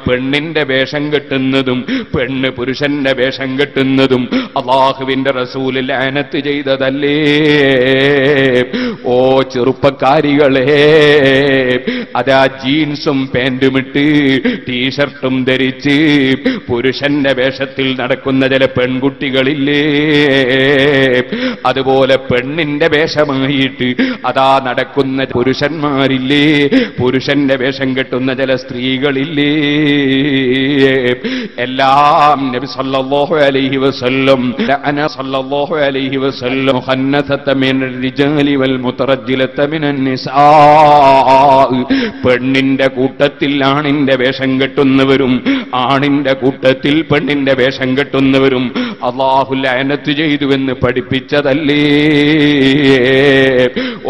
പെണ്ണിന്റെ വേഷം കെട്ടുന്നതും പെണ്ണ് പുരുഷന്റെ വേഷം കെട്ടുന്നതും അല്ലാഹുവിന്റെ റസൂൽ ലഅനത്ത് ചെയ്തതല്ലേ? ഓ ചെറുപ്പക്കാരികളെ, അതാ ജീൻസും പാന്റുമിട്ട് ടീഷർട്ടും ധരിച്ച് പുരുഷന്റെ വേഷത്തിൽ നടക്കുന്ന ചില പെൺകുട്ടികളില്ലേ? അതുപോലെ പെണ്ണിന്റെ വേഷമായിട്ട് അതാ നടക്കുന്ന പുരുഷന്മാരില്ലേ? പുരുഷന്റെ വേഷം കെട്ടുന്ന ചില സ്ത്രീകളില്ലേ? എല്ലാം നബി സല്ലല്ലാഹു അലൈഹി വസല്ലം ലഅന സല്ലല്ലാഹു അലൈഹി വസല്ലം ഖന്നസത മിനർ റിജാലി വൽ മുതറജ്ജിലത മിനൻ നിസാ. പെണ്ണിന്റെ കൂട്ടത്തിൽ ആണിന്റെ വേഷം കെട്ടുന്നവരും ആണിന്റെ കൂട്ടത്തിൽ പെണ്ണിന്റെ വേഷം കെട്ടുന്നവരും അല്ലാഹു ലഅനത്ത് ചെയ്തുവെന്ന് പഠിപ്പിച്ചതല്ലേ?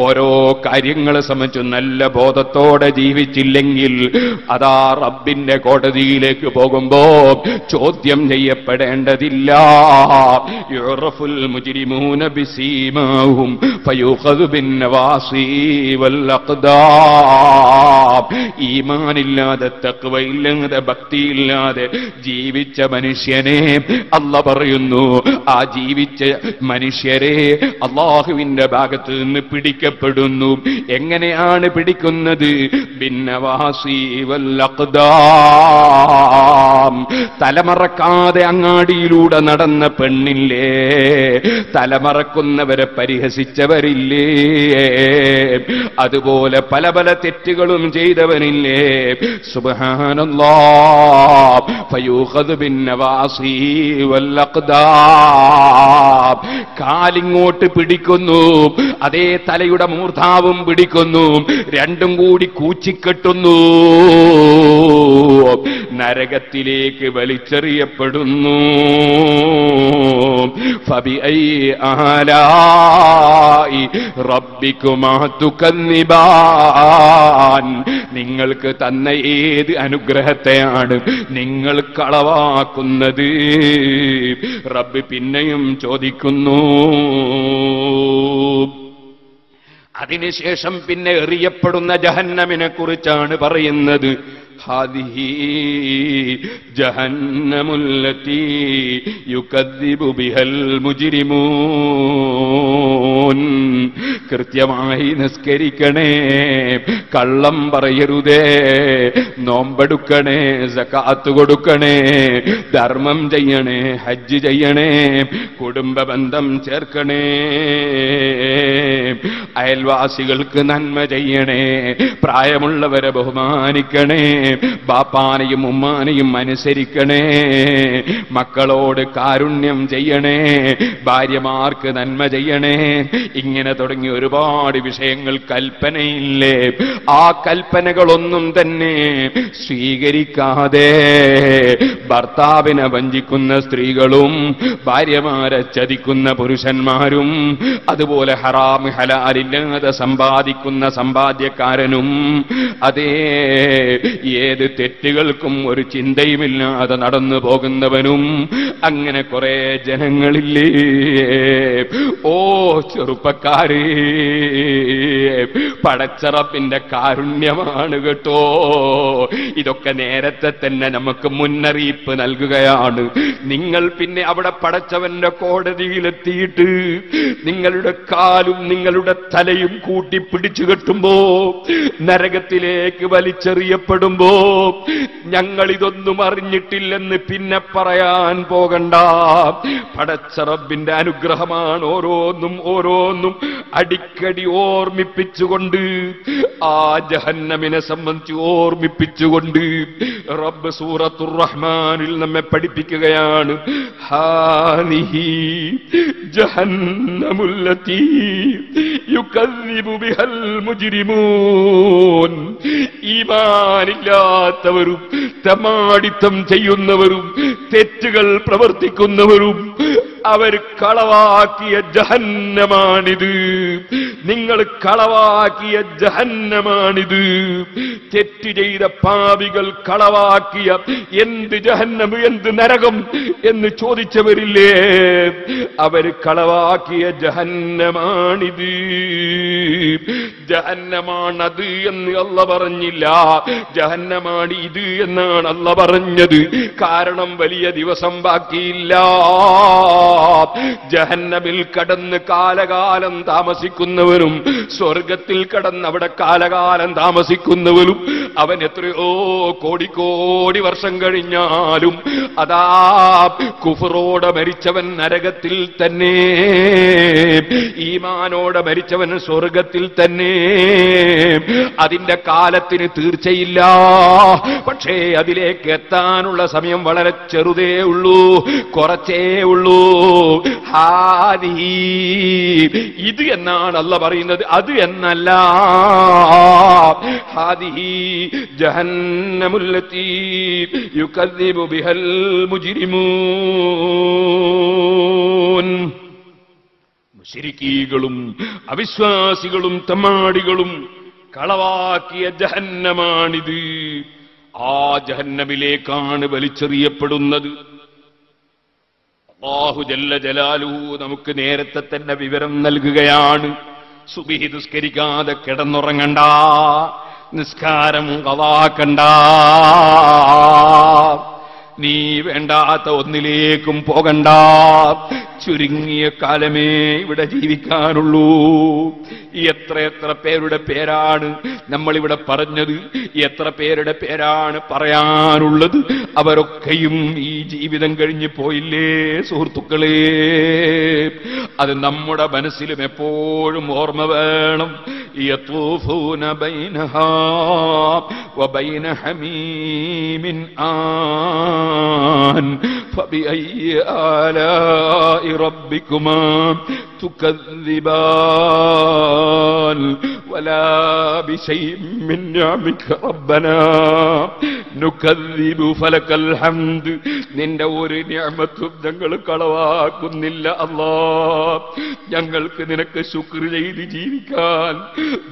ഓരോ കാര്യങ്ങളെ സംബന്ധിച്ച് നല്ല ബോധത്തോടെ ജീവിച്ചില്ലെങ്കിൽ അതാ റബ്ബിന്റെ കോടതിയിലേക്ക് പോകുമ്പോ ചോദ്യം ചെയ്യപ്പെടേണ്ടതില്ല. യുറഫുൽ മുജ്രിമൂന ബിസീമാഹും ഫയുഖദു ബിന്നവാസി വൽ അഖ്ദാം. ഈമാനില്ലാതെ തഖ്വയില്ലാതെ ഭക്തിയില്ലാതെ ജീവിച്ച മനുഷ്യനെ അല്ലാഹു പറയുന്നു, ആ ജീവിച്ച മനുഷ്യരെ അല്ലാഹുവിന്റെ ഭാഗത്ത് നിന്ന് പിടിക്കപ്പെടുന്നു. എങ്ങനെയാണ് പിടിക്കുന്നത്? ബിന്നവാസി വൽ അഖ്ദാം. തലമറക്കാതെ അങ്ങാടിയിലൂടെ നടന്ന പെണ്ണില്ലേ? തലമറക്കുന്നവരെ പരിഹസിച്ചവരില്ലേ? അതുപോലെ പല പല തെറ്റുകളും ചെയ്തവനില്ലേ? സുബ്ഹാനല്ലാഹ്. ഫയൂഖദു ബിന്നവാസി വൽ അഖ്ദാം. കാലിങ്ങോട്ട് പിടിക്കുന്നു, അതേ തലയുടെ മൂർധാവും പിടിക്കുന്നു, രണ്ടും കൂടി കൂച്ചിക്കെട്ടുന്നു, നരകത്തിലേക്ക് വലിച്ചെറിയപ്പെടുന്നു. ഫബിഅയ്യി ആലാഇ റബ്ബികുമാ തുകന്നിബാൻ. നിങ്ങൾക്ക് തന്ന ഏത് അനുഗ്രഹത്തെയാണ് നിങ്ങൾ കളവാക്കുന്നത്? റബ്ബ് പിന്നെയും ചോദിക്കുന്നു. അതിനുശേഷം പിന്നെ എറിയപ്പെടുന്ന ജഹന്നമിനെ കുറിച്ചാണ് പറയുന്നത്. ഹാദിഹി ജഹന്നമുല്ലതി യുകദ്ദിബു ബിഹൽ മുജ്രിമൂൻ. കൃത്യമായി നിസ്കരിക്കണേ, കള്ളം പറയരുതേ, നോമ്പെടുക്കണേ, സകാത്ത് കൊടുക്കണേ, ധർമ്മം ചെയ്യണേ, ഹജ്ജ് ചെയ്യണേ, കുടുംബ ബന്ധം ചേർക്കണേ, അയൽവാസികൾക്ക് നന്മ ചെയ്യണേ, പ്രായമുള്ളവരെ ബഹുമാനിക്കണേ, ബാപ്പാനെയും ഉമ്മാനെയും അനുസരിക്കണേ, മക്കളോട് കാരുണ്യം ചെയ്യണേ, ഭാര്യമാർക്ക് നന്മ ചെയ്യണേ. ഇങ്ങനെ തുടങ്ങി ഒരുപാട് വിഷയങ്ങൾ കൽപ്പനയില്ലേ? ആ കൽപ്പനകളൊന്നും തന്നെ സ്വീകരിക്കാതെ ഭർത്താവിനെ വഞ്ചിക്കുന്ന സ്ത്രീകളും ഭാര്യമാരെ ചതിക്കുന്ന പുരുഷന്മാരും അതുപോലെ ഹറാം ഹലാലില്ലാതെ സമ്പാദിക്കുന്ന സമ്പാദ്യക്കാരനും അതേ ഏത് തെറ്റുകൾക്കും ഒരു ചിന്തയുമില്ലാതെ നടന്നു പോകുന്നവനും അങ്ങനെ കുറെ ജനങ്ങളില്ലേ? ഓ ചെറുപ്പക്കാരേ, പടച്ച റബ്ബിന്റെ കാരുണ്യമാണ് കേട്ടോ. ഇതൊക്കെ നേരത്തെ തന്നെ നമുക്ക് മുന്നറിയിപ്പ് നൽകുകയാണ്. നിങ്ങൾ പിന്നെ അവിടെ പടച്ചവന്റെ കോടതിയിലെത്തിയിട്ട് നിങ്ങളുടെ കാലും നിങ്ങളുടെ തലയും കൂട്ടി പിടിച്ചു കെട്ടുമ്പോ നരകത്തിലേക്ക് വലിച്ചെറിയപ്പെടുമ്പോ ഞങ്ങൾ ഇതൊന്നും അറിഞ്ഞിട്ടില്ലെന്ന് പിന്നെ പറയാൻ പോകണ്ട. പടച്ച റബ്ബിന്റെ അനുഗ്രഹമാണ് ഓരോന്നും ഓരോന്നും അടിക്കടി ഓർമ്മിപ്പിച്ചുകൊണ്ട് ആ ജഹന്നമിനെ സംബന്ധിച്ച് ഓർമ്മിപ്പിച്ചുകൊണ്ട് റബ്ബ് സൂറത്തുർ റഹ്മാനിൽ നമ്മെ പഠിപ്പിക്കുകയാണ്. ഹാനിഹി ജഹന്നമുല്ലതി യുകദ്ദിബു ബിഹൽ മുജ്രിമൂൻ. ഈമാനില്ലാത്തവരും തമാടിത്തം ചെയ്യുന്നവരും തെറ്റുകൾ പ്രവർത്തിക്കുന്നവരും അവർ കളവാക്കിയ ജഹന്നമാണിത്. നിങ്ങൾ കളവാക്കിയ ജഹന്നമാണിത്. തെറ്റ് ചെയ്ത പാപികൾ കളവാക്കിയ എന്ത് ജഹന്നം, എന്ത് നരകം എന്ന് ചോദിച്ചവരില്ലേ, അവർ കളവാക്കിയ ജഹന്നമാണിത്. ജഹന്നമാണത് എന്ന് അല്ല പറഞ്ഞില്ല, ജഹന്നമാണ് ഇത് എന്നാണ് അല്ല പറഞ്ഞത്. കാരണം വലിയ ദിവസം ബാക്കിയില്ല. ജഹന്നമിൽ കടന്ന് കാലകാലം താമസിക്കുന്നവരും സ്വർഗത്തിൽ കടന്ന് അവിടെ കാലകാലം താമസിക്കുന്നവരും അവൻ എത്രയോ കോടിക്കോടി വർഷം കഴിഞ്ഞാലും അതാ കുഫറോടെ മരിച്ചവൻ നരകത്തിൽ തന്നെ, ഈമാനോടെ മരിച്ചവൻ സ്വർഗത്തിൽ തന്നെ. അതിന്റെ കാലത്തിന് തീർച്ചയില്ല. പക്ഷേ അതിലേക്ക് എത്താനുള്ള സമയം വളരെ ചെറുതേ ഉള്ളൂ, കുറച്ചേ ഉള്ളൂ. ഹാദിഹി ഇത് എന്നാണ് അല്ല പറയുന്നത്, അത് എന്നല്ല. ഹാദിഹി ജഹന്നമുല്ലത്തി യുകദ്ദിബു ബിഹൽ മുജ്രിമൂൻ. മുശ്രിക്കീകളും അവിശ്വാസികളും തമ്മാടികളും കളവാക്കിയ ജഹന്നമാണിത്. ആ ജഹന്നമിലേക്കാണ് വലിച്ചെറിയപ്പെടുന്നത്. അല്ലാഹു ജല്ല ജലാലുഹു നമുക്ക് നേരത്തെ തന്നെ വിവരം നൽകുകയാണ്. സുബ്ഹി നിസ്കരിക്കാതെ കിടന്നുറങ്ങണ്ട, നിസ്കാരം ഖളാക്കണ്ട, നീ വേണ്ടാത്ത ഒന്നിലേക്കും പോകണ്ട. ചുരുങ്ങിയ കാലമേ ഇവിടെ ജീവിക്കാനുള്ളൂ. എത്ര പേരുടെ പേരാണ് നമ്മളിവിടെ പറഞ്ഞത്, എത്ര പേരുടെ പേരാണ് പറയാനുള്ളത്. അവരൊക്കെയും ഈ ജീവിതം കഴിഞ്ഞു പോയില്ലേ സുഹൃത്തുക്കളെ? അത് നമ്മുടെ മനസ്സിലും എപ്പോഴും ഓർമ്മ വേണം. യതൂഫൂന ബൈനഹാ വബൈന ഹമീമിൻ ആൻ ഫബിഅയ്യി ആലാഇ റബ്ബികുമാ തുകദ്ദിബാൻ വലാ ബിശൈഇൻ മിൻ നിഅമിക റബ്ബനാ നുകദ്ദിബു ഫലകൽ ഹംദ്. നിന്റെ ഒരു നിഅമത്തും ഞങ്ങൾ കളവാക്കുന്നില്ല അല്ലാഹ്. ഞങ്ങൾക്ക് നിനക്ക് ശുക്ർ ചെയ്ത് ജീവിക്കാൻ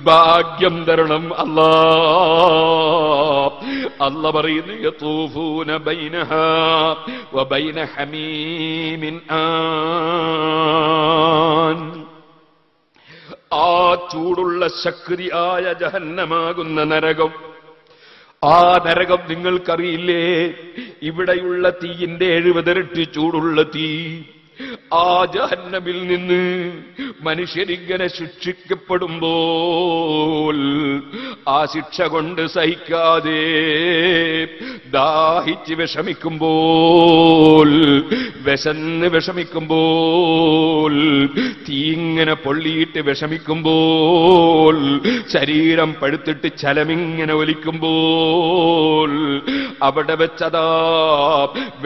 ഭാഗ്യം തരണം അല്ലാഹ്. അല്ലാഹ് പറയുന്നു യതൂഫൂന ബൈനഹാ വബൈന ഹമീമിൻ ആൻ. ആ ചൂടുള്ള ശക്തിയായ ജഹന്നമാകുന്ന നരകം, ആ നരകം നിങ്ങൾക്കറിയില്ലേ? ഇവിടെയുള്ള തീയിന്റെ 70 ഇരട്ടി ചൂടുള്ള തീ. ആ ജഹന്നമിൽ നിന്ന് മനുഷ്യരിങ്ങനെ ശിക്ഷിക്കപ്പെടുമ്പോൾ ആ ശിക്ഷ കൊണ്ട് സഹിക്കാതെ ദാഹിച്ച് വിഷമിക്കുമ്പോൾ, വിശന്ന് വിഷമിക്കുമ്പോൾ, തീയിങ്ങനെ പൊള്ളിയിട്ട് വിഷമിക്കുമ്പോൾ, ശരീരം പഴുത്തിട്ട് ചലമിങ്ങനെ ഒലിക്കുമ്പോൾ, അവിടെ വെച്ചതാ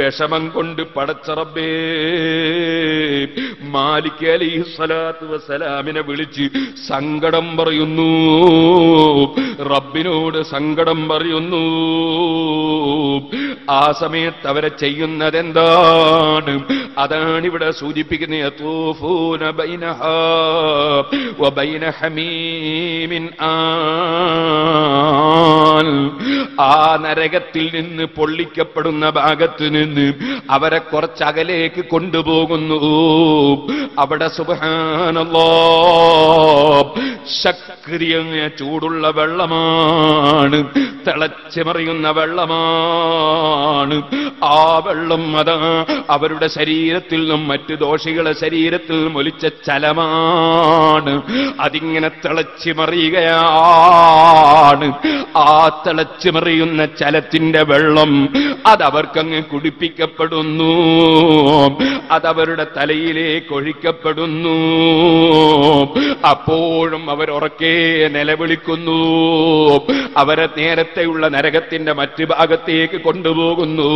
വിഷമം കൊണ്ട് പടച്ച റബ്ബേ മാലിക് അലൈഹിസ്സലാത്തു വസ്സലാമിനെ വിളിച്ച് സങ്കടം പറയുന്നു, റബ്ബിനോട് സങ്കടം പറയുന്നു. ആ സമയത്ത് അവരെ ചെയ്യുന്നത് എന്താണ്? അതാണിവിടെ സൂചിപ്പിക്കുന്നത്. യതൂഫൂന ബൈനഹാ വബൈന ഹമീമിൻ ആൻ. ആ നരകത്തിൽ നിന്ന് പൊള്ളിക്കപ്പെടുന്ന ഭാഗത്ത് നിന്ന് അവരെ കുറച്ചകലേക്ക് കൊണ്ടുപോകുന്നു. അവിടെ സുബ്ഹാനല്ലാഹ് ശക്തിയായ ചൂടുള്ള വെള്ളമാണ്, തിളച്ച് മറിയുന്ന വെള്ളമാണ്. ആ വെള്ളം അതാ അവരുടെ ശരീരത്തിൽ നിന്നും മറ്റു ദോഷികളെ ശരീരത്തിൽ നിന്നും ഒലിച്ച ചലമാണ്. അതിങ്ങനെ തിളച്ച് മറിയുകയാണ്. ആ തിളച്ച് മറിയുന്ന ചലത്തിന്റെ വെള്ളം അതവർക്കങ്ങ് കുടിപ്പിക്കപ്പെടുന്നു, അതവരുടെ തലയിലേക്ക് ഒഴിക്കപ്പെടുന്നു. അപ്പോഴും അവരൊറക്കെ നിലവിളിക്കുന്നു. അവരെ നേരത്തെയുള്ള നരകത്തിന്റെ മറ്റു ഭാഗത്തേക്ക് കൊണ്ടുപോകുന്നു.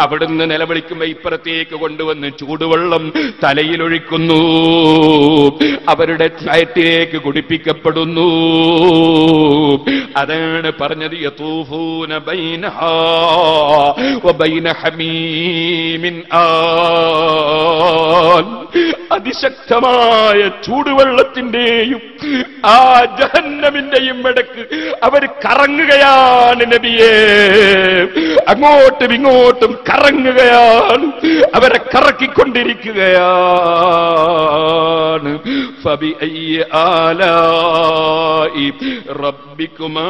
അവിടുന്ന് നിലവിളിക്കുമ്പോ ഇപ്പുറത്തേക്ക് കൊണ്ടുവന്ന് ചൂടുവെള്ളം തലയിലൊഴിക്കുന്നു. അവരുടെ വയറ്റിലേക്ക് കുടിപ്പിക്കപ്പെടുന്നു. അതാണ് പറഞ്ഞത് യതൂഫൂന ബൈനഹാ വബൈന ഹമീമിൻ ആൻ. അതിശക്തമായ ചൂടുവെള്ളത്തിന്റെയും ആ ജഹന്നമിന്റെയും ഇടക്ക് അവർ കറങ്ങുകയാണ് നബിയേ. അങ്ങോട്ടും ഇങ്ങോട്ടും കറങ്ങുകയാണ്, അവരെ കറക്കിക്കൊണ്ടിരിക്കുകയാണ്. ഫബിഅയ്യി ആലാഇ റബ്ബികുമാ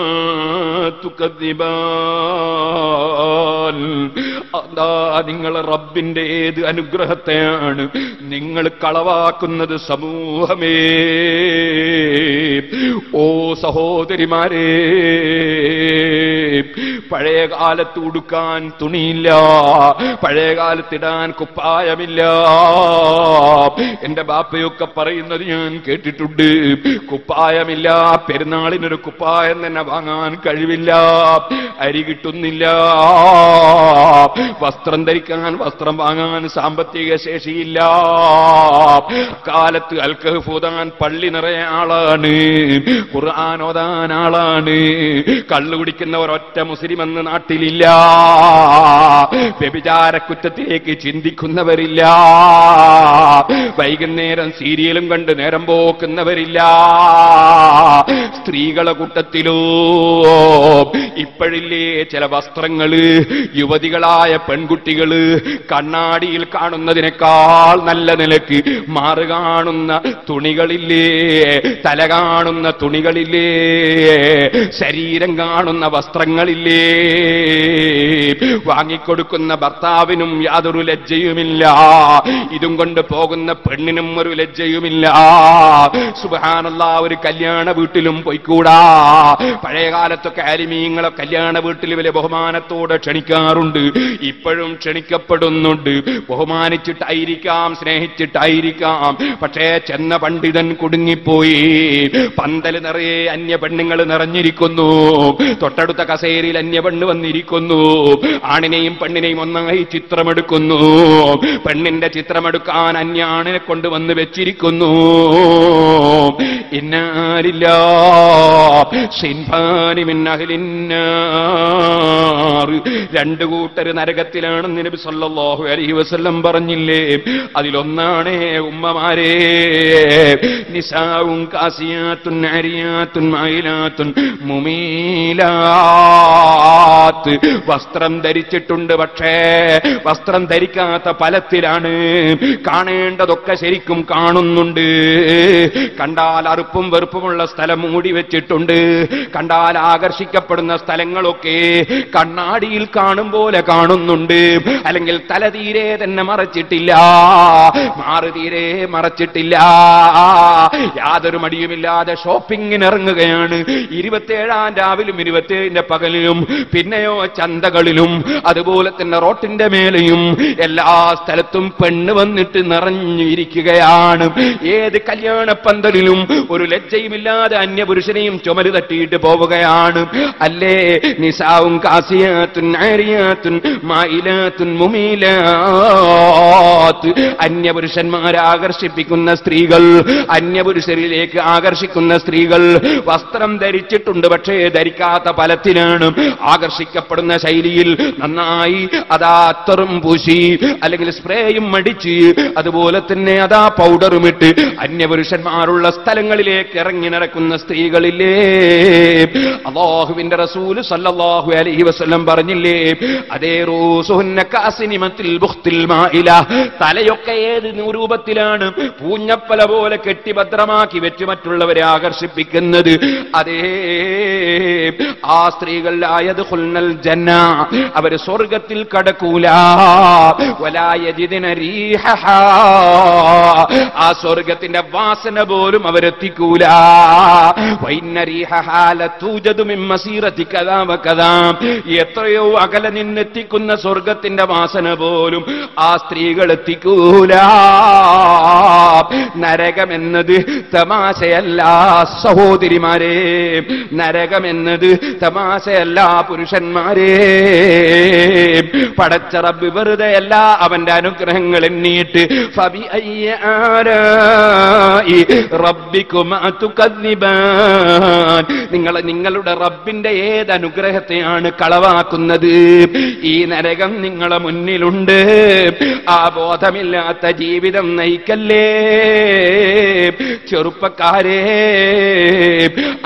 തുകദ്ദിബാൻ. അതാ നിങ്ങളെ റബ്ബിന്റെ ഏത് അനുഗ്രഹത്തെയാണ് നിങ്ങൾ കളവാക്കുന്നത് സമൂഹമേ. ഓ സഹോദരിമാരെ, പഴയ കാലത്ത് ഉടുക്കാൻ തുണിയില്ല, പഴയ കാലത്തിടാൻ കുപ്പായമില്ല. എന്റെ ബാപ്പയൊക്കെ പറയുന്നത് ഞാൻ കേട്ടിട്ടുണ്ട്. കുപ്പായമില്ല, പെരുന്നാളിനൊരു കുപ്പായം തന്നെ വാങ്ങാൻ കഴിവില്ല, അരി കിട്ടുന്നില്ല, വസ്ത്രം ധരിക്കാൻ വസ്ത്രം വാങ്ങാൻ സാമ്പത്തിക ശേഷിയില്ല. കാലത്ത് അൽക്കഹ്ഫ് ഓതാൻ പള്ളി നിറയെ ആളാണ്, ഖുർആൻ ഓതാൻ ആളാണ്. കള്ളു കുടിക്കുന്ന ഒരൊറ്റ മുസ്ലിം എന്ന നാട്ടിലില്ല. വ്യഭിചാരക്കുറ്റത്തിലേക്ക് ചിന്തിക്കുന്നവരില്ല. വൈകുന്നേരം സീരിയലും കണ്ട് നേരം പോക്കുന്നവരില്ല. സ്ത്രീകളെ കൂട്ടത്തിലോ ഇപ്പോഴില്ലേ ചില വസ്ത്രങ്ങള് യുവതികളായ പെൺകുട്ടികള് കണ്ണാടിയിൽ കാണുന്നതിനേക്കാൾ നല്ല നിലക്ക് മാറ് കാണുന്ന തുണികളില്ലേ, തല കാണുന്ന തുണികളില്ലേ, ശരീരം കാണുന്ന വസ്ത്രങ്ങളില്ലേ. വാങ്ങിക്കൊടുക്കുന്ന ഭർത്താവിനും യാതൊരു ലജ്ജയുമില്ല, ഇതും കൊണ്ട് പോകുന്ന പെണ്ണിനും ഒരു ലജ്ജയുമില്ല. സുബ്ഹാനല്ലാഹ്, ഒരു കല്യാണ വീട്ടിലും പോയിക്കൂടാ. പഴയ കാലത്തൊക്കെ ആലിമീങ്ങളെ കല്യാണ വീട്ടിൽ വലിയ ബഹുമാനത്തോടെ ക്ഷണിക്കാറുണ്ട്, ഇപ്പോഴും ക്ഷണിക്കപ്പെടുന്നുണ്ട്. ബഹുമാനിച്ചിട്ടായിരിക്കാം, സ്നേഹിച്ചിട്ടായിരിക്കാം. പക്ഷേ ചെന്ന പണ്ഡിതൻ കുടുങ്ങിപ്പോയി. പന്തൽ നിറയെ അന്യ പെണ്ണുങ്ങൾ നിറഞ്ഞിരിക്കുന്നു. തൊട്ടടുത്ത കസേരയിൽ അന്യ പെണ്ണ് വന്നിരിക്കുന്നു. ആണിനെയും പെണ്ണിനെയും ഒന്നായി ചിത്രമെടുക്കുന്നു. പെണ്ണിന്റെ ചിത്രമെടുക്കാൻ അന്യ ആണിനെ കൊണ്ടുവന്ന് വെച്ചിരിക്കുന്നു. ഇന്നാലില്ലാ സിൻഫാനി മിൻ അഹ്ലിന്നാർ. രണ്ടു കൂട്ടർ നരകത്തിലാണെന്ന് നബി സല്ലല്ലാഹു അലൈഹി വസല്ലം പറഞ്ഞില്ലേ? അതിലൊന്നാണ് ഉമ്മമാരെ, നിസാഉൻ കാസിയാത്തുൻ അരിയാത്തുൻ മൈലാത്തുൻ മുമീലാത്ത്. വസ്ത്രം ധരിച്ചിട്ടുണ്ട്, പക്ഷേ വസ്ത്രം ധരിക്കാത്ത ഫലത്തിലാണ്. കാണേണ്ടതൊക്കെ ശരിക്കും കാണുന്നുണ്ട്. കണ്ടാൽ അറുപ്പും വെറുപ്പുമുള്ള സ്ഥലം മൂടി വെച്ചിട്ടുണ്ട്. കണ്ടാൽ ആകർഷിക്കപ്പെടുന്ന സ്ഥലങ്ങളൊക്കെ കണ്ണാടിയിൽ കാണും പോലെ കാണുന്നുണ്ട്. അല്ലെങ്കിൽ തല തീരെ തന്നെ മറച്ചിട്ടില്ല, മാറ് തീരെ മറച്ചിട്ടില്ല. യാതൊരു മടിയുമില്ലാതെ ഷോപ്പിങ്ങിന് ഇറങ്ങുകയാണ്. 27-ാം രാവിലും 27-ന്റെ പകലിലും, പിന്നെയോ ചന്തകളിലും, അതുപോലെ തന്നെ റോട്ടിന്റെ മേലെയും എല്ലാ സ്ഥലത്തും പെണ്ണ് വന്നിട്ട് നിറഞ്ഞിരിക്കുകയാണ്. ഏത് കല്യാണ പന്തലിലും ഒരു ലജ്ജയുമില്ലാതെ അന്യപുരുഷനെയും ചുമല് തട്ടിയിട്ട് പോവുകയാണ്. അല്ലേ? നിസാഉൻ കാസിയാത്തുൻ ആരിയാത്തുൻ മായിലാത്തുൻ മുമീലാത്ത്. അന്യപുരുഷന്മാരെ ആകർഷിപ്പിക്കുന്ന സ്ത്രീകൾ, അന്യപുരുഷരിലേക്ക് ആകർഷിക്കുന്ന സ്ത്രീകൾ വസ്ത്രം ധരിച്ചിട്ടുണ്ട്, പക്ഷേ ധരിക്കാത്ത ഫലത്തിനാണ്. ആകർഷിക്കപ്പെടുന്ന ശൈലിയിൽ നന്നായി അതാ അത്തറും പൂശി, അല്ലെങ്കിൽ സ്പ്രേയും മടിച്ച്, അതുപോലെ തന്നെ അതാ പൗഡറും ഇട്ട് അന്യപുരുഷന്മാരുള്ള സ്ഥലങ്ങളിലേക്ക് ഇറങ്ങി നടക്കുന്ന സ്ത്രീകളില്ലേ? അല്ലാഹുവിന്റെ റസൂൽ സല്ലല്ലാഹു അലൈഹി വസല്ലം പറഞ്ഞില്ലേ? അതേ റൂസുഹുന്ന കാസിനിമത്തിൽ ബുഖ്തിൽ മായില. തലയൊക്കെ ഏത് രൂപത്തിലാണ് പൂഞ്ഞപ്പല പോലെ കെട്ടിഭദ്രമാക്കി വെച്ച് മറ്റുള്ളവരെ ആകർഷിപ്പിക്കുന്നത്. അതേ ആ സ്ത്രീകൾ ലായദ്ഖുൽനൽ യദ്ഖുലൂനൽ ജന്ന, അവര് സ്വർഗ്ഗത്തിൽ കടക്കൂല. വലാ യജിദുന റീഹഹാ, ആ സ്വർഗ്ഗത്തിന്റെ വാസന പോലും അവരെത്തിക്കൂല. വഇന്ന റീഹഹാ ലതൂജദു മിൻ മസീറതി കദാ വകദാ, എത്രയോ അകലെ നിന്നെത്തിക്കുന്ന സ്വർഗ്ഗത്തിന്റെ വാസന പോലും ആ സ്ത്രീകൾ എത്തിക്കൂല. നരകമെന്നത് തമാശയല്ല സഹോദരിമാരെ, നരകമെന്നത് തമാശയല്ല പുരുഷന്മാരെ. പടച്ച റബ്ബ് വെറുതെയല്ല അവന്റെ അനുഗ്രഹങ്ങൾ എണ്ണീട്ട് ഫബിഅയ്യി ആലാഇ റബ്ബികുമാ തുകദ്ദിബാൻ, നിങ്ങളുടെ റബ്ബിന്റെ ഏത് അനുഗ്രഹത്തെയാണ് കളവാക്കുന്നത്? ഈ നരകം നിങ്ങളെ മുന്നിലുണ്ട്. ആ ബോധമില്ലാത്ത ജീവിതം നയിക്കല്ലേ ചെറുപ്പക്കാരെ.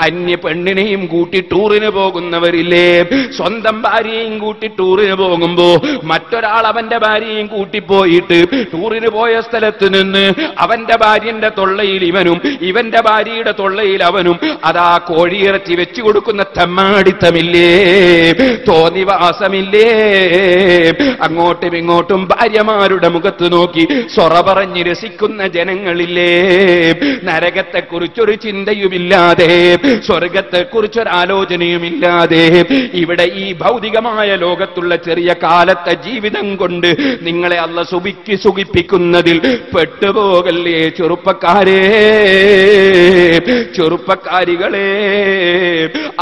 അന്യ പെണ്ണിനെയും കൂട്ടി ടൂറിന് പോകുന്നവരില്ലേ? സ്വന്തം ഭാര്യയും കൂട്ടി ടൂറിന് പോകുമ്പോ മറ്റൊരാൾ അവന്റെ ഭാര്യയും കൂട്ടിപ്പോയിട്ട് ടൂറിന് പോയ സ്ഥലത്ത് നിന്ന് അവന്റെ ഭാര്യന്റെ തൊള്ളയിൽ ഇവനും ഇവന്റെ ഭാര്യയുടെ തൊള്ളയിൽ അവനും അതാ കോഴിയിറച്ചി വെച്ചു കൊടുക്കുന്ന തെമ്മാടിത്തമില്ലേ? തോന്നിവാസമില്ലേ? അങ്ങോട്ടും ഇങ്ങോട്ടും ഭാര്യമാരുടെ മുഖത്ത് നോക്കി സൊറ പറഞ്ഞ് രസിക്കുന്ന ജനങ്ങളില്ലേ? നരകത്തെക്കുറിച്ചൊരു ചിന്തയുമില്ലാതെ, സ്വർഗത്തെക്കുറിച്ചൊരാലോചനയുമില്ലാതെ ഇവിടെ ഈ ഭൗതികമായ ലോകത്തുള്ള ചെറിയ കാലത്തെ ജീവിതം കൊണ്ട് നിങ്ങളെ അല്ലാഹു സുഖിപ്പിക്കുന്നതിൽ പെട്ടുപോകല്ലേ ചെറുപ്പക്കാരെ, ചെറുപ്പക്കാരികളെ.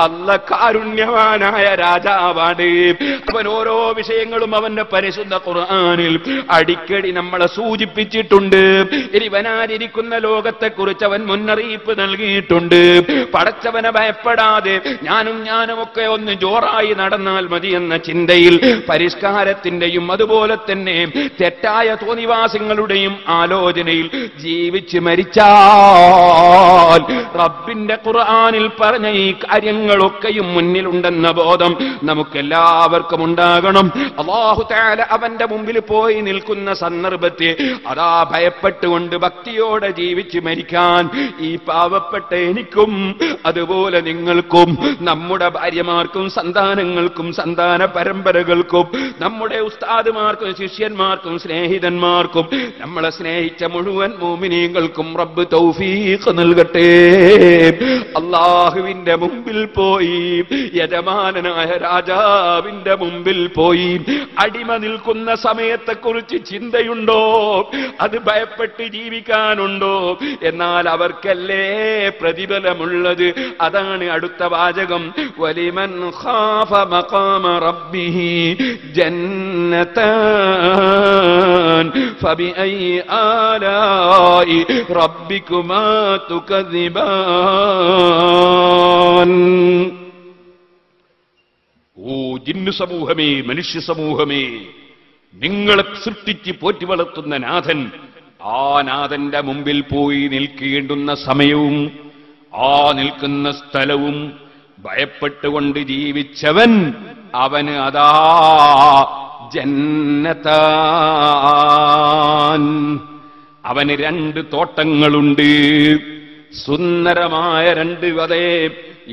അല്ലാഹു കാരുണ്യവാനായ രാജാവാണ്. അവൻ ഓരോ വിഷയങ്ങളും അവന്റെ പരിശുദ്ധ ഖുർആനിൽ അടിക്കടി നമ്മളെ സൂചിപ്പിച്ചിട്ടുണ്ട്. ഇനി വരാനിരിക്കുന്ന ലോകത്തെക്കുറിച്ച് അവൻ മുന്നറിയിപ്പ് നൽകിയിട്ടുണ്ട്. പടച്ചവനെ ഭയപ്പെടാതെ ഞാനും ഒക്കെ ഒന്ന് ജോറായി നടന്നാൽ മതി എന്ന ചിന്തയിൽ പരിഷ്കാരത്തിന്റെയും അതുപോലെ തന്നെ തെറ്റായ തോന്നിവാസങ്ങളുടെയും ആലോചനയിൽ ജീവിച്ച് മരിച്ചാൽ റബ്ബിന്റെ ഖുർആനിൽ പറഞ്ഞ ഈ കാര്യങ്ങളൊക്കെയും മുന്നിലുണ്ടെന്ന ബോധം നമുക്കെല്ലാവർക്കും ഉണ്ടാകണം. അല്ലാഹു തആല അവന്റെ മുമ്പിൽ പോയി നിൽക്കുന്ന സന്ദർഭത്തെ അതാ ഭയപ്പെട്ടുകൊണ്ട് ഭക്തിയോടെ ജീവിച്ച് മരിക്കാൻ ഈ പാവപ്പെട്ട എനിക്കും അതുപോലെ നിങ്ങൾക്കും നമ്മുടെ ഭാര്യമാർക്കും സന്താനങ്ങൾക്കും സന്താന പരമ്പരകൾക്കും നമ്മുടെ ഉസ്താദുമാർക്കും ശിഷ്യന്മാർക്കും സ്നേഹിതന്മാർക്കും നമ്മളെ സ്നേഹിച്ച മുഴുവൻ മുഅ്മിനീങ്ങൾക്കും റബ്ബ് തൗഫീഖ് നൽകട്ടെ. അല്ലാഹുവിന്റെ മുമ്പിൽ പോയി, യജമാനനായ രാജാവിന്റെ മുമ്പിൽ പോയി അടിമ നിൽക്കുന്ന സമയത്തെക്കുറിച്ച് ചിന്തയുണ്ടോ? അത് ഭയപ്പെട്ട് ജീവിക്കാനുണ്ടോ? എന്നാൽ അവർക്കല്ലേ പ്രതിഫലമുള്ളത്. അതാണ് അടുത്ത വാചകം, വലിമൻ ഖാഫ മഖാമ റബ്ബിഹി ജന്നതാൻ ഫബിഅയ്യി ആലാഇ റബ്ബികുമാ തുകദ്ദിബാൻ. ഓ ജിന്നു സമൂഹമേ, മനുഷ്യ സമൂഹമേ, നിങ്ങളെ സൃഷ്ടിച്ച് പോറ്റി വളർത്തുന്ന നാഥൻ, ആ നാഥന്റെ മുമ്പിൽ പോയി നിൽക്കേണ്ടുന്ന സമയവും ആ നിൽക്കുന്ന സ്ഥലവും ഭയപ്പെട്ടുകൊണ്ട് ജീവിച്ചവൻ അവന് അതാ ജന്നതാൻ, അവന് 2 തോട്ടങ്ങളുണ്ട്. സുന്ദരമായ 2 അതേ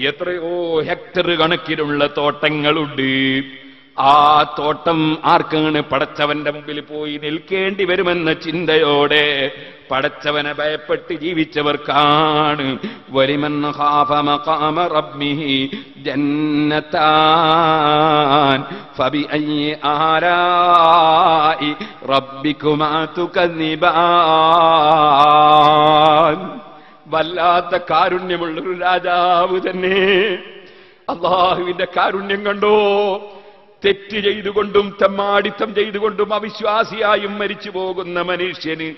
എത്രയോ ഹെക്ടർ കണക്കിലുള്ള തോട്ടങ്ങളുണ്ട്. ആ തോട്ടം ആർക്കാണ്? പടച്ചവന്റെ മുമ്പിൽ പോയി നിൽക്കേണ്ടി വരുമെന്ന ചിന്തയോടെ പടച്ചവനെ ഭയപ്പെട്ട് ജീവിച്ചവർക്കാണ്. വലിമൻ ഖാഫ മഖാമ റബ്ബിഹി ജന്നതാൻ ഫബിഅയ്യി ആലാഇ റബ്ബികുമാ തുകദ്ദിബാൻ. വല്ലാത്ത കാരുണ്യമുള്ളൊരു രാജാവ് തന്നെ. അല്ലാഹുവിന്റെ കാരുണ്യം കണ്ടോ? തെറ്റ് ചെയ്തുകൊണ്ടും തെമ്മാടിത്തം ചെയ്തുകൊണ്ടും അവിശ്വാസിയായും മരിച്ചു പോകുന്ന മനുഷ്യന്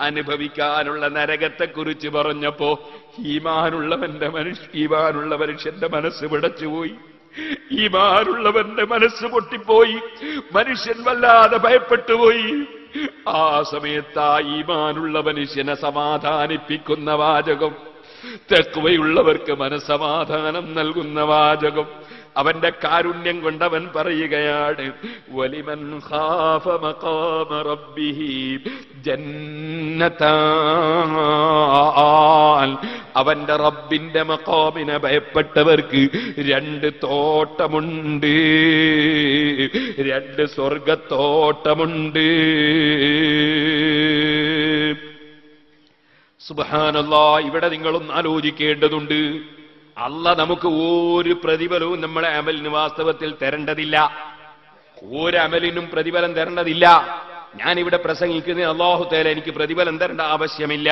അനുഭവിക്കാനുള്ള നരകത്തെക്കുറിച്ച് പറഞ്ഞപ്പോ ഈമാനുള്ള മനുഷ്യന്റെ മനസ്സ് പിടച്ചുപോയി. ഈമാനുള്ളവന്റെ മനസ്സ് പൊട്ടിപ്പോയി. മനുഷ്യൻ വല്ലാതെ ഭയപ്പെട്ടുപോയി. ആ സമയത്ത് ആ ഈമാനുള്ള മനുഷ്യനെ സമാധാനിപ്പിക്കുന്ന വാചകം, തഖ്വയുള്ളവർക്ക് മനസ്സമാധാനം നൽകുന്ന വാചകം, അവന്റെ കാരുണ്യം കൊണ്ടവൻ പറയുകയാണ്, വലിമൻ ഖാഫ മഖാമ റബ്ബിഹി ജന്നതാൻ. അവന്റെ റബ്ബിന്റെ മഖാമിനെ ഭയപ്പെട്ടവർക്ക് 2 തോട്ടമുണ്ട്, 2 സ്വർഗത്തോട്ടമുണ്ട്. സുബ്ഹാനല്ലാഹ്. ഇവിടെ നിങ്ങളൊന്ന് ആലോചിക്കേണ്ടതുണ്ട്. അല്ലാഹ് നമുക്ക് ഒരു പ്രതിഫലവും നമ്മളെ അമലിന് വാസ്തവത്തിൽ തരേണ്ടതില്ല. ഒരു അമലിനും പ്രതിഫലം തരേണ്ടതില്ല. ഞാനിവിടെ പ്രസംഗിക്കുന്നത് അല്ലാഹു തആല എനിക്ക് പ്രതിഫലം തരേണ്ട ആവശ്യമില്ല,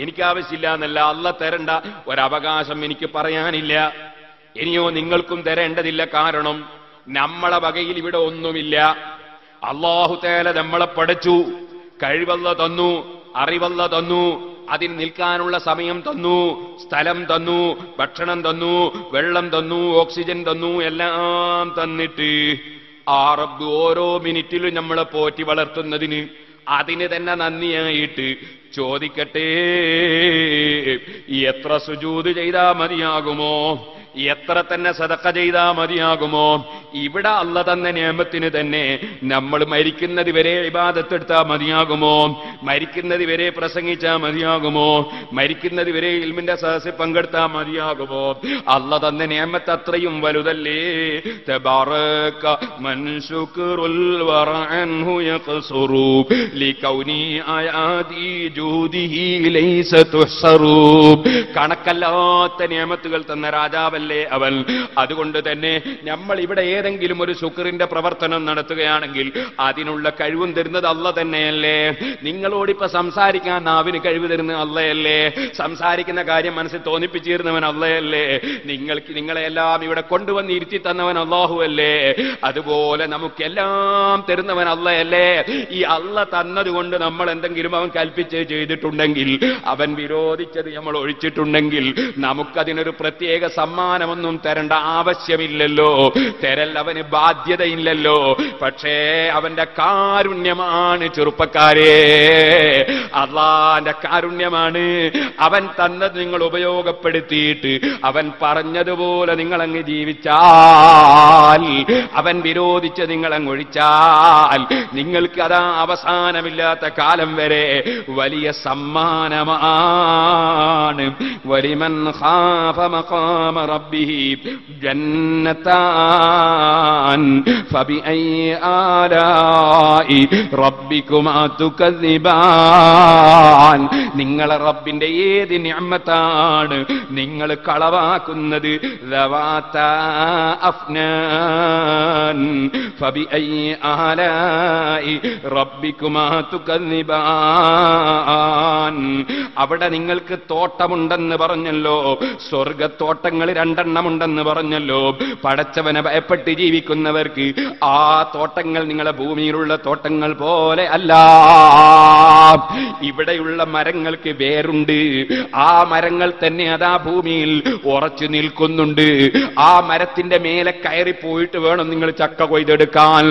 എനിക്ക് ആവശ്യമില്ല എന്നല്ല, അല്ലാഹ് തരേണ്ട ഒരവകാശം എനിക്ക് പറയാനില്ല. ഇനിയോ നിങ്ങൾക്കും തരേണ്ടതില്ല. കാരണം നമ്മളെ വകയിൽ ഇവിടെ ഒന്നുമില്ല. അല്ലാഹു തആല നമ്മളെ പഠിച്ചു, കഴിവല്ല തന്നു, അറിവല്ല തന്നു, അതിന് നിൽക്കാനുള്ള സമയം തന്നു, സ്ഥലം തന്നു, ഭക്ഷണം തന്നു, വെള്ളം തന്നു, ഓക്സിജൻ തന്നു, എല്ലാം തന്നിട്ട് ആ റബ്ബ് ഓരോ മിനിറ്റിലും നമ്മളെ പോറ്റി വളർത്തുന്നതിന് അതിന് തന്നെ നന്ദിയായിട്ട് ചോദിക്കട്ടെ, എത്ര സുജൂദ് ചെയ്താ മതിയാകുമോ, എത്ര തന്നെ സദഖ ചെയ്താ മതിയാകുമോ? ഇവിടെ അല്ലാഹ് തന്ന നിഅമത്തിന് തന്നെ നമ്മൾ മരിക്കുന്നത് വരെ ഇബാദത്ത് എടുത്താൽ മതിയാകുമോ? മരിക്കുന്നത് വരെ പ്രസംഗിച്ചാൽ മതിയാകുമോ? മരിക്കുന്നത് വരെ ഇൽമിന്റെ സദസ്സിൽ പങ്കെടുത്താൽ മതിയാകുമോ? അല്ലാഹ് തന്ന നിഅമത്ത് അത്രയും വലുതല്ലേ. തബാറക മൻ ശുക്റുൽ വറഅൻഹു യഖ്സുറു ലികൗനി ആയാതി ജൂദിഹി ലൈസ തുഹ്സറു. കണക്കല്ലാത്ത നിഅമത്തുകൾ തന്ന രാജാവല്ലേ അവൻ. അതുകൊണ്ട് തന്നെ നമ്മൾ ഇവിടെ ഏതെങ്കിലും ഒരു ശുക്റിന്റെ പ്രവർത്തനം നടത്തുകയാണെങ്കിൽ അതിനുള്ള കഴിവും തരുന്നത് അല്ലാഹ് തന്നെയല്ലേ. നിങ്ങളോടിപ്പോ സംസാരിക്കാൻ നാവിന് കഴിവ് തരുന്നത് അല്ലാഹയല്ലേ. സംസാരിക്കുന്ന കാര്യം മനസ്സിൽ തോന്നിപ്പിച്ചു തരുന്നവൻ അല്ലാഹയല്ലേ. നിങ്ങളെല്ലാം ഇവിടെ കൊണ്ടുവന്ന് ഇരുത്തി തന്നവൻ അല്ലാഹു അല്ലേ. അതുപോലെ നമുക്കെല്ലാം തരുന്നവൻ അല്ലാഹയല്ലേ. ഈ അല്ലാഹ് തന്നതുകൊണ്ട് നമ്മൾ എന്തെങ്കിലും അവൻ കൽപ്പിച്ച് ചെയ്തിട്ടുണ്ടെങ്കിൽ, അവൻ വിരോധിച്ചത് നമ്മൾ ഒഴിച്ചിട്ടുണ്ടെങ്കിൽ നമുക്കതിനൊരു പ്രത്യേക സമ്മാനമൊന്നും തരേണ്ട ആവശ്യമില്ലല്ലോ. തരൽ അവന് ബാധ്യതയില്ലല്ലോ. പക്ഷേ അവന്റെ കാരുണ്യമാണ് ചെറുപ്പക്കാരെ, അല്ലാഹുവിന്റെ കാരുണ്യമാണ്. അവൻ തന്നത് നിങ്ങൾ ഉപയോഗപ്പെടുത്തിയിട്ട് അവൻ പറഞ്ഞതുപോലെ നിങ്ങൾ അങ്ങ് ജീവിച്ചാൽ, അവൻ വിരോധിച്ച് നിങ്ങൾ അങ്ങ് ഒഴിച്ചാൽ, നിങ്ങൾക്ക് അതാ അവസാനമില്ലാത്ത കാലം വരെ വലിയ സമ്മാനമാണ്. വലിമൻ ഖാഫ മഖാമ റബ്ബിഹി ജന്നതാൻ ഫബിഅയ്യി ആലാഇ റബ്ബികുമാ തുകദ്ദിബാൻ. നിങ്ങളെ റബ്ബിന്റെ ഏത് നിഅമത്താണ് നിങ്ങൾ കളവാക്കുന്നത്? ദവാതാ അഫ്നാൻ ഫബിഅയ്യി ആലാഇ റബ്ബികുമാ തുകദ്ദിബാൻ. അവിടെ നിങ്ങൾക്ക് തോട്ടമുണ്ടെന്ന് പറഞ്ഞല്ലോ, സ്വർഗത്തോട്ടങ്ങൾ 2 ഉണ്ടെന്ന് പറഞ്ഞല്ലോ. പടച്ചവനെ ഭയപ്പെട്ട് ജീവിക്കുന്നവർക്ക് ആ തോട്ടങ്ങൾ നിങ്ങളെ ഭൂമിയിലുള്ള തോട്ടങ്ങൾ പോലെ അല്ല. ഇവിടെയുള്ള മരങ്ങൾക്ക് വേരുണ്ട്. ആ മരങ്ങൾ തന്നെ അതാ ഭൂമിയിൽ ഉറച്ചു നിൽക്കുന്നുണ്ട്. ആ മരത്തിന്റെ മേലെ കയറിപ്പോയിട്ട് വേണം നിങ്ങൾ ചക്ക കൊയ്തെടുക്കാൻ.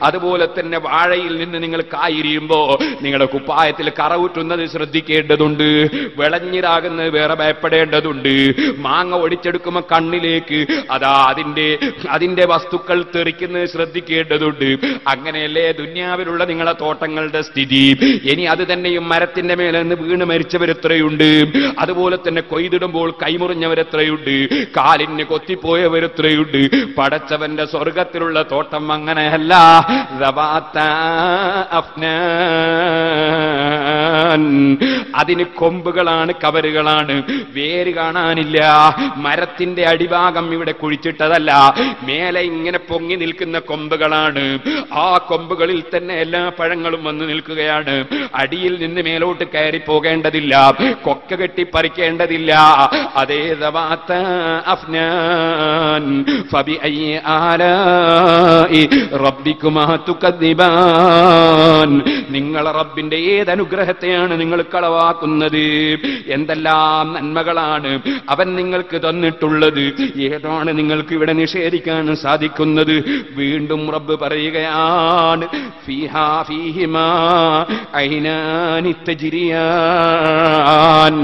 അതുപോലെ തന്നെ വാഴയിൽ നിന്ന് നിങ്ങൾ കായിരിയുമ്പോ നിങ്ങളുടെ കുപ്പായത്തിൽ കറവുറ്റുന്നത് ശ്രദ്ധിക്കേണ്ടതുണ്ട്. വിളഞ്ഞിരാകുന്നത് വേറെ ഭയപ്പെടേണ്ടതുണ്ട്. മാങ്ങ ഒടിച്ചെടുക്കുമ്പോൾ കണ്ണിലേക്ക് അതാ അതിന്റെ വസ്തുക്കൾ തെറിക്കുന്നത് ശ്രദ്ധിക്കേണ്ടതുണ്ട്. അങ്ങനെയല്ലേ ദുന്യാവിലുള്ള നിങ്ങളെ തോട്ടങ്ങളുടെ സ്ഥിതി. ഇനി അത് തന്നെയും മരത്തിന്റെ മേലെ നിന്ന് വീണ് മരിച്ചവരെത്രയുണ്ട്, അതുപോലെ തന്നെ കൊയ്തിടുമ്പോൾ കൈമുറിഞ്ഞവരെത്രയുണ്ട്, കാലിന് കൊത്തിപ്പോയവരെത്രയുണ്ട്. പടച്ചവന്റെ സ്വർഗത്തിലുള്ള തോട്ടം അങ്ങനെയല്ല. അതിന് കൊമ്പുകളാണ്, കവറുകളാണ്, വേര് കാണാനില്ല. മരത്തിന്റെ അടിഭാഗം ഇവിടെ കുഴിച്ചിട്ടതല്ല, മേലെ ഇങ്ങനെ പൊങ്ങി നിൽക്കുന്ന കൊമ്പുകളാണ്. ആ കൊമ്പുകളിൽ തന്നെ എല്ലാ പഴങ്ങളും വന്നു നിൽക്കുകയാണ്. അടിയിൽ നിന്ന് മേലോട്ട് കയറി പോകേണ്ടതില്ല, കൊക്ക കെട്ടി പറിക്കേണ്ടതില്ല. അതേ ദവാത അഫ്നാൻ ഫബിഅയ്യി ആലാഇ റബ്ബികുമാ തുകദ്ദിബാൻ. നിങ്ങളെ റബ്ബിന്റെ ഏത് അനുഗ്രഹത്തെ നിയമത്തെയാണ് നിങ്ങൾ കളവാക്കുന്നത്. എന്തെല്ലാം നന്മകളാണ് അവൻ നിങ്ങൾക്ക് തന്നിട്ടുള്ളത്, ഏതാണ് നിങ്ങൾക്ക് ഇവിടെ നിഷേധിക്കാൻ സാധിക്കുന്നത്? വീണ്ടും റബ്ബ് പറയുകയാണ്, ഫീഹാ ഫീഹിമാ ഐനാനി തജ്രിയാൻ.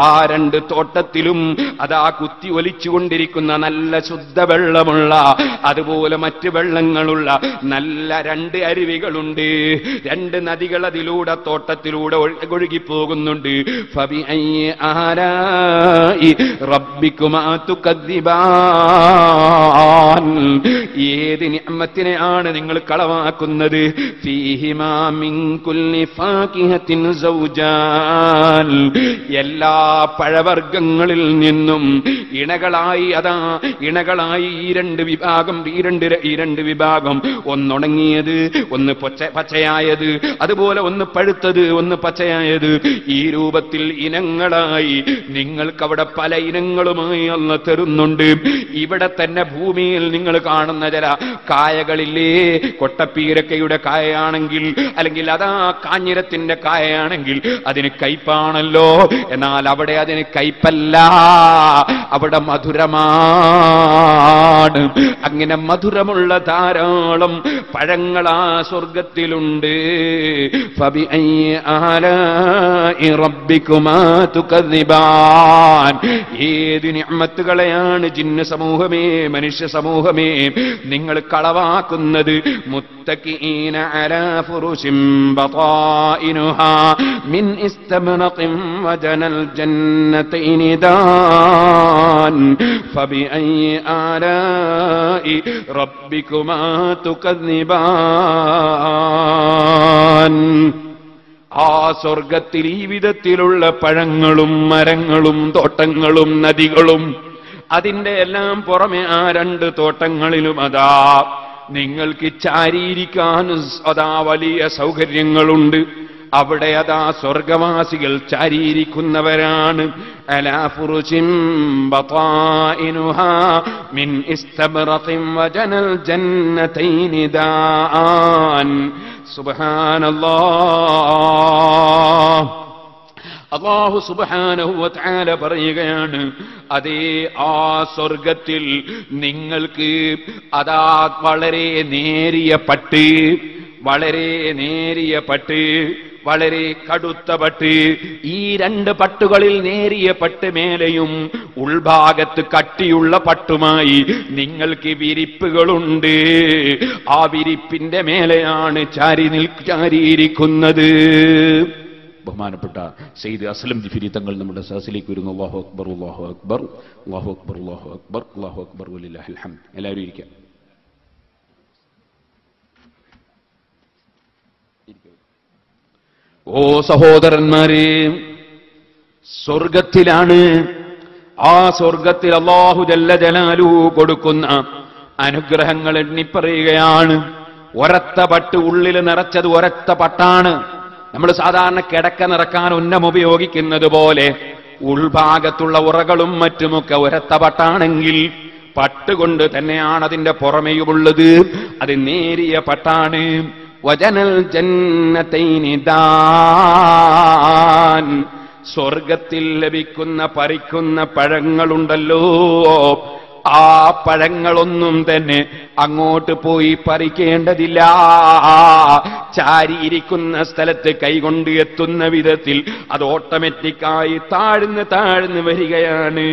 ആ രണ്ട് തോട്ടത്തിലും അതാ കുത്തി ഒലിച്ചുകൊണ്ടിരിക്കുന്ന നല്ല ശുദ്ധവെള്ളമുള്ള, അതുപോലെ മറ്റ് വെള്ളങ്ങളുള്ള നല്ല രണ്ട് അരുവികളുണ്ട്, രണ്ട് നദികൾ അതിലൂടെ തോട്ടത്തിലൂടെ ഒഴുകിപ്പോകുന്നുണ്ട്. ഫബിഅയ്യി ആലാഇ റബ്ബികുമാ തുകദ്ദിബാൻ. ഏത് നിഅമത്തിനെയാണ് നിങ്ങൾ കളവാക്കുന്നത്? ഫീഹിമാ മിൻ കുല്ലി ഫാകിഹത്തിൻ സൗജാൻ. എല്ലാ പഴവർഗ്ഗങ്ങളിൽ നിന്നും ഇണകളായി ഈ രണ്ട് വിഭാഗം, ഒന്നുണങ്ങിയത്, ഒന്ന് പച്ചയായത്, അതുപോലെ ഒന്ന് പഴുത്തത്, ഒന്ന് പച്ചയായത്. ഈ രൂപത്തിൽ ഇനങ്ങളായി നിങ്ങൾക്കവിടെ പല ഇനങ്ങളുമായി അല്ലാഹു തരുന്നുണ്ട്. ഇവിടെ തന്നെ ഭൂമിയിൽ നിങ്ങൾ കാണുന്ന ചില കായകളില്ലേ, കൊട്ടപ്പീരക്കയുടെ കായയാണെങ്കിൽ, അല്ലെങ്കിൽ അതാ കാഞ്ഞിരത്തിന്റെ കായയാണെങ്കിൽ അതിന് കയ്പാണല്ലോ. എന്നാൽ അവിടെ അതിന് കയ്പല്ല, അവിടെ മധുരമാണ്. അങ്ങനെ മധുരമുള്ള ധാരാളം പഴങ്ങൾ ആ സ്വർഗത്തിലുണ്ട്. ഫബിഅയ്യി ആലാഇ റബ്ബികുമാ തുകദ്ദിബാൻ. ഏത് നിഅമത്തുകളെയാണ് ജിന്ന് സമൂഹമേ, മനുഷ്യ സമൂഹമേ നിങ്ങൾ കളവാക്കുന്നത്? മുത്തഖീന അലാ ഫുറുശിൻ ബതാഇനുഹാ മിൻ ഇസ്തബ്റഖിൻ വജനൽ ജന്നതൈനി ദാൻ. ഫബിഅയ്യി ആലാഇ റബ്ബികുമാ തുകദ്ദിബാൻ. ആ സ്വർഗത്തിൽ ഈ വിധത്തിലുള്ള പഴങ്ങളും മരങ്ങളും തോട്ടങ്ങളും നദികളും, അതിന്റെ എല്ലാം പുറമെ ആ രണ്ട് തോട്ടങ്ങളിലും അതാ നിങ്ങൾക്ക് ചാരിയിരിക്കാൻ അതാ വലിയ സൗകര്യങ്ങളുണ്ട്. അവിടെ അതാ സ്വർഗവാസികൾ ചാരിയിരിക്കുന്നവരാണ്. അലാ ഫുറുശിൻ ബതാഇനുഹാ മിൻ ഇസ്തബ്റഖിൻ വജനൽ ജന്നതൈനി ദാൻ. സുബ്ഹാനല്ലാഹ്. അല്ലാഹു സുബ്ഹാനഹു വ തആല പറയുകയാണ്, അതേ ആ സ്വർഗത്തിൽ നിങ്ങൾക്ക് അതാ വളരെ നേരിയ പട്ട്, വളരെ കടുത്ത പട്ട്, ഈ രണ്ട് പട്ടുകളിൽ നേരിയ പട്ട് മേലെയും ഉൾഭാഗത്ത് കട്ടിയുള്ള പട്ടുമായി നിങ്ങൾക്ക് വിരിപ്പുകളുണ്ട്. ആ വിരിപ്പിന്റെ മേലെയാണ് ചാരിയിരിക്കുന്നത്. ബഹുമാനപ്പെട്ട സയ്യിദ് അസ്ലം ജിഫിരി തങ്ങൾ നമ്മുടെ സദസ്സിലേക്ക് വരുന്നു. അല്ലാഹു അക്ബർ, അല്ലാഹു അക്ബർ, അല്ലാഹു അക്ബർ, അല്ലാഹു അക്ബർ, അല്ലാഹു അക്ബർ വലില്ലാഹിൽ ഹംദ്. എല്ലാവരും ഇരിക്കാം. ഓ സഹോദരന്മാരെ, സ്വർഗത്തിലാണ്, ആ സ്വർഗത്തിൽ അല്ലാഹു ജല്ല ജലാലുഹു കൊടുക്കുന്ന അനുഗ്രഹങ്ങൾ എണ്ണിപ്പറയുകയാണ്. ഒരത്ത പട്ട്, ഉള്ളിൽ നിറച്ചത് ഒരത്ത പട്ടാണ്. നമ്മൾ സാധാരണ കിടക്ക നിറക്കാൻ ഉന്നം ഉപയോഗിക്കുന്നത് പോലെ ഉൾഭാഗത്തുള്ള ഉറകളും മറ്റുമൊക്കെ ഒരത്ത പട്ടാണെങ്കിൽ, പട്ടുകൊണ്ട് തന്നെയാണ് അതിന്റെ പുറമെയുമുള്ളത്. അത് നേരിയ പട്ടാണ്. വജനൽ ജന്നതൈനി ദാൻ. സ്വർഗത്തിൽ ലഭിക്കുന്ന പറിക്കുന്ന പഴങ്ങളുണ്ടല്ലോ, ആ പഴങ്ങളൊന്നും തന്നെ അങ്ങോട്ട് പോയി പറിക്കേണ്ടതില്ല. ചാരിയിരിക്കുന്ന സ്ഥലത്ത് കൈകൊണ്ട് എത്തുന്ന വിധത്തിൽ അത് ഓട്ടോമാറ്റിക്കായി താഴ്ന്ന് വരികയാണ്.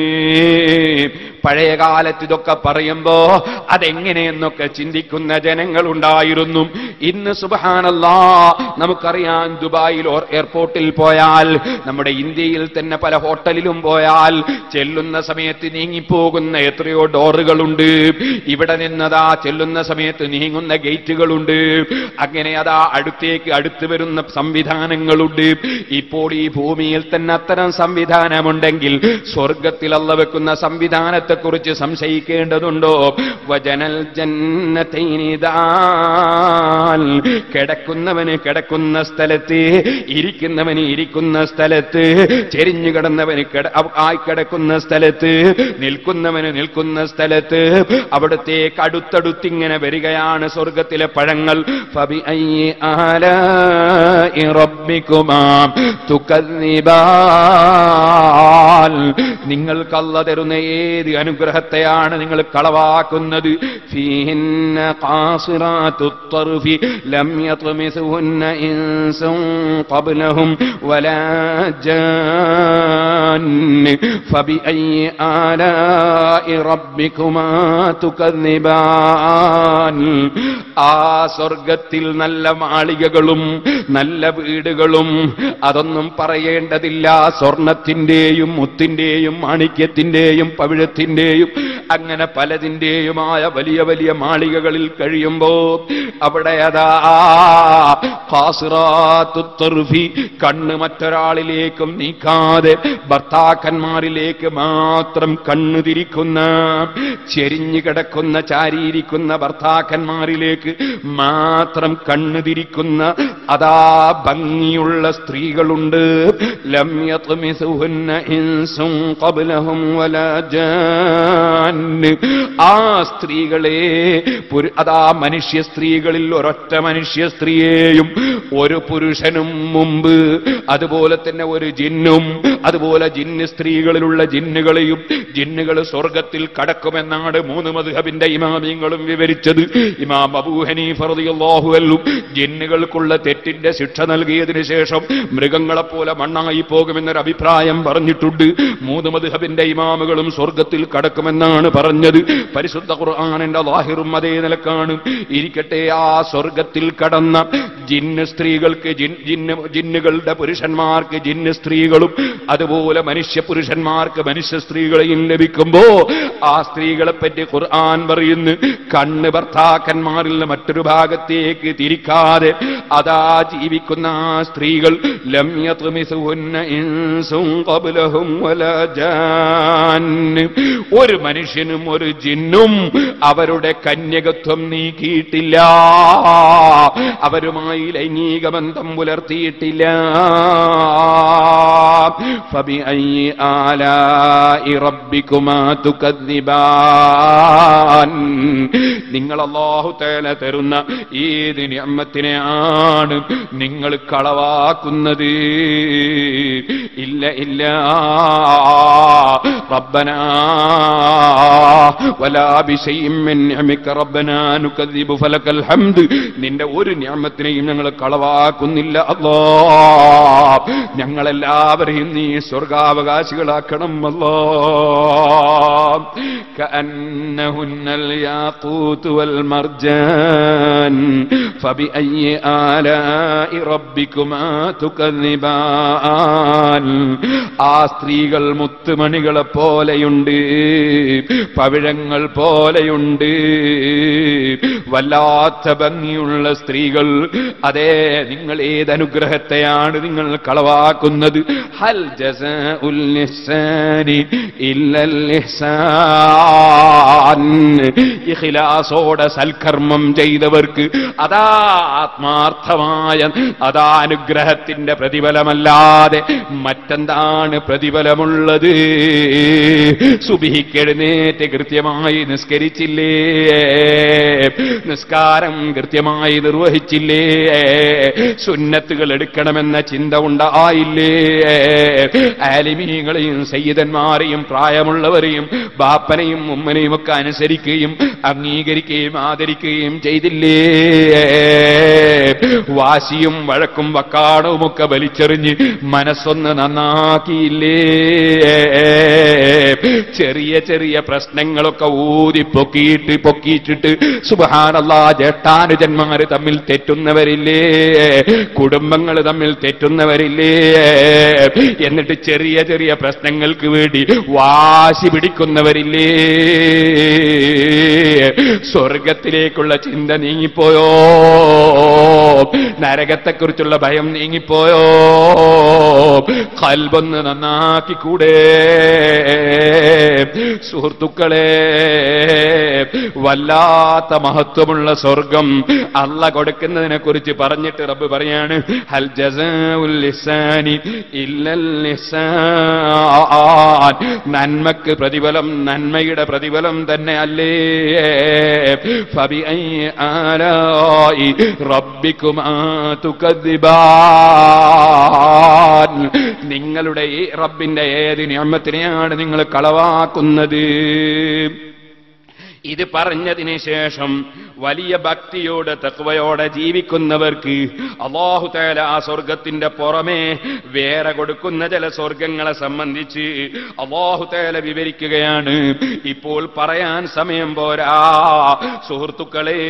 പഴയ കാലത്ത് ഇതൊക്കെ പറയുമ്പോ അതെങ്ങനെയെന്നൊക്കെ ചിന്തിക്കുന്ന ജനങ്ങളുണ്ടായിരുന്നു. ഇന്ന് സുബ്ഹാനല്ലാഹ് നമുക്കറിയാം, ദുബായിൽ എയർപോർട്ടിൽ പോയാൽ, നമ്മുടെ ഇന്ത്യയിൽ തന്നെ പല ഹോട്ടലിലും പോയാൽ ചെല്ലുന്ന സമയത്ത് നീങ്ങിപ്പോകുന്ന എത്രയോ ഡോറുകളുണ്ട്. ഇവിടെ നിന്നതാ ചെല്ലുന്ന സമയത്ത് നീങ്ങുന്ന ഗേറ്റുകളുണ്ട്. അങ്ങനെ അതാ അടുത്ത് വരുന്ന സംവിധാനങ്ങളുണ്ട്. ഇപ്പോൾ ഈ ഭൂമിയിൽ തന്നെ അത്തരം സംവിധാനമുണ്ടെങ്കിൽ സ്വർഗത്തിൽ അല്ലാഹു വെക്കുന്ന സംവിധാനത്തെക്കുറിച്ച് സംശയിക്കേണ്ടതുണ്ടോ? വജനൽ ജന്നതൈനി ദാൻ. കിടക്കുന്നവന് കിടക്കുന്ന സ്ഥലത്ത്, ഇരിക്കുന്നവന് ഇരിക്കുന്ന സ്ഥലത്ത്, ചെരിഞ്ഞു കിടന്നവന് ആയി കിടക്കുന്ന സ്ഥലത്ത്, നിൽക്കുന്നവന് നിൽക്കുന്ന സ്ഥലത്ത്, അവിടത്തേക്ക് അടുത്തടുത്തിങ്ങനെ വരികയാണ് സ്വർഗത്തിലെ പഴങ്ങൾ. ഫബിഅയ്യി ആലാഇ റബ്ബികുമാ തുകദ്ദിബാൻ. നിങ്ങൾക്ക് അല്ലാഹു തരുന്ന ഏത് അനുഗ്രഹത്തെയാണ് നിങ്ങൾ കളവാക്കുന്നത്? ഫീഹിന്ന ഖാസിറാത്തുത് തർഫി ലം യത്മിസുഹുന്ന ഇൻസുൻ ഖബ്ലഹും വലാ ജാൻ. ഫബിഅയ്യി ആലാഇ റബ്ബികുമാ തുകദ്ദിബാൻ. ആ സ്വർഗത്തിൽ നല്ല മാളികകളും നല്ല വീടുകളും, അതൊന്നും പറയേണ്ടതില്ല. സ്വർണത്തിന്റെയും മുത്തിന്റെയും മാണിക്യത്തിന്റെയും പവിഴത്തിന്റെയും അങ്ങനെ പലതിന്റെയുമായ വലിയ വലിയ മാളികകളിൽ കഴിയുമ്പോ അവിടെ അതാ ഖാസിറാത്തുത് തർഫി, കണ്ണ് മറ്റൊരാളിലേക്കും നീക്കാതെ ഭർത്താക്കന്മാരിലേക്ക് മാത്രം കണ്ണു തിരിക്കുന്ന, ചെരിഞ്ഞു കിടക്കുന്ന ചാരിയിരിക്കുന്ന ഭർത്താക്കന്മാരിലേക്ക് മാത്രം കണ്ണു തിരിക്കുന്ന അതാ ഭംഗിയുള്ള സ്ത്രീകളുണ്ട്. ലം യത്മിസുഹുന്ന ഇൻസുൻ ഖബ്ലഹും വലാ ജാൻ. ആ സ്ത്രീകളെ അതാ മനുഷ്യ സ്ത്രീകളിൽ ഒരൊറ്റ മനുഷ്യ സ്ത്രീയെയും ഒരു പുരുഷനും മുമ്പ്, അതുപോലെ തന്നെ ഒരു ജിന്നും, അതുപോലെ ജിന്ന് സ്ത്രീകളിലുള്ള ജിന്നുകളെയും, ജിന്നുകൾ സ്വർഗത്തിൽ കടക്കുമെന്നാണ് മൂന്ന് മദ്ഹബിന്റെ ഇമാമിയങ്ങളും വിവരിച്ചത്. ഇമാം അബൂ ഹനീഫ റളിയല്ലാഹു അൻഹു ജിന്നുകൾക്കുള്ള തെറ്റിന്റെ ശിക്ഷ നൽകിയതിനു ശേഷം മൃഗങ്ങളെപ്പോലെ മണ്ണായി പോകുമെന്നൊരു അഭിപ്രായം പറഞ്ഞിട്ടുണ്ട്. മൂന്ന് മദ്ഹബിന്റെ ഇമാമുകളും സ്വർഗത്തിൽ കടക്കുമെന്നാണ് പറഞ്ഞത്. പരിശുദ്ധ ഖുർആനിന്റെ ലാഹിറും അതേ നിലക്കാണ്. ഇരിക്കട്ടെ, ആ സ്വർഗത്തിൽ കടന്ന ജിന്ന് സ്ത്രീകൾക്ക് ജിന്നുകളുടെ പുരുഷന്മാർക്ക് ജിന്ന് സ്ത്രീകളും, അതുപോലെ മനുഷ്യ പുരുഷന്മാർക്ക് മനുഷ്യ സ്ത്രീകളെയും ലഭിക്കുമ്പോ ആ സ്ത്രീകളെ പറ്റി ഖുർആൻ പറയുന്നു, കണ്ണ് ഭർത്താക്കന്മാരിൽ നിന്ന് മറ്റൊരു ഭാഗത്തേക്ക് തിരിക്കാതെ അതാ ജീവിക്കുന്ന ആ സ്ത്രീകൾ ലം യത്മിസുഹുന്ന ഇൻസുൻ ഖബ്ലഹും വലാ ജാൻ. ഒരു മനുഷ്യനും ഒരു ജിന്നും അവരുടെ കന്യകത്വം നീക്കിയിട്ടില്ല, അവരുമായി ലൈംഗിക ബന്ധം പുലർത്തിയിട്ടില്ല. ഫബിഅയ്യി ആലാഇ റബ്ബികുമാ തുകദ്ദിബാൻ. നിങ്ങൾ അല്ലാഹു തആല തരുന്ന ഏത് നിഅമത്തിനെയാണ് നിങ്ങൾ കളവാക്കുന്നത്? ഇല്ല ഇല്ല. റബ്ബനാ വലാ ബിശൈഇൻ മിൻ നിഅമിക റബ്ബനാ നുകദ്ദിബു ഫലകൽ ഹംദ്. നിന്റെ ഒരു നിഅമത്തിനെയും ഞങ്ങൾ കളവാക്കുന്നില്ല അല്ലാഹ്. ഞങ്ങളെല്ലാവരെയും നീ സ്വർഗാവകാശികളാക്കണം അല്ലാഹ്. കഅന്നഹുന്നൽ യാഖൂത്ത് വൽ മർജാൻ ഫബിഅയ്യി ആലാഇ റബ്ബികുമാ തുകദ്ദിബാൻ. ആ സ്ത്രീകൾ മുത്തുമണികളെ പോലെയുണ്ട്, പവിഴങ്ങൾ പോലെയുണ്ട്, വല്ലാത്ത ഭംഗിയുള്ള സ്ത്രീകൾ. അതേ, നിങ്ങൾ ഏതനുഗ്രഹത്തെയാണ് നിങ്ങൾ കളവാക്കുന്നത്? ഹൽ ജസാഉൽ ഇഹ്സാനി ഇല്ലൽ ഇഹ്സാൻ. ഇഖ്ലാസോടെ സൽക്കർമ്മം ചെയ്തവർക്ക് അതാ ആത്മാർത്ഥമായ അതാ അനുഗ്രഹത്തിന്റെ പ്രതിഫലമല്ലാതെ മറ്റെന്താണ് പ്രതിഫലമുള്ളത്? സുബ്ഹിക്കെഴുന്നേറ്റ് കൃത്യമായി നിസ്കരിച്ചില്ലേ? നിസ്കാരം കൃത്യമായി നിർവഹിച്ചില്ലേ? സുന്നത്തുകൾ എടുക്കണമെന്ന ചിന്ത ഉണ്ടായില്ലേ? ആലിമീങ്ങളെയും സയ്യിദന്മാരെയും പ്രായമുള്ളവരെയും ബാപ്പനെയും ഉമ്മനെയും ഒക്കെ അനുസരിക്കുകയും അംഗീകരിക്കുകയും ആദരിക്കുകയും ചെയ്തില്ലേ? വാശിയും വഴക്കും വക്കാണവുമൊക്കെ വലിച്ചെറിഞ്ഞ് മനസ്സൊന്ന് നന്നാക്കിയില്ലേ? ചെറിയ ചെറിയ പ്രശ്നങ്ങളൊക്കെ ഊതി പൊക്കിയിട്ടിട്ട് സുബ്ഹാനല്ലാഹ്, ജേഷ്ഠാനുജന്മാര് തമ്മിൽ തെറ്റുന്നവരില്ലേ? കുടുംബങ്ങൾ തമ്മിൽ തെറ്റുന്നവരില്ലേ? എന്നിട്ട് ചെറിയ ചെറിയ പ്രശ്നങ്ങൾക്ക് വേണ്ടി വാശി പിടിക്കുന്നവരില്ലേ? സ്വർഗത്തിലേക്കുള്ള ചിന്ത നീങ്ങിപ്പോയോ? നരകത്തെക്കുറിച്ചുള്ള ഭയം നീങ്ങിപ്പോയോ? ഖൽബൊന്ന് നന്നാക്കിക്കൂടെ? സുഹൃത്തുക്കളെ, വല്ലാത്ത മഹത്വമുള്ള സ്വർഗം അല്ല കൊടുക്കുന്നതിനെ കുറിച്ച് പറഞ്ഞിട്ട് റബ്ബ് പറയാണ്, ഹൽ ജസാഉൽ ഇഹ്സാനി ഇല്ലൽ ഇഹ്സാൻ. നന്മക്ക് പ്രതിഫലം നന്മയുടെ പ്രതിഫലം തന്നെ അല്ലേ. ഫബിഅയ്യി ആലാഇ റബ്ബികുമാ തുകദ്ദിബാൻ. നിങ്ങളുടെ ഈ റബ്ബിന്റെ ഏത് നിഅമത്തിനെയാണ് നിങ്ങൾ കളവാക്കുന്നത്? ഇത് പറഞ്ഞതിന് ശേഷം വലിയ ഭക്തിയോടെ തഖ്വയോടെ ജീവിക്കുന്നവർക്ക് അല്ലാഹു തആല ആ സ്വർഗത്തിന്റെ പുറമെ വേറെ കൊടുക്കുന്ന ചില സ്വർഗങ്ങളെ സംബന്ധിച്ച് അല്ലാഹു തആല വിവരിക്കുകയാണ്. ഇപ്പോൾ പറയാൻ സമയം പോരാ സുഹൃത്തുക്കളെ.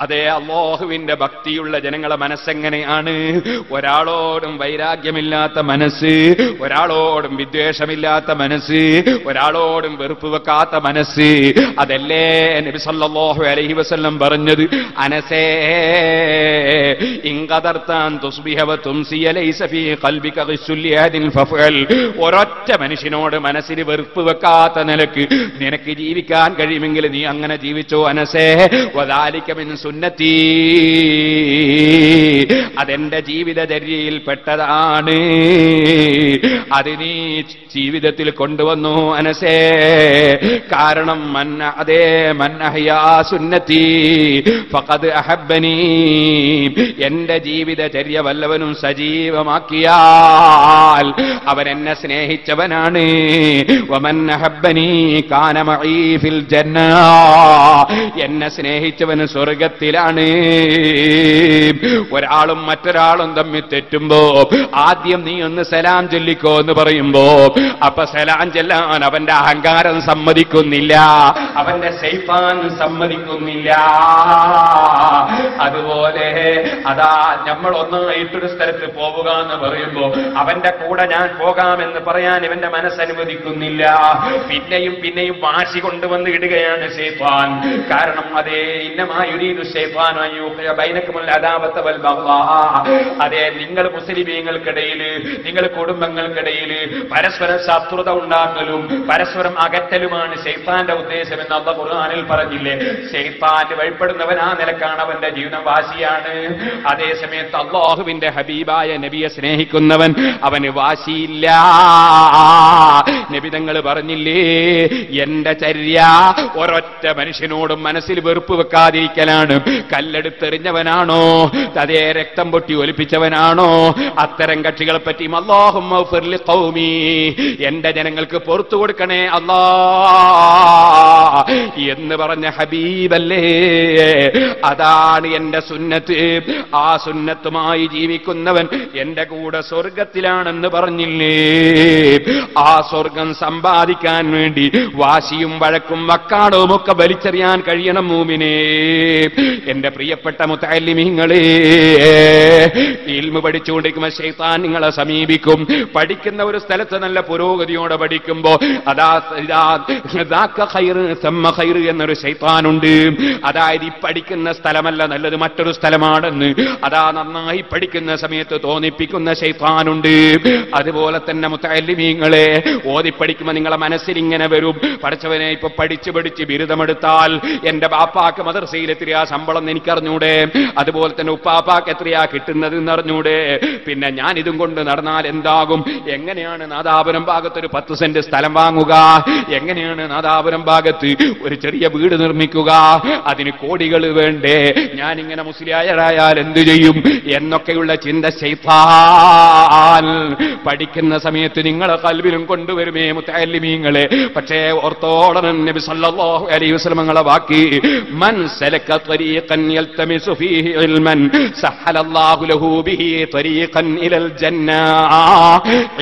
അതേ, അല്ലാഹുവിന്റെ ഭക്തിയുള്ള ജനങ്ങളെ മനസ്സെങ്ങനെയാണ്? ഒരാളോടും വൈരാഗ്യമില്ലാത്ത മനസ്സ്, ഒരാളോടും വിദ്വേഷമില്ലാത്ത മനസ്സ്, ഒരാളോടും വെറുപ്പ് വെക്കാത്ത മനസ്സ്. അതല്ലേ നബി സല്ലല്ലാഹു അലൈഹി വസല്ലം പറഞ്ഞത്, അനസേ ഇൻഖദർതാൻ തുസ്ബിഹ വതുംസിയ ലൈസ ഫീ ഖൽബിക ഗിസ്സുൽ യദിൻ ഫഫഅൽ. ഒരൊറ്റ മനുഷ്യനോട് മനസ്സിൽ വെറുപ്പ് വെക്കാത്ത നിലക്ക് നിനക്ക് ജീവിക്കാൻ കഴിയുമെങ്കിൽ നീ അങ്ങനെ ജീവിച്ചോ അനസേ. വദാലിക മിൻ സുന്നത്തി, അതെന്റെ ജീവിതചര്യയിൽ പെട്ടതാണ്. അത് നീ ജീവിതത്തിൽ കൊണ്ടുവന്നു അനസേ. കാരണം മൻ അഹ്യാ സുന്നത്തി ഫഖദ് അഹബ്ബനി. എന്റെ ജീവിതചര്യ വല്ലവനും സജീവമാക്കിയാൽ അവൻ എന്നെ സ്നേഹിച്ചവനാണ്. വമൻ അഹബ്ബനി കാന മഈ ഫിൽ ജന്ന. എന്നെ സ്നേഹിച്ചവന് സ്വർഗത്തിലാണ്. ഒരാളും മറ്റൊരാളും തമ്മിൽ തെറ്റുമ്പോ ആദ്യം നീ ഒന്ന് സലാം ചൊല്ലിക്കോ എന്ന് പറയുമ്പോ അപ്പൊ സലാം ചെല്ലാൻ അവന്റെ അഹങ്കാരം സമ്മതിക്കുന്നില്ല, അവന്റെ ശൈത്താൻ സമ്മതിക്കുന്നില്ല. അതുപോലെ അതാ നമ്മൾ ഒന്നായിട്ടൊരു സ്ഥലത്ത് പോവുക എന്ന് പറയുമ്പോ അവന്റെ കൂടെ ഞാൻ പോകാമെന്ന് പറയാൻ ഇവന്റെ മനസ്സനുവദിക്കുന്നില്ല. പിന്നെയും പിന്നെയും വാശി കൊണ്ടുവന്ന് ഇടുകയാണ് ശൈത്താൻ. കാരണം അതേ ഇന്നമാ യുരീദു ശൈത്താനു അൻ യൂഖിയ ബൈനകുമുൽ അദാവത വൽ ബഗ്ളാ. അതേ, നിങ്ങൾ മുസ്ലിമീങ്ങൾക്കിടയിൽ, നിങ്ങൾ കുടുംബങ്ങൾക്കിടയിൽ പരസ്പരം ശത്രുത ഉണ്ടാക്കലും പരസ്പരം അകറ്റലുമാണ് ശൈത്താന്റെ ഉദ്ദേശമെന്ന് അല്ലാഹു ഖുർആനിൽ പറഞ്ഞില്ലേ. ശൈത്താന് വഴിപ്പെടുന്നവൻ ആ നിലക്കാണ് അവന്റെ ജീവിതം വാശിയാണ്. അതേസമയത്ത് അല്ലാഹുവിന്റെ ഹബീബായ നബിയെ സ്നേഹിക്കുന്നവൻ അവന് വാശിയില്ല. നബി തങ്ങൾ പറഞ്ഞില്ലേ, എന്റെ ചര്യ ഒരൊറ്റ മനുഷ്യനോടും മനസ്സിൽ വെറുപ്പ് വെക്കാതിരിക്കലാണ്. കല്ലെടുത്തെറിഞ്ഞവനാണോ, അതേ രക്തം പൊട്ടി ഒലിപ്പിച്ചവനാണോ, അത്തരം കക്ഷികളെ പറ്റിയും അല്ലാഹുമ്മ ഗ്ഫിർ ലി ഖൗമി, എന്റെ ജനങ്ങൾക്ക് പുറത്തു കൊടുക്കണേ അല്ലാ എന്ന് പറഞ്ഞ ഹബീബല്ലേ. അതാണ് എന്റെ സുന്നത്ത്. ആ സുന്നത്തുമായി ജീവിക്കുന്നവൻ എന്റെ കൂടെ സ്വർഗത്തിലാണെന്ന് പറഞ്ഞില്ലേ. ആ സ്വർഗം സമ്പാദിക്കാൻ വേണ്ടി വാശിയും വഴക്കും വക്കാടവും ഒക്കെ വലിച്ചെറിയാൻ കഴിയണം മൂമിനെ. എന്റെ പ്രിയപ്പെട്ട മുതഅല്ലിമീങ്ങളെ, ഇൽമു പഠിച്ചുകൊണ്ടിരിക്കുമ്പോൾ ശൈത്താൻ നിങ്ങളെ സമീപിക്കും. പഠിക്കുന്ന ഒരു സ്ഥലത്ത് നല്ല പുരോഗതിയോടെ പഠിക്കുമ്പോ അതാ എന്നൊരു ശൈത്താനുണ്ട്. അതായത് ഈ പഠിക്കുന്ന സ്ഥലമല്ല നല്ലത്, മറ്റൊരു സ്ഥലമാണെന്ന് അതാ നന്നായി പഠിക്കുന്ന സമയത്ത് തോന്നിപ്പിക്കുന്ന ശൈത്താനുണ്ട്. അതുപോലെ തന്നെ മുതഅല്ലിമീങ്ങളെ, ഓതിപ്പടിക്കുമ്പോൾ നിങ്ങളെ മനസ്സിൽ ഇങ്ങനെ വരും, പഠിച്ചവനെ ഇപ്പൊ പഠിച്ച് ബിരുദമെടുത്താൽ എന്റെ ബാപ്പാക്ക് മദ്രസയിൽ എത്രയാ ശമ്പളം എനിക്കറിഞ്ഞൂടെ, അതുപോലെ തന്നെ ഉപ്പാപ്പാക്ക് എത്രയാ കിട്ടുന്നത് എന്നറിഞ്ഞൂടെ, പിന്നെ ഞാൻ ഇതും കൊണ്ട് നടന്നാൽ എന്താകും, എങ്ങനെയാണ് നാദാപുരം ഭാഗത്ത് ഒരു 10 സെന്റ് സ്ഥലം വാങ്ങുക, എങ്ങനെയാണ് നാദാപുരം ഭാഗത്ത് ഒരു ചെറിയ വീട് നിർമ്മിക്കുക, അതിന് കോടികൾ വേണ്ടേ, ഞാനിങ്ങനെ മുസ്ലിയായാൽ എന്തു ചെയ്യും എന്നൊക്കെയുള്ള ചിന്ത ശൈത്താൻ പഠിക്കുന്ന സമയത്ത് നിങ്ങളെ ഖൽബിലും കൊണ്ടുവരുമേ മുതഅല്ലിമീങ്ങളെ. പക്ഷേ ഓർത്തോളണം നബി സല്ലല്ലാഹു അലൈഹി വസല്ലം തങ്ങളുടെ വാക്ക്, മൻ സലക ത്വരീഖൻ യൽതമിസു ഫീഹി ഇൽമൻ സഹലല്ലാഹു ലഹു ബിഹി ത്വരീഖൻ ഇലൽ ജന്ന.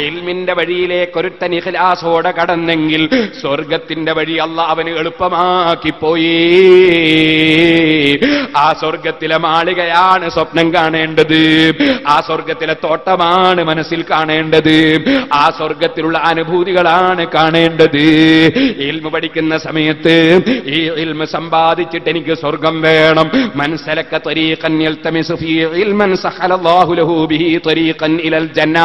ഇൽമിന്റെ വഴിയിലേക്ക് ഒരുത്തൻ ഇഖ്ലാസോടെ കടന്നെങ്കിൽ സ്വർഗത്തിന്റെ വഴി അല്ലാഹു അവന് എളുപ്പമാക്കി പോയി. ആ സ്വർഗ സ്വർഗത്തിലെ മാളികയാണ് സ്വപ്നം കാണേണ്ടത്, ആ സ്വർഗത്തിലെ തോട്ടമാണ് മനസ്സിൽ കാണേണ്ടത്, ആ സ്വർഗത്തിലുള്ള അനുഭൂതികളാണ് കാണേണ്ടത്. ഇൽമു പഠിക്കുന്ന സമയത്ത് ഈ ഇൽമു സമ്പാദിച്ചിട്ട് എനിക്ക് സ്വർഗം വേണം. മൻ സലക തരീഖൻ യൽതമിസു ഫീ ഇൽമൻ സഹലല്ലാഹു ലഹു ബിഹി തരീഖൻ ഇലൽ ജന്ന.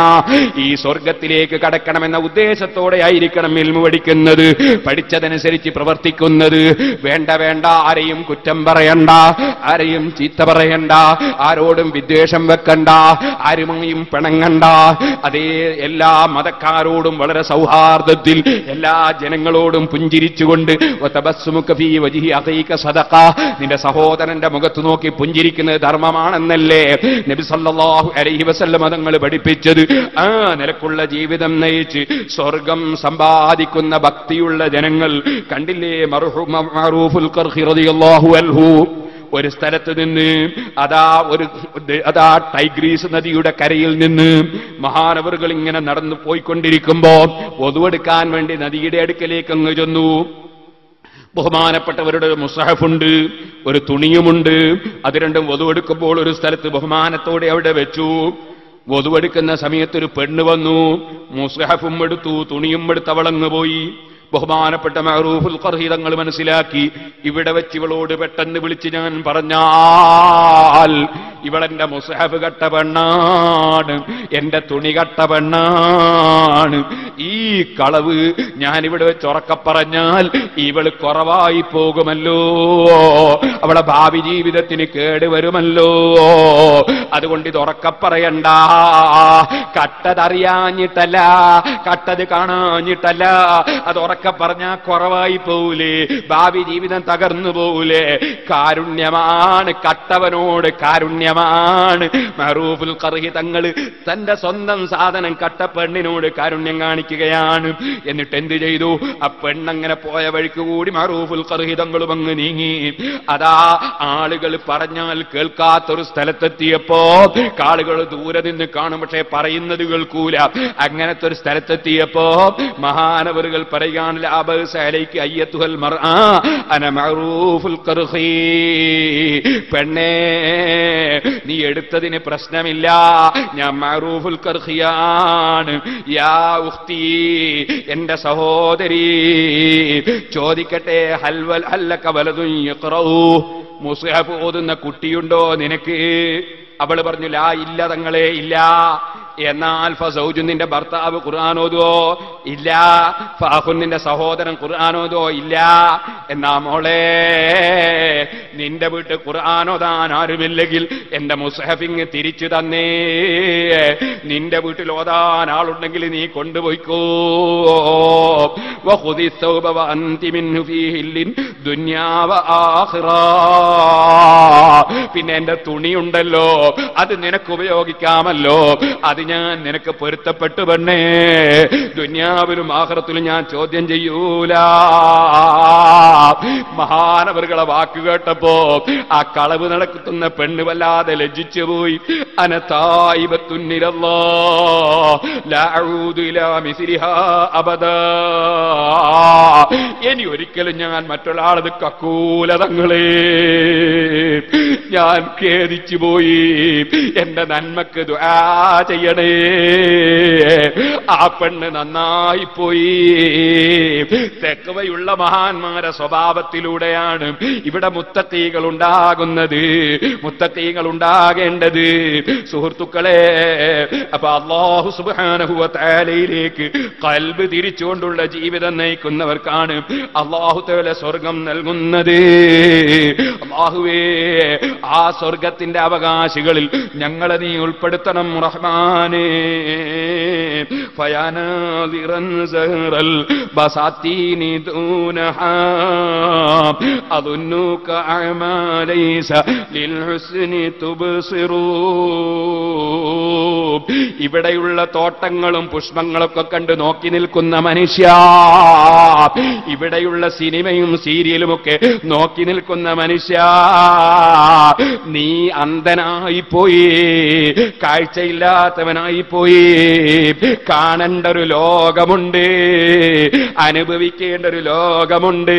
ഈ സ്വർഗത്തിലേക്ക് കടക്കണമെന്ന ഉദ്ദേശത്തോടെ ആയിരിക്കണം ഇൽമു പഠിക്കുന്നത്, പഠിച്ചതനുസരിച്ച് പ്രവർത്തിക്കുന്നത്. വേണ്ട വേണ്ട, ആരെയും കുറ്റം പറയണ്ട, ആരെയും ചീത്ത പറയണ്ട, ആരോടും വിദ്വേഷം വെക്കണ്ട, ആരുമായും പിണങ്ങണ്ട. അതേ എല്ലാ മതക്കാരോടും വളരെ സൗഹാർദ്ദത്തിൽ, എല്ലാ ജനങ്ങളോടും പുഞ്ചിരിച്ചുകൊണ്ട് നിന്റെ സഹോദരന്റെ മുഖത്ത് നോക്കി പുഞ്ചിരിക്കുന്നത് ധർമ്മമാണെന്നല്ലേ നബി സല്ലല്ലാഹു അലൈഹി വസല്ലം തങ്ങൾ പഠിപ്പിച്ചത്. ആ നിലക്കുള്ള ജീവിതം നയിച്ച് സ്വർഗം സമ്പാദിക്കുന്ന ഭക്തിയുള്ള ജനങ്ങൾ കണ്ടില്ലേ? മഅറൂഫുൽ ഖർഖി റളിയല്ലാഹു അൻഹു ഒരു സ്ഥലത്ത് നിന്ന് അതാ ടൈഗ്രീസ് നദിയുടെ കരയിൽ നിന്ന് മഹാനവറുകൾ ഇങ്ങനെ നടന്നു പോയിക്കൊണ്ടിരിക്കുമ്പോ വധുവെടുക്കാൻ വേണ്ടി നദിയുടെ അടുക്കലേക്ക് അങ്ങ് ചെന്നു. ബഹുമാനപ്പെട്ടവരുടെ ഒരു മുസ്ഹഫുണ്ട്, ഒരു തുണിയുമുണ്ട്. അത് രണ്ടും വധുവെടുക്കുമ്പോൾ ഒരു സ്ഥലത്ത് ബഹുമാനത്തോടെ അവിടെ വെച്ചു. വധുവെടുക്കുന്ന സമയത്ത് ഒരു പെണ്ണ് വന്നു, മുസ്ഹഫും എടുത്തു, തുണിയും എടുത്ത് അവളങ്ങ് പോയി. ബഹുമാനപ്പെട്ട മഅറൂഫുൽ ഖർഹി തങ്ങൾ മനസ്സിലാക്കി, ഇവിടെ വെച്ച് ഇവളോട് പെട്ടെന്ന് വിളിച്ച് ഞാൻ പറഞ്ഞാൽ ഇവളെന്റെ മുസ്ഹഫ് കട്ട പെണ്ണാണ്, എന്റെ തുണി കട്ട പെണ്ണാണ്, ഈ കളവ് ഞാനിവിടെ വെച്ച് ഉറക്ക പറഞ്ഞാൽ ഇവള് കുറവായി പോകുമല്ലോ, അവളെ ഭാവി ജീവിതത്തിന് കേടുവരുമല്ലോ, അതുകൊണ്ട് ഇത് ഉറക്ക പറയണ്ട. കട്ടതറിയാഞ്ഞിട്ടല്ല, കട്ടത് കാണാഞ്ഞിട്ടല്ല, അത് ഉറക്ക പറഞ്ഞാ കുറവായി പോവൂലേ, ഭാവി ജീവിതം തകർന്നു പോവൂലേ. കാരുണ്യമാണ്, കട്ടവനോട് കാരുണ്യമാണ്. മഅറൂഫുൽ ഖർഹി തങ്ങൾ തന്റെ സ്വന്തം സാധനം കട്ട പെണ്ണിനോട് കാരുണ്യം കാണിക്കുകയാണ്. എന്നിട്ട് എന്ത് ചെയ്തു? ആ പെണ്ണങ്ങനെ പോയ വഴിക്ക് കൂടി മഅറൂഫുൽ ഖർഹി തങ്ങളും അങ്ങ് നീങ്ങി. അതാ ആളുകൾ പറഞ്ഞാൽ കേൾക്കാത്തൊരു സ്ഥലത്തെത്തിയപ്പോ, ആളുകൾ ദൂരെ നിന്ന് കാണും പക്ഷേ പറയുന്നത് കേൾക്കൂല, അങ്ങനത്തെ ഒരു സ്ഥലത്തെത്തിയപ്പോ മഹാനവറുകൾ പറയുകയാണ്, ലാ ബഅസ അലൈക അയ്യത്തുൽ മർആ അന മഅറൂഫുൽ ഖർഹി. പെണ്ണേ, നീ എടുത്തതിന് പ്രശ്നമില്ല, ഞാൻ മഅറൂഫുൽ ഖർഹിയാണ്. യാ ഉഖ്തി, എന്റെ സഹോദരി, ചോദിക്കട്ടെ, ഹല്ലക വലദുൻ യഖറഉ, മുസ്ഹഫ് ഓതുന്ന കുട്ടിയുണ്ടോ നിനക്ക്? അവള് പറഞ്ഞു, ലാ, ഇല്ല തങ്ങളെ, ഇല്ല. എന്നാൽ ഫസൗജുൻ, നിന്റെ ഭർത്താവ് ഖുർആൻ ഓതുവോ? ഇല്ല. ഫഅഖുൻ, നിന്റെ സഹോദരൻ ഖുർആൻ ഓതുവോ? ഇല്ല. എന്നാ മോളെ, നിന്റെ വീട്ടിൽ ഖുർആൻ ഓതാൻ ആരുമില്ലെങ്കിൽ എന്റെ മുസ്ഹഫിങ് തിരിച്ചു തന്നേ. നിന്റെ വീട്ടിൽ ഓതാൻ ആളുണ്ടെങ്കിൽ നീ കൊണ്ടുപോയിക്കോ. വഖുദി തൗബ വഅൻതി മിൻഹു ഫീഹിൽ ദുനിയാ വആഖിറ. പിന്നെ എന്റെ തുണിയുണ്ടല്ലോ, അത് നിനക്ക് ഉപയോഗിക്കാമല്ലോ, അത് ഞാൻ നിനക്ക് പൊരുത്തപ്പെട്ടു പെണ്ണേ, ദുനിയാവിലും ആഖിറത്തിലും ഞാൻ ചോദ്യം ചെയ്യൂല. മഹാനവറുകളെ വാക്ക് കേട്ടപ്പോ ആ കളവ് നടക്കുന്ന പെണ്ണ് വല്ലാതെ ലജ്ജിച്ചു പോയി. അന തായിബത്തുൻ ഇലല്ലാഹ് ലാ അഊദു ഇലാ മിസ്ലിഹാ അബദാ. ഇനി ഒരിക്കലും ഞാൻ മറ്റൊരാളത് കക്കൂല തങ്ങളെ, ഞാൻ ഖേദിച്ചു പോയി, എന്റെ നന്മക്ക് ദുആ ചെയ്യണേ. ആ പെണ്ണ് നന്നായി പോയി. തെക്കുവയുള്ള മഹാന്മാരെ സ്വഭാവത്തിലൂടെയാണ് ഇവിടെ മുത്തഖീകൾ ഉണ്ടാകുന്നത്, മുത്തഖീകൾ ഉണ്ടാകേണ്ടത്. സുഹൃത്തുക്കളെ, അപ്പൊ അല്ലാഹു സുബ്ഹാനഹു വ തആലയിലേക്ക് ഖൽബ് തിരിച്ചുകൊണ്ടുള്ള ജീവിതം നയിക്കുന്നവർക്കാണ് അല്ലാഹു തആല സ്വർഗം നൽകുന്നത്. അല്ലാഹുവേ, ആ സ്വർഗത്തിന്റെ അവകാശികളിൽ ഞങ്ങളെ നീ ഉൾപ്പെടുത്തണം റഹ്മാനേ. ഫയാനാദിറൻ സഹറൽ ബസാത്തീനി ദൂനഹാ അദുന്നുക അമാലൈസ ലിൽ ഹുസ്നി തുബ്സിറൂ. ഇവിടെയുള്ള തോട്ടങ്ങളും പുഷ്പങ്ങളൊക്കെ കണ്ട് നോക്കി നിൽക്കുന്ന മനുഷ്യ, ഇവിടെയുള്ള സിനിമയും സീരിയലുമൊക്കെ നോക്കി നിൽക്കുന്ന മനുഷ്യ, നീ അന്ധനായിപ്പോയി, കാഴ്ചയില്ലാത്തവനായിപ്പോയി. കാണേണ്ട ഒരു ലോകമുണ്ട്, അനുഭവിക്കേണ്ട ഒരു ലോകമുണ്ട്.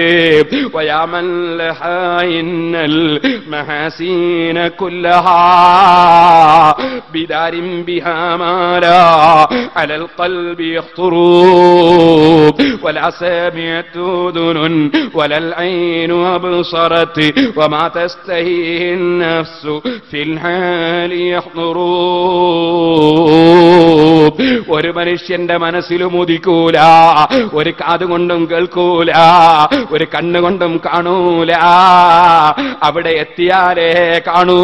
വയാമൽ ഹായിന്നൽ മഹസീന കുല്ലഹാ ബിദാരിൻ ബിഹാ മാലാ അലൽ ഖൽബി യഖ്തുറൂ വലാ സമിഅതു ദുനുൻ വലൽ ഐനു അബ്സറത് വമാ തസ്തഹീ നഫ്സു ഫിൽ ഹാലി യഹ്ദുറൂ. ഒരു മനുഷ്യന്റെ മനസ്സിലും ഉദിക്കൂല, ഒരു കാതുകൊണ്ടും കേൾക്കൂല, ഒരു കണ്ണുകൊണ്ടും കാണൂല. അവിടെ എത്തിയാലേ കാണൂ,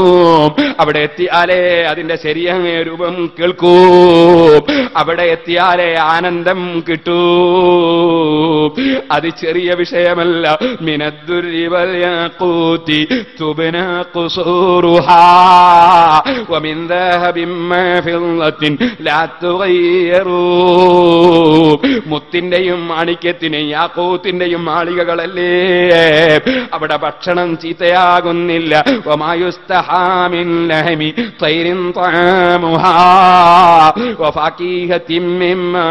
അവിടെ എത്തിയാലേ അതിന്റെ ശരിയായ രൂപം കേൾക്കൂ, അവിടെ എത്തിയാലേ ആനന്ദം കിട്ടൂ. അത് ചെറിയ വിഷയമല്ല. മിനദ്ദുരി വൽ യാഖൂതി തുബ്നാ ഖുസൂറുഹാ വമിൻ ദഹബിൻ മാ ഫില്ലത്തിൻ ലാ തുഗയ്യറൂ. മുത്തിന്റെയും മാണിക്യത്തിന്റെയും യാഖൂത്തിന്റെയും മാളികകളല്ലേ, അവിടെ ഭക്ഷണം ചീത്തയാകുന്നില്ല. വമായുസ്തഹാ മിൻ ലഹമി തൈരിൻ തഅമുഹാ വഫാകിഹത്തിൻ മിമ്മാ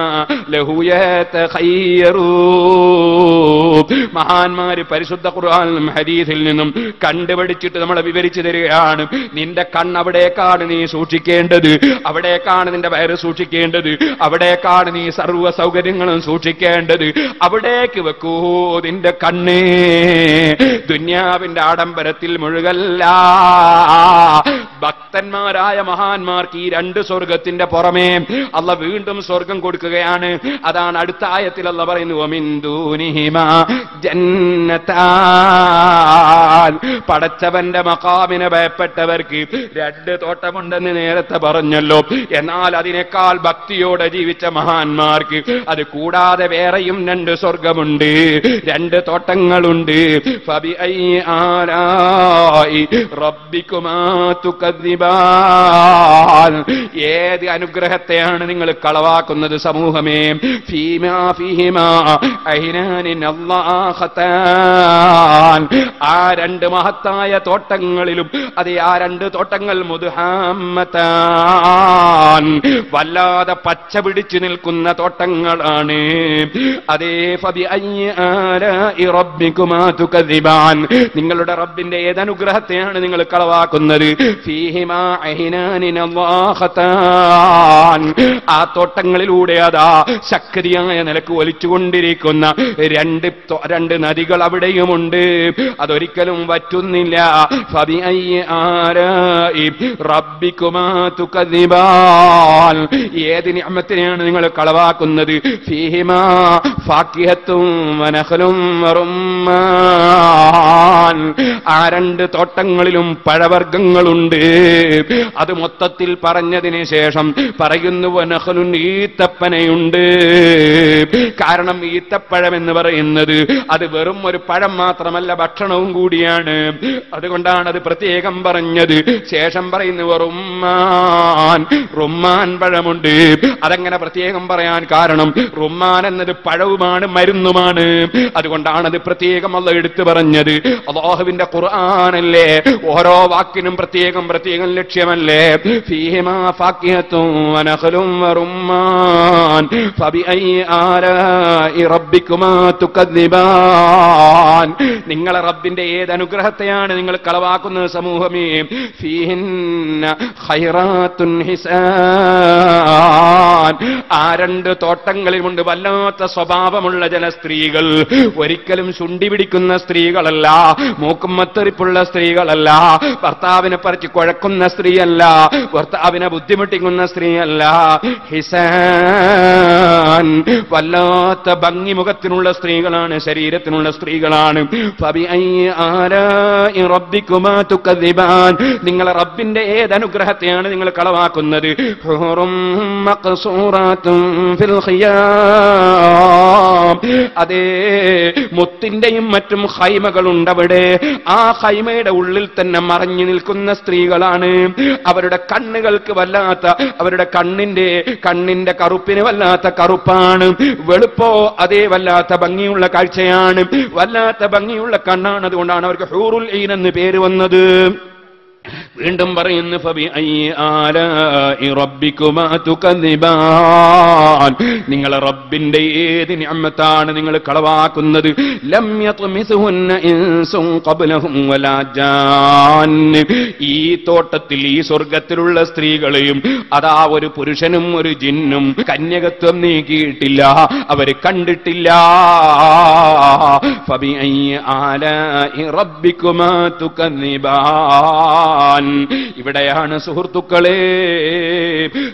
ലഹു യതഖയ്യറൂ. മഹാന്മാര് പരിശുദ്ധ ഖുർആനിലും ഹദീസിൽ നിന്നും കണ്ടുപിടിച്ചിട്ട് നമ്മളെ വിവരിച്ചു തരികയാണ്. നിന്റെ കണ്ണവിടേക്കാണ് നീ സൂക്ഷിക്കേണ്ടത്, അവിടേക്കാണ് നിന്റെ വയറ് സൂക്ഷിക്കേണ്ടത്, അവിടേക്കാണ് നീ സർവ്വ സൗകര്യങ്ങളും സൂക്ഷിക്കേണ്ടത്. അവിടേക്ക് വെക്കൂ നിന്റെ കണ്ണ്. ദുന്യാവിന്റെ ആഡംബരത്തിൽ മുഴുകല്ല. ഭക്തന്മാരായ മഹാന്മാർക്ക് ഈ രണ്ട് സ്വർഗത്തിന്റെ പുറമേ അല്ലാഹ് വീണ്ടും സ്വർഗം കൊടുക്കുകയാണ്. അതാണ് അടുത്ത ആയത്തിൽ അല്ലാഹ് പറയുന്നു, വമിൻ ദൂനിഹിമാ ജന്നതാൻ. പടച്ചവന്റെ മഖാമിനെ ഭയപ്പെട്ടവർക്ക് രണ്ട് തോട്ടമുണ്ടെന്ന് നേരത്തെ പറഞ്ഞല്ലോ. എന്നാൽ അതിനേക്കാൾ ഭക്തിയോടെ ജീവിച്ച മഹാന്മാർക്ക് അത് കൂടാതെ വേറെയും രണ്ട് സ്വർഗമുണ്ട്, രണ്ട് തോട്ടങ്ങളുണ്ട്. ഫബിഅയ്യി ആലാഇ റബ്ബികുമാ തുകദ്ദിബാൻ. ഏത് അനുഗ്രഹത്തെയാണ് നിങ്ങൾ കളവാക്കുന്നത് സമൂഹമേ? ഫീമാ ഫീഹിമാ ഐനാനി നല്ലാഖതാൻ. ആ രണ്ട് മഹത്തായ തോട്ടങ്ങളിലും അതെ, ആ രണ്ട് തോട്ടങ്ങൾ മുദ്ഹാമ്മതാൻ, വല്ലാതെ പച്ച പിടിച്ചു നിൽക്കുന്ന തോട്ടങ്ങളാണ്. അതേ, ഫബിഅയ്യി ആലാഇ റബ്ബികുമാ തുകദ്ദിബാൻ. നിങ്ങളുടെ റബ്ബിന്റെ ഏതനുഗ്രഹത്തെയാണ് നിങ്ങൾ കളവാക്കുന്നത്? ഫീഹിമാ ഐനാനി നല്ലാഖതാൻ. ആ തോട്ടങ്ങളിലൂടെ അതാ ശക്തിയായ നിലക്ക് ഒലിച്ചുകൊണ്ടിരിക്കുന്ന രണ്ട് നദികൾ അവിടെയുമുണ്ട്, അതൊരിക്കലും വറ്റുന്നില്ല. ഫബിഅയ്യി ആലാഇ റബ്ബികുമാ തുകദ്ദിബാൻ. ഏത് നിഅമത്തിനെയാണ് നിങ്ങൾ കളവാക്കുന്നത്? ഫീഹിമാ ഫാക്കിഹത്തും വനഖലും വറുമ്മാൻ. ആ രണ്ട് തോട്ടങ്ങളിലും പഴവർഗ്ഗങ്ങളുണ്ട്. അത് മൊത്തത്തിൽ പറഞ്ഞതിന് ശേഷം പറയുന്നു വനഖലുൻ, ഈത്തപ്പനയുണ്ട്. കാരണം ഈത്തപ്പഴം എന്ന് പറയുന്നത് അത് വെറും ഒരു പഴം മാത്രമല്ല, ഭക്ഷണവും കൂടിയാണ്. അതുകൊണ്ടാണ് അത് പ്രത്യേകം പറഞ്ഞത്. ശേഷം പറയുന്നു റുമ്മാൻ, റുമ്മാൻ പഴമുണ്ട്. അതങ്ങനെ പ്രത്യേകം പറയാൻ കാരണം റുമ്മാൻ എന്നത് പഴവുമാണ്, മരുന്നുമാണ്. അതുകൊണ്ടാണ് അത് പ്രത്യേകം അല്ലാഹ് എടുത്തു പറഞ്ഞത്. അല്ലാഹുവിന്റെ ഖുർആനല്ലേ, ഓരോ വാക്കിനും പ്രത്യേകം പ്രത്യേകം ലക്ഷ്യമല്ലേ. ഫീഹിമാ ഫാക്കിഹത്തും വനഖലും വറുമ്മാൻ ഫബിഅയ്യി ആലാഇ റബ്ബികുമാ തുകദ്ദിബാൻ. നിങ്ങളെ റബ്ബിന്റെ ഏത് അനുഗ്രഹത്തെയാണ് നിങ്ങൾ കളവാക്കുന്നത് സമൂഹമേ? ഫീഹിന്ന ഖൈറാത്തുൻ ഹിസാൻ. ആ രണ്ട് തോട്ടങ്ങളിലുമുണ്ട് വല്ലാത്ത സ്വഭാവമുള്ള ചില സ്ത്രീകൾ. ഒരിക്കലും ശുണ്ടി പിടിക്കുന്ന സ്ത്രീകളല്ല, മൂക്കും മത്തെറിപ്പുള്ള സ്ത്രീകളല്ല, ഭർത്താവിനെ പറിച്ച് കുഴക്കുന്ന സ്ത്രീയല്ല, ഭർത്താവിനെ ബുദ്ധിമുട്ടിക്കുന്ന സ്ത്രീയല്ല. ഹിസാൻ, വല്ലാത്ത ഭംഗി മുഖത്തിനുള്ള സ്ത്രീകളാണ്, ശരീരത്തിനുള്ള സ്ത്രീകളാണ്. ഫബിഅയ്യി ആലാഇ റബ്ബികുമാ തുകദ്ദിബാൻ. നിങ്ങളെ റബ്ബിന്റെ ഏത് അനുഗ്രഹത്തെയാണ് നിങ്ങൾ കളവാക്കുന്നത്? ഹൂറും മഖ്സൂറാത്തും ഫിൽ ഖിയാം. അതേ, മുത്തിന്റെയും മറ്റും ഖൈമകളുണ്ട് അവിടെ. ആ ഖൈമയുടെ ഉള്ളിൽ തന്നെ മറഞ്ഞു നിൽക്കുന്ന സ്ത്രീകളാണ്. അവരുടെ കണ്ണുകൾക്ക് വല്ലാത്ത, അവരുടെ കണ്ണിന്റെ കറുപ്പിന് വല്ലാത്ത കറുപ്പാണ്, വെളുപ്പോ അതേ വല്ലാത്ത ഭംഗിയുള്ള കാഴ്ചയാണ്, വല്ലാത്ത ഭംഗിയുള്ള കണ്ണാണ്. അതുകൊണ്ടാണ് അവർക്ക് ഹൂറുൽ ഐൻ എന്ന് പേര് വന്നത്. വീണ്ടും പറയുന്നു നിങ്ങളെ റബ്ബിന്റെ ഏത് നിഅമത്താണ് നിങ്ങൾ കളവാക്കുന്നത്? ലം യത്മിസുഹുന്ന ഇൻസുൻ ഖബ്ലഹും വലാ ജാൻ. ഈ തോട്ടത്തിൽ ഈ സ്വർഗത്തിലുള്ള സ്ത്രീകളെയും അതാ ഒരു പുരുഷനും ഒരു ജിന്നും കന്യകത്വം നീക്കിയിട്ടില്ല, അവര് കണ്ടിട്ടില്ല. ഫബിഅയ്യി ആലാഇ റബ്ബികുമാ തുകദ്ദിബാൻ. ഇവിടെയാണ് സുഹൃത്തുക്കളെ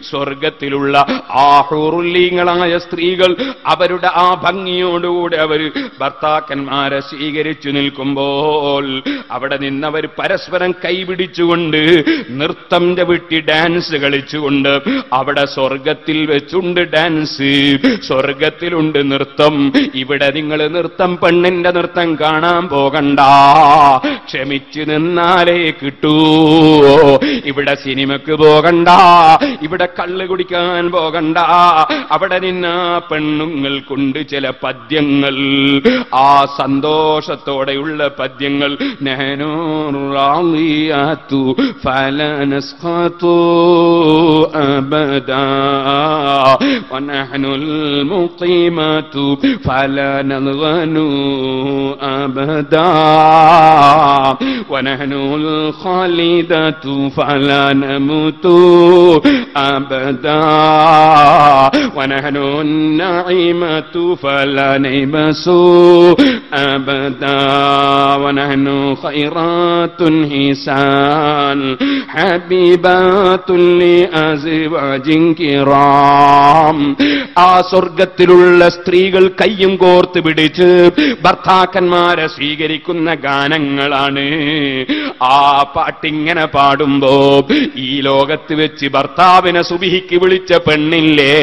സ്വർഗത്തിലുള്ള ആ ഹൂറുല്ലീങ്ങളായ സ്ത്രീകൾ അവരുടെ ആ ഭംഗിയോടുകൂടെ അവർ ഭർത്താക്കന്മാരെ സ്വീകരിച്ചു നിൽക്കുമ്പോൾ അവിടെ നിന്നവർ പരസ്പരം കൈപിടിച്ചുകൊണ്ട് നൃത്തം ചവിട്ടി ഡാൻസ് കളിച്ചുകൊണ്ട്, അവിടെ സ്വർഗത്തിൽ വെച്ചുണ്ട് ഡാൻസ്, സ്വർഗത്തിലുണ്ട് നൃത്തം. ഇവിടെ നിങ്ങൾ നൃത്തം, പെണ്ണിന്റെ നൃത്തം കാണാൻ പോകണ്ട, ക്ഷമിച്ചു നിന്നാലേ കിട്ടൂ. ഇവിടെ സിനിമക്ക് പോകണ്ട, ഇവിടെ കള്ള് കുടിക്കാൻ പോകണ്ട. അവിടെ നിന്ന് പെണ്ണുങ്ങൾക്കുണ്ട് ചില പദ്യങ്ങൾ, ആ സന്തോഷത്തോടെയുള്ള പദ്യങ്ങൾ. നഹ്നു റാളിയാതു ഫലനസ്ഖതു അബദാ വനഹ്നുൽ മുഖീമാതു ഫലനൽഗനു അബദാ വനഹ്നുൽ ഖാലിദതു ഫലനമുതു അബദാ വനഹ്നു നഈമതു ഫലനൈബസു അബദാ വനഹ്നു ഖൈറാത്തുൻ ഹിസാൻ ഹബീബാത്തുൻ ലിഅസ്വാജിൻ കിറാം. ആ സ്വർഗത്തിലുള്ള സ്ത്രീകൾ കയ്യും കോർത്ത് പിടിച്ച് ഭർത്താക്കന്മാരെ സ്വീകരിക്കുന്ന ഗാനങ്ങളാണ്. ആ പാട്ടിങ്ങനെ പാടുമ്പോ ഈ ലോകത്ത് വെച്ച് ഭർത്താവിനെ സുബഹിക്ക് വിളിച്ച പെണ്ണില്ലേ,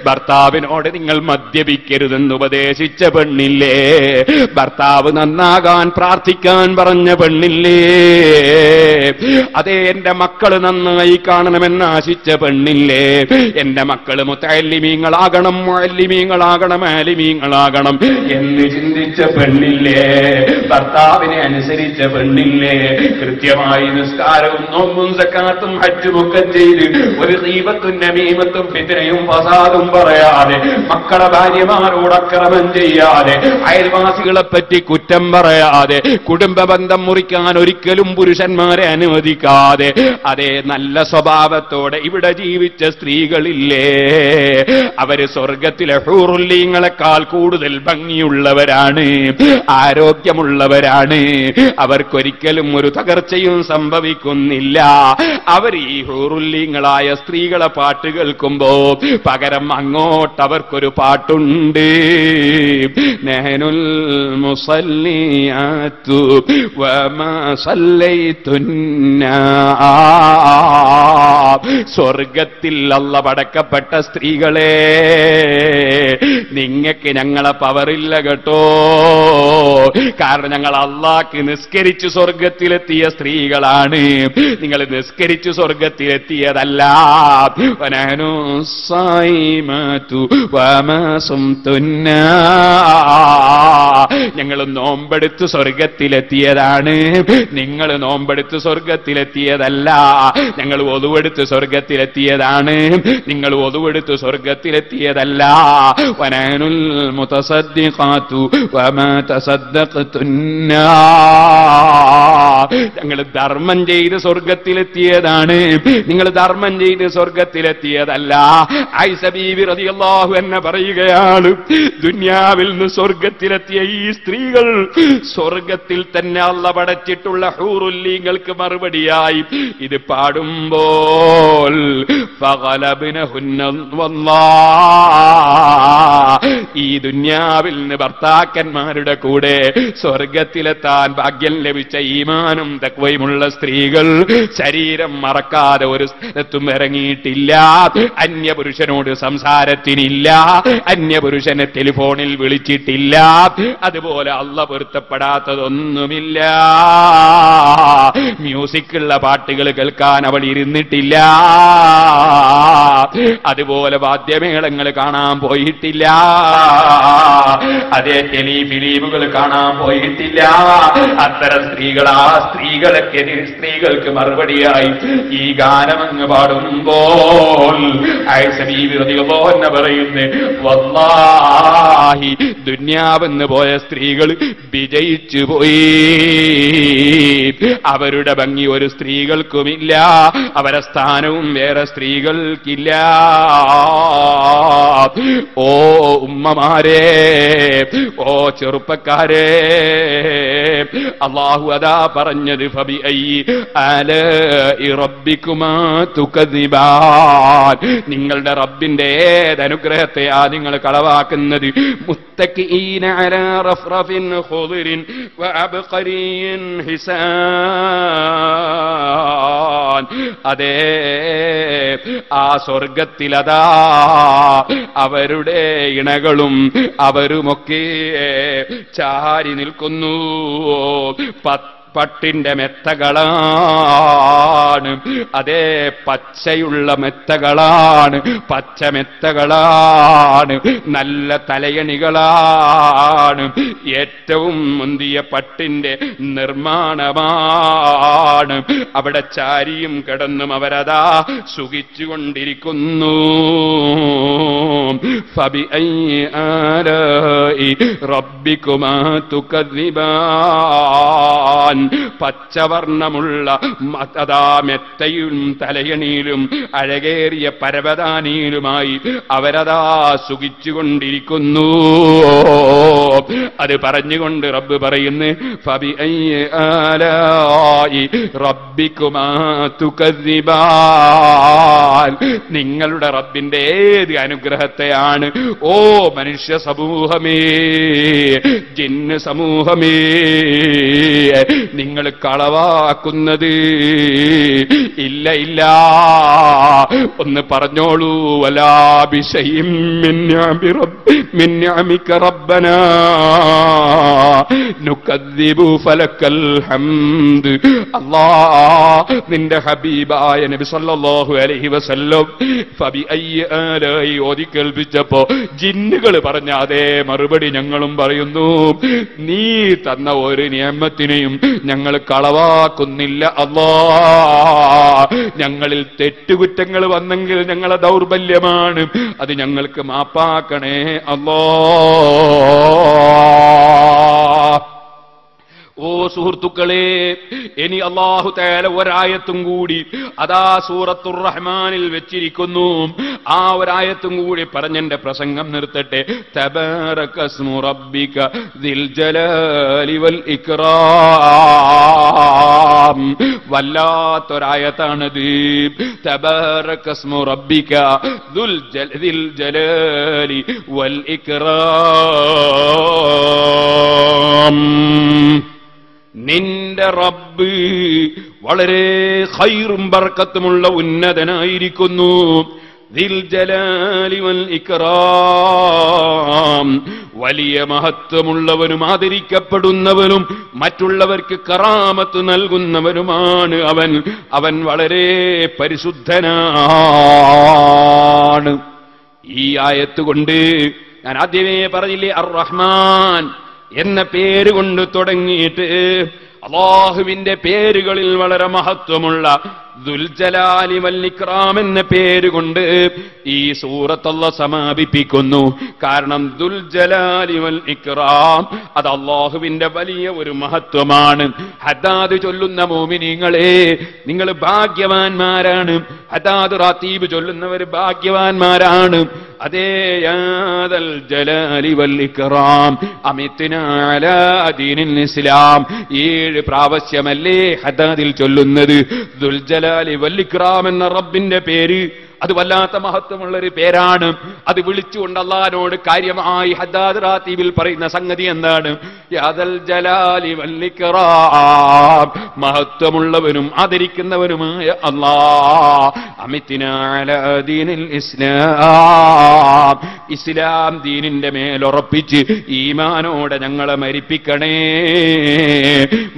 ഭർത്താവിനോട് നിങ്ങൾ മദ്യപിക്കരുതെന്ന് ഉപദേശിച്ച പെണ്ണില്ലേ, ഭർത്താവ് നന്നാകാൻ പ്രാർത്ഥിക്കാൻ പറഞ്ഞ പെണ്ണില്ലേ, അതേ എന്റെ മക്കള് നന്നായി കാണണമെന്ന് ആശിച്ച പെണ്ണില്ലേ, എന്റെ മക്കള് മുത്തഅല്ലിമീങ്ങളാകണം, മുഅല്ലിമീങ്ങളാകണം, ആലിമീങ്ങളാകണം എന്ന് ചിന്തിച്ച പെണ്ണില്ലേ, ഭർത്താവിനെ അനുസരിച്ച പെണ്ണില്ലേ, കൃത്യമായി നിസ്കാരവും നോമ്പും സക്കാത്തും ഹജ്ജും ഒക്കെ ചെയ്ത് ഒരു ഗീബത്തും നമീമത്തും ഫിത്നയും ഫസാദും പറയാതെ, മക്കളെ ഭാര്യമാരോട് അക്രമം ചെയ്യാതെ, അയൽവാസികളെ പറ്റി കുറ്റം പറയാതെ, കുടുംബ ബന്ധം മുറിക്കാൻ ഒരിക്കലും പുരുഷന്മാരെ അനുവദിക്കാതെ, അതേ നല്ല സ്വഭാവത്തോടെ ഇവിടെ ജീവിച്ച സ്ത്രീകളില്ലേ, അവര് സ്വർഗത്തിലെ ഹൂറുല്ലീങ്ങളെക്കാൾ കൂടുതൽ ഭംഗിയുള്ളവരാണ്, ആരോഗ്യമുള്ളവരാണ്, അവർക്കൊരിക്കലും ഒരു തകർച്ചയും സംഭവിക്കുന്നില്ല. അവർ ഈ ഹൂറുല്ലീങ്ങളായ സ്ത്രീകളെ പാട്ട് കേൾക്കുമ്പോ പകരം അങ്ങോട്ട് അവർക്കൊരു പാട്ടുണ്ട്. നഹ്നുൽ മുസല്ലിയാതു വമാ സല്ലൈതുന്നാ. സ്വർഗത്തിൽ അല്ലാഹ് പടക്കപ്പെട്ട സ്ത്രീകളെ, നിങ്ങക്ക് ഞങ്ങളെ പവറില്ല കേട്ടോ, കാരണം ഞങ്ങൾ അല്ലാഹ്ക്ക് നിസ്കരിച്ച് സ്വർഗത്തിലെത്തിയ സ്ത്രീകളാണ്, നിങ്ങൾ നിസ്കരിച്ച് സ്വർഗത്തിലെത്തിയതല്ല. വനഹ്നു സായിമതു വമാ സുംതുന്നാ. ഞങ്ങൾ നോമ്പെടുത്ത് സ്വർഗത്തിലെത്തിയതാണ്, നിങ്ങൾ നോമ്പെടുത്ത് സ്വർഗത്തിലെത്തിയതല്ല. ഞങ്ങൾ ഒതുവെടുത്ത് സ്വർഗത്തിലെത്തിയതാണ്, നിങ്ങൾ ഒതുവെടുത്ത് സ്വർഗത്തിലെത്തിയതല്ല. വനഹ്നുൽ മുതസദ്ദിഖാതു വമാ തസദ്ദഖ്തുന്നാ. ഞങ്ങൾ ധർമ്മം ചെയ്ത് സ്വർഗത്തിലെത്തിയതാണ്, നിങ്ങൾ ധർമ്മം ചെയ്ത് സ്വർഗത്തിലെത്തിയതല്ല. ആയിഷ ബീവി റളിയല്ലാഹു അൻഹ പറയുകയാണ്, ദുനിയാവിൽ നിന്ന് സ്വർഗത്തിലെത്തിയ ഈ സ്ത്രീകൾ സ്വർഗത്തിൽ തന്നെ അല്ലാഹ് പടച്ചിട്ടുള്ള ഹൂറുല്ലീങ്ങൾക്ക് മറുപടിയായി ഇത് പാടുമ്പോൾ വരുമ്പോൾ ഫഗലബ്നഹുന്ന വല്ലാഹ്, ഈ ദുനിയാവിൽ നിന്ന് ഭർത്താക്കന്മാരുടെ കൂടെ സ്വർഗത്തിലെത്താൻ ഭാഗ്യം ലഭിച്ച ഈമാനും തഖ്വയുമുള്ള സ്ത്രീകൾ ശരീരം മറക്കാതെ ഒരു സ്ഥലത്തും ഇറങ്ങിയിട്ടില്ല, അന്യപുരുഷനോട് സംസാരത്തിനില്ല, അന്യപുരുഷനെ ടെലിഫോണിൽ വിളിച്ചിട്ടില്ല, അതുപോലെ അല്ലാഹ് പൊരുത്തപ്പെടാത്തതൊന്നുമില്ല. മ്യൂസിക്കുള്ള പാട്ടുകൾ കേൾക്കാൻ അവൾ ഇരുന്നിട്ടില്ല, അതുപോലെ വാദ്യമേളങ്ങൾ കാണാൻ പോയിട്ടില്ല, അതേ ഫിലിമുകൾ കാണാൻ പോയിട്ടില്ല. അത്തരം സ്ത്രീകൾ, ആ സ്ത്രീകൾക്ക് മറുപടിയായി ഈ ഗാനമങ്ങ് പാടുമ്പോൾ ആയിഷ ബീവി റളിയല്ലാഹു അൻഹ പറയുന്നു, വല്ലാഹി ദുനിയാവെന്ന് പോയ സ്ത്രീകൾ വിജയിച്ചു പോയി. അവരുടെ ഭംഗി ഒരു സ്ത്രീകൾക്കുമില്ല, അവരുടെ സ്ഥാനവും വേറെ സ്ത്രീകൾക്കില്ല. ഓ ഉമ്മമാരെ, ഓ ചെറുപ്പക്കാരെ, അല്ലാഹു അതാ പറഞ്ഞത്, ഫബിഅയ്യി ആലാഇ റബ്ബികുമാ തുകദിബാൻ, നിങ്ങളുടെ റബ്ബിന്റെ ഏതനുഗ്രഹത്തെയാ നിങ്ങൾ കളവാക്കുന്നത്? മുത്തഖീന അലാ റഫ്റഫിൻ ഖുദറിൻ വഅബ്ഖരിൻ ഹിസാൻ, അതേ ആ സ്വർഗത്തിലതാ അവരുടെ ഇണകളും അവരുമൊക്കെ ചാരി നിൽക്കുന്നു. പട്ടിന്റെ മെത്തകളാണ്, അതേ പച്ചയുള്ള മെത്തകളാണ്, പച്ച മെത്തകളാണ്, നല്ല തലയണികളാണ്, ഏറ്റവും മുന്തിയ പട്ടിന്റെ നിർമ്മാണമാണ്. അവിടെ ചാരിയും കിടന്നും അവരതാ സുഖിച്ചുകൊണ്ടിരിക്കുന്നു. ഫബിഅയ്യി ആലാഇ റബ്ബികുമാ തുകദ്ദിബാൻ, പച്ചവർണ്ണമുള്ള അതാ മെത്തയും തലയണിയിലും അഴകേറിയ പരവതാനിയിലുമായി അവരതാ സുഖിച്ചുകൊണ്ടിരിക്കുന്നു. അത് പറഞ്ഞുകൊണ്ട് റബ്ബ് പറയുന്നു, ഫബിഅയ്യി ആലാഇ റബ്ബികുമാ തുകദ്ദിബാൻ, നിങ്ങളുടെ റബ്ബിന്റെ ഏത് അനുഗ്രഹത്തെയാണ് ഓ മനുഷ്യ സമൂഹമേ, ജിന്ന് സമൂഹമേ നിങ്ങൾ കളവാക്കുന്നത്? ഇല്ല ഇല്ല, ഒന്ന് പറഞ്ഞോളൂ. വലാ ബിശൈഇൻ മിൻ നിഅമിക റബ്ബനാ നുകദ്ദിബു ഫലക്കൽ ഹംദ്. അല്ലാഹ് നിന്റെ ഹബീബായ നബി സല്ലല്ലാഹു അലൈഹി വസല്ലം ഫബിഅയ്യി ആലാഇ ഓതി കേൾപ്പിച്ചപ്പോ ജിന്നുകൾ പറഞ്ഞ അതേ മറുപടി ഞങ്ങളും പറയുന്നു. നീ തന്ന ഒരു നിയമത്തിനെയും ഞങ്ങൾ കളവാക്കുന്നില്ല അല്ലാഹ്. ഞങ്ങളിൽ തെറ്റുകുറ്റങ്ങൾ വന്നെങ്കിൽ ഞങ്ങളെ ദൗർബല്യമാണ്, അത് ഞങ്ങൾക്ക് മാപ്പാക്കണേ അല്ലാഹ്. ഓ സുഹൃത്തുക്കളെ, ഇനി അല്ലാഹു തആല ഒരായത്തും കൂടി അതാ സൂറത്തുർ റഹ്മാനിൽ വെച്ചിരിക്കുന്നു. ആ ഒരായത്തും കൂടി പറഞ്ഞെന്റെ പ്രസംഗം നിർത്തട്ടെ. തബാറകസ്മു റബ്ബിക ദിൽ ജലാലി വൽ ഇക്റാം, വല്ലാത്തൊരായത്താണത്. തബാറകസ്മു റബ്ബിക ദിൽ ജലാലി വൽ ഇക്റാം, നിന്റെ റബ്ബ് വളരെ ഖൈറും ബർക്കത്തുമുള്ള ഉന്നതനായിരിക്കുന്നു. ദിൽ ജലാലി വൽ ഇക്റാം, വലിയ മഹത്വമുള്ളവനും ആദരിക്കപ്പെടുന്നവനും മറ്റുള്ളവർക്ക് കറാമത്ത് നൽകുന്നവനുമാണ് അവൻ. അവൻ വളരെ പരിശുദ്ധനാണ്. ഈ ആയത്ത് കൊണ്ട് ഞാൻ ആദ്യമേ പറഞ്ഞില്ലേ, അർ റഹ്മാൻ എന്ന പേര് കൊണ്ട് തുടങ്ങിയിട്ട് അല്ലാഹുവിന്റെ പേരുകളിൽ വളരെ മഹത്വമുള്ള ദുൽ ജലാലി വൽ ഇക്റാം എന്ന പേരുകൊണ്ട് ഈ സൂറത്ത് അല്ലാഹ് സമാപിപ്പിക്കുന്നു. കാരണം ദുൽ ജലാലി വൽ ഇക്റാം അത് അല്ലാഹുവിന്റെ വലിയ ഒരു മഹത്വമാണ്. ഹദാദ് ചൊല്ലുന്ന മോമിനീങ്ങളെ, നിങ്ങൾ ഭാഗ്യവാന്മാരാണ്. ഹദാദ് റാത്തീബ് ചൊല്ലുന്നവർ ഭാഗ്യവാന്മാരാണ്. അതേ യാദൽ ജലാലി വൽ ഇക്റാം അമിത്നാ അലാ ദീനിൽ ഇസ്ലാം 7 പ്രാവശ്യമല്ലേ ഹദാദിൽ ചൊല്ലുന്നത്. ദുൽ ജലാലി വൽ ഇക്റാം എന്ന റബ്ബിന്റെ പേര് അത് വല്ലാത്ത മഹത്വമുള്ളൊരു പേരാണ്. അത് വിളിച്ചുകൊണ്ട് അല്ലാഹുവിനോട് കാര്യമായി ഹദ്ദാദ് റാത്തീബിൽ പറയുന്ന സംഗതി എന്താണ്? യാദൽ ജലാലി വൽ ഇക്റാം, മഹത്വമുള്ളവനും ആദരിക്കുന്നവനുമായ അല്ലാഹ്, അമിത്നാ അലാ ദീനിൽ ഇസ്ലാം, ഇസ്ലാം ദീനിന്റെ മേലുറപ്പിച്ച് ഈമാനോടെ ഞങ്ങളെ മരിപ്പിക്കണേ.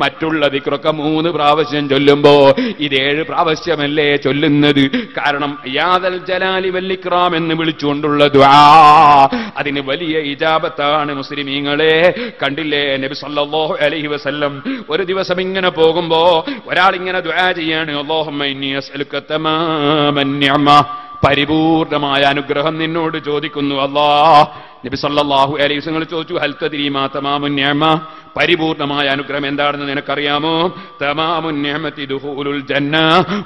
മറ്റുള്ള ദിക്റൊക്കെ 3 പ്രാവശ്യം ചൊല്ലുമ്പോ ഇത് 7 പ്രാവശ്യമല്ലേ ചൊല്ലുന്നത്? കാരണം യാദൽ ജലാലി വൽ ഇക്റാം എന്ന് വിളിച്ചുകൊണ്ടുള്ള ദുആ അതിന് വലിയ ഇജാബത്താണ്. മുസ്ലിമീങ്ങളെ കണ്ടില്ലേ, നബി സല്ലല്ലാഹു അലൈഹി വസല്ലം ഒരു ദിവസം ഇങ്ങനെ പോകുമ്പോ ഒരാൾ ഇങ്ങനെ ദുആ ചെയ്യാണ്, അല്ലാഹുമ്മ ഇന്നി അസ്അലുക തമാമൻ നിഅമ, പരിപൂർണമായ അനുഗ്രഹം നിന്നോട് ചോദിക്കുന്നു അല്ലാഹ്. നബി സല്ലല്ലാഹു അലൈഹി വസല്ലം ചോദിച്ചു, ഹൽ തദ്രി മാ തമാമുൻ നിഅമ, പരിപൂർണമായ അനുഗ്രഹം എന്താണെന്ന് നിനക്കറിയാമോ? തമാമുൻ നിഅമതി ദുഖൂലുൽ ജന്ന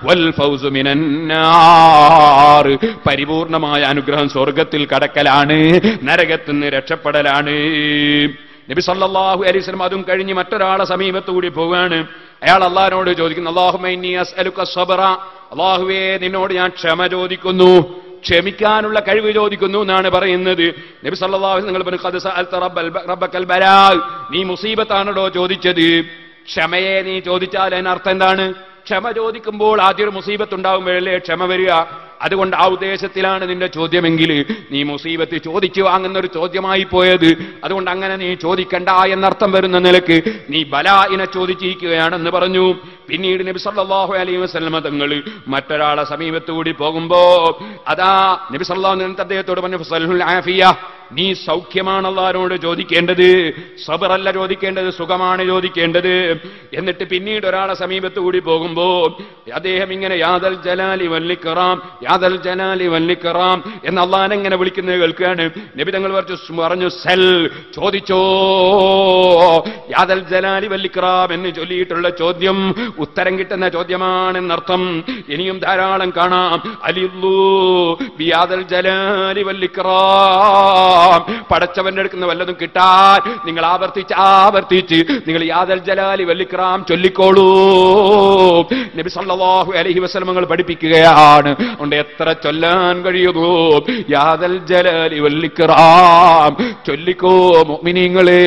വൽ ഫൗസു മിനൻ നാർ, പരിപൂർണമായ അനുഗ്രഹം സ്വർഗ്ഗത്തിൽ കടക്കലാണ്, നരകത്തിൽ നിന്ന് രക്ഷപ്പെടലാണ്. നബി സല്ലല്ലാഹു അലൈഹി വസല്ലം അതും കഴിഞ്ഞ് മറ്റൊരാളെ സമീപത്തുകൂടി പോവുകയാണ്. അയാൾ അല്ലാഹുവിനോട് ചോദിക്കുന്നു, അല്ലാഹുമ്മ ഇന്നി അസ്അലുക സബ്റ, അല്ലാഹുവേ നിന്നോട് ഞാൻ ക്ഷമ ചോദിക്കുന്നു, ക്ഷമിക്കാനുള്ള കഴിവ് ചോദിക്കുന്നു എന്നാണ് പറയുന്നത്. നബി സല്ലല്ലാഹു അലൈഹി വസല്ലം പറഞ്ഞു, ഖദ് സഅൽത റബ്ബക്കൽ ബലാ, നീ മുസീബത്താണോ ചോദിച്ചത്? ക്ഷമയെ നീ ചോദിച്ചാൽ അതിനർത്ഥം എന്താണ്? ക്ഷമ ചോദിക്കുമ്പോൾ ആദ്യം ഒരു മുസീബത്ത് ഉണ്ടാകുമ്പോഴല്ലേ ക്ഷമ വരിക. അതുകൊണ്ട് ആ ഉദ്ദേശത്തിലാണ് നിന്റെ ചോദ്യമെങ്കിൽ നീ മുസീബത്ത് ചോദിച്ചു വാങ്ങുന്നൊരു ചോദ്യമായി പോയത്. അതുകൊണ്ട് അങ്ങനെ നീ ചോദിക്കണ്ട എന്നർത്ഥം വരുന്ന നിലക്ക് നീ ബലാഇനെ ചോദിച്ചിരിക്കുകയാണെന്ന് പറഞ്ഞു. പിന്നീട് നബി സല്ലല്ലാഹു അലൈഹി വസല്ലം തങ്ങൾ മറ്റൊരാളെ സമീപത്തുകൂടി പോകുമ്പോ അതാ നബി സല്ലല്ലാഹു അലൈഹി വസല്ലം അദ്ദേഹത്തോട് പറഞ്ഞു, ഫസൽഹുൽ ആഫിയ, നീ സൗഖ്യമാണ് അല്ലാഹുവിനോട് ചോദിക്കേണ്ടത്, സബറല്ല ചോദിക്കേണ്ടത്, സുഖമാണ് ചോദിക്കേണ്ടത്. എന്നിട്ട് പിന്നീട് ഒരാളെ സമീപത്തുകൂടി പോകുമ്പോ അദ്ദേഹം ഇങ്ങനെ യാദൽ ജലാലി വൽ ഇക്റാം, യാദൽ ജലാലി വൽ ഇക്റാം എന്ന് അല്ലാഹുവിനെ ഇങ്ങനെ വിളിക്കുന്നത് കേൾക്കുകയാണ്. നബി തങ്ങൾ പറഞ്ഞു, സൽ, ചോദിച്ചോ. യാദൽ ജലാലി വൽ ഇക്റാം എന്ന് ചൊല്ലിയിട്ടുള്ള ചോദ്യം ഉത്തരം കിട്ടുന്ന ചോദ്യമാണെന്നർത്ഥം. ഇനിയും ധാരാളം കാണാം. അലില്ലു ബിയാദൽ ജലാലി വൽ ഇക്റാം, പടച്ചവന്റെ അടുക്കുന്ന വല്ലതും കിട്ടാൻ നിങ്ങൾ ആവർത്തിച്ച് നിങ്ങൾ യാദൽ ജലാലി വൽ ഇക്റാം ചൊല്ലിക്കോളൂ. നബി സല്ലല്ലാഹു അലൈഹി വസല്ലം പഠിപ്പിക്കുകയാണ്. അതുകൊണ്ട് എത്ര ചൊല്ലാൻ കഴിയുമോ യാദൽ ജലാലി വൽ ഇക്റാം ചൊല്ലിക്കോ മുഅ്മിനീങ്ങളെ.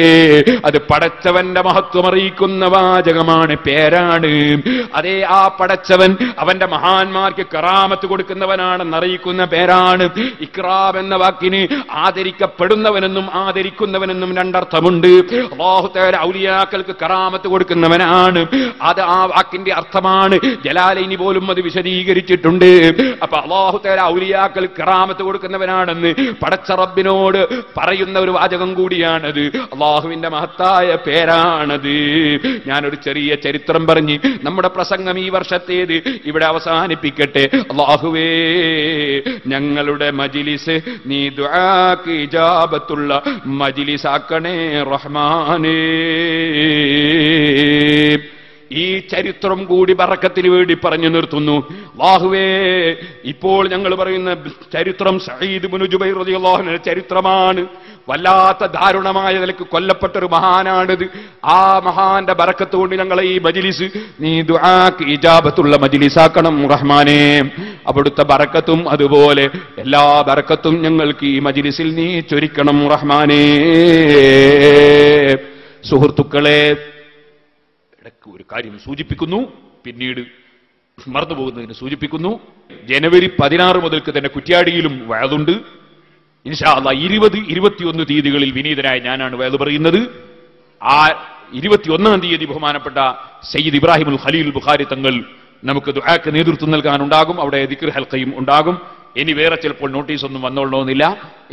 അത് പടച്ചവന്റെ മഹത്വം അറിയിക്കുന്ന വാചകമാണ്, പേരാണ്. അതേ ആ പടച്ചവൻ അവന്റെ മഹാന്മാർക്ക് കറാമത്ത് കൊടുക്കുന്നവനാണെന്ന് അറിയിക്കുന്ന പേരാണ്. ഇക്റാം എന്ന വാക്കിന് ആദരിക്കപ്പെടുന്നവനെന്നും ആദരിക്കുന്നവനെന്നും രണ്ടർത്ഥമുണ്ട്. അല്ലാഹു തആല ഔലിയാക്കൾക്ക് കറാമത്ത് കൊടുക്കുന്നവനാണ്. അത് ആ വാക്കിന്റെ അർത്ഥമാണ്. ജലാലൈനി പോലും അത് വിശദീകരിച്ചിട്ടുണ്ട്. അപ്പൊ അല്ലാഹു തആല ഔലിയാക്കൾ കറാമത്ത് കൊടുക്കുന്നവനാണെന്ന് പടച്ച റബ്ബിനോട് പറയുന്ന ഒരു വാചകം കൂടിയാണത്. അല്ലാഹുവിന്റെ മഹത്തായ പേരാണത്. ഞാനൊരു ചെറിയ ചരിത്രം പറഞ്ഞ് നമ്മുടെ പ്രസംഗം ഈ വർഷത്തേത് ഇവിടെ അവസാനിപ്പിക്കട്ടെ. അല്ലാഹുവേ, ഞങ്ങളുടെ മജ്ലിസ് നീ ദുആക്ക് ഇജാബത്തുള്ള മജ്ലിസാക്കണേ റഹ്മാനേ. ഈ ചരിത്രം കൂടി ബറക്കത്തിന് വേണ്ടി പറഞ്ഞു നിർത്തുന്നു. അല്ലാഹുവേ, ഇപ്പോൾ ഞങ്ങൾ പറയുന്ന ചരിത്രം സഈദ് ഇബ്നു ജുബൈർ റളിയല്ലാഹു അൻഹുവിന്റെ ചരിത്രമാണ്. വല്ലാത്ത ദാരുണമായ നിലക്ക് കൊല്ലപ്പെട്ടൊരു മഹാനാണിത്. ആ മഹാന്റെ ബറക്കത്ത് കൊണ്ട് ഞങ്ങളെ ഈ മജ്ലിസ് നീ ദുആക്ക് ഇജാബത്തുള്ള മജ്ലിസാക്കണം റഹ്മാനേ. അവിടുത്തെ ബറക്കത്തും അതുപോലെ എല്ലാ ബറക്കത്തും ഞങ്ങൾക്ക് ഈ മജ്ലിസിൽ നീ ചൊരിക്കണം റഹ്മാനേ. സുഹൃത്തുക്കളെ, ഇടയ്ക്ക് ഒരു കാര്യം സൂചിപ്പിക്കുന്നു, പിന്നീട് മറന്നുപോകുന്നതിന് സൂചിപ്പിക്കുന്നു. ജനുവരി 16 മുതൽക്ക് തന്നെ കുറ്റ്യാടിയിലും വഅദുണ്ട്. ഇൻഷാ അല്ലാഹ് 20, 21 തീയതികളിൽ വിനീതനായ ഞാനാണ് വഅദ് പറയുന്നത്. ആ 21-ാം തീയതി ബഹുമാനപ്പെട്ട സയ്യിദ് ഇബ്രാഹിമുൽ ഖലീൽ ബുഖാരി തങ്ങൾ നമുക്ക് ദുആക്ക് നേതൃത്വം നൽകാനുണ്ടാകും. അവിടെ ദിക്ർ ഹൽഖയും ഉണ്ടാകും. ഇനി വേറെ ചിലപ്പോൾ നോട്ടീസൊന്നും വന്നോളണമെന്നില്ല.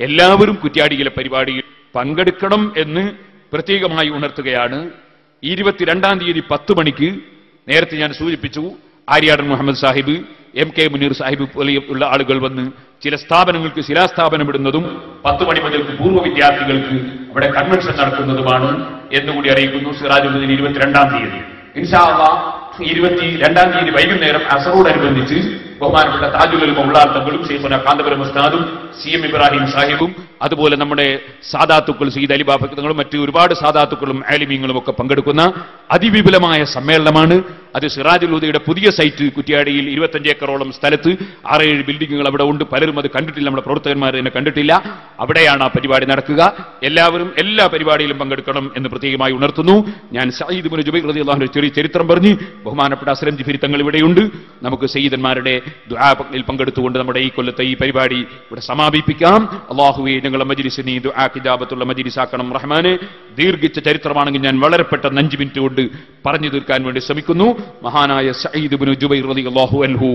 എല്ലാവരും കുറ്റ്യാടിയിലെ പരിപാടിയിൽ പങ്കെടുക്കണം എന്ന് പ്രത്യേകമായി ഉണർത്തുകയാണ്. 22-ാം തീയതി 10 മണിക്ക് നേരത്തെ ഞാൻ സൂചിപ്പിച്ചു, ആര്യാടൻ മുഹമ്മദ് സാഹിബ്, എം കെ മുനീർ സാഹിബ് പോലെയുള്ള ആളുകൾ വന്ന് ചില സ്ഥാപനങ്ങൾക്ക് ശിലാസ്ഥാപനമിടുന്നതും 10 മണി മുതൽക്ക് പൂർവ്വ വിദ്യാർത്ഥികൾക്ക് അവിടെ കൺവെൻഷൻ നടത്തുന്നതുമാണ് എന്നുകൂടി അറിയിക്കുന്നു. സിറാജുദ്ദീൻ 22-ാം തീയതി. ഇൻഷാ അല്ലാഹ് 22-ാം തീയതി വൈകുന്നേരം അസറോടനുബന്ധിച്ച് ബഹുമാനപ്പെട്ട താജുൽ ഉലമ ഉള്ളാർ തങ്ങളും ശൈഖുന കാന്തപുരം ഉസ്താദും CM ഇബ്രാഹിം സാഹിബും അതുപോലെ നമ്മുടെ സാദാത്തുക്കൾ സയ്യിദ് അലി ബാഫ തങ്ങളും മറ്റു ഒരുപാട് സാദാത്തുക്കളും ആലിമീങ്ങളും ഒക്കെ പങ്കെടുക്കുന്ന അതിവിപുലമായ സമ്മേളനമാണ്. അത് സിറാജുൽ ഹുദയുടെ പുതിയ സൈറ്റ് കുറ്റ്യാടിയിൽ 25 ഏക്കറോളം സ്ഥലത്ത് 6-7 ബിൽഡിങ്ങുകൾ അവിടെ ഉണ്ട്. പലരും അത് കണ്ടിട്ടില്ല, നമ്മുടെ പ്രവർത്തകന്മാർ തന്നെ കണ്ടിട്ടില്ല. അവിടെയാണ് ആ പരിപാടി നടക്കുക. എല്ലാവരും എല്ലാ പരിപാടിയിലും പങ്കെടുക്കണം എന്ന് പ്രത്യേകമായി ഉണർത്തുന്നു. ഞാൻ സഈദ് ഇബ്നു ജുബൈർ റളിയല്ലാഹു ചെറിയ ചരിത്രം പറഞ്ഞ് ബഹുമാനപ്പെട്ട അസ്ലം ജിഫരി തങ്ങൾ ഇവിടെയുണ്ട്. നമുക്ക് സയ്യിദന്മാരുടെ ദുആയിൽ പങ്കെടുത്തുകൊണ്ട് നമ്മുടെ ഈ കൊല്ലത്തെ ഈ പരിപാടി ഇവിടെ സമാപിപ്പിക്കാം. അല്ലാഹുവേ, ഞങ്ങളുടെ മജ്ലിസ് നീ ദുആ കിതാബത്തുള്ള മജ്ലിസ് ആക്കണം റഹ്മാനെ. ദീർഘിച്ച ചരിത്രമാണെങ്കിൽ ഞാൻ വളരെ പെട്ടെന്ന് 5 മിനിറ്റ് കൊണ്ട് പറഞ്ഞു തീർക്കാൻ വേണ്ടി ശ്രമിക്കുന്നു. മഹാനായ സഈദ് ഇബ്നു ജുബൈർ റളിയല്ലാഹു അൻഹു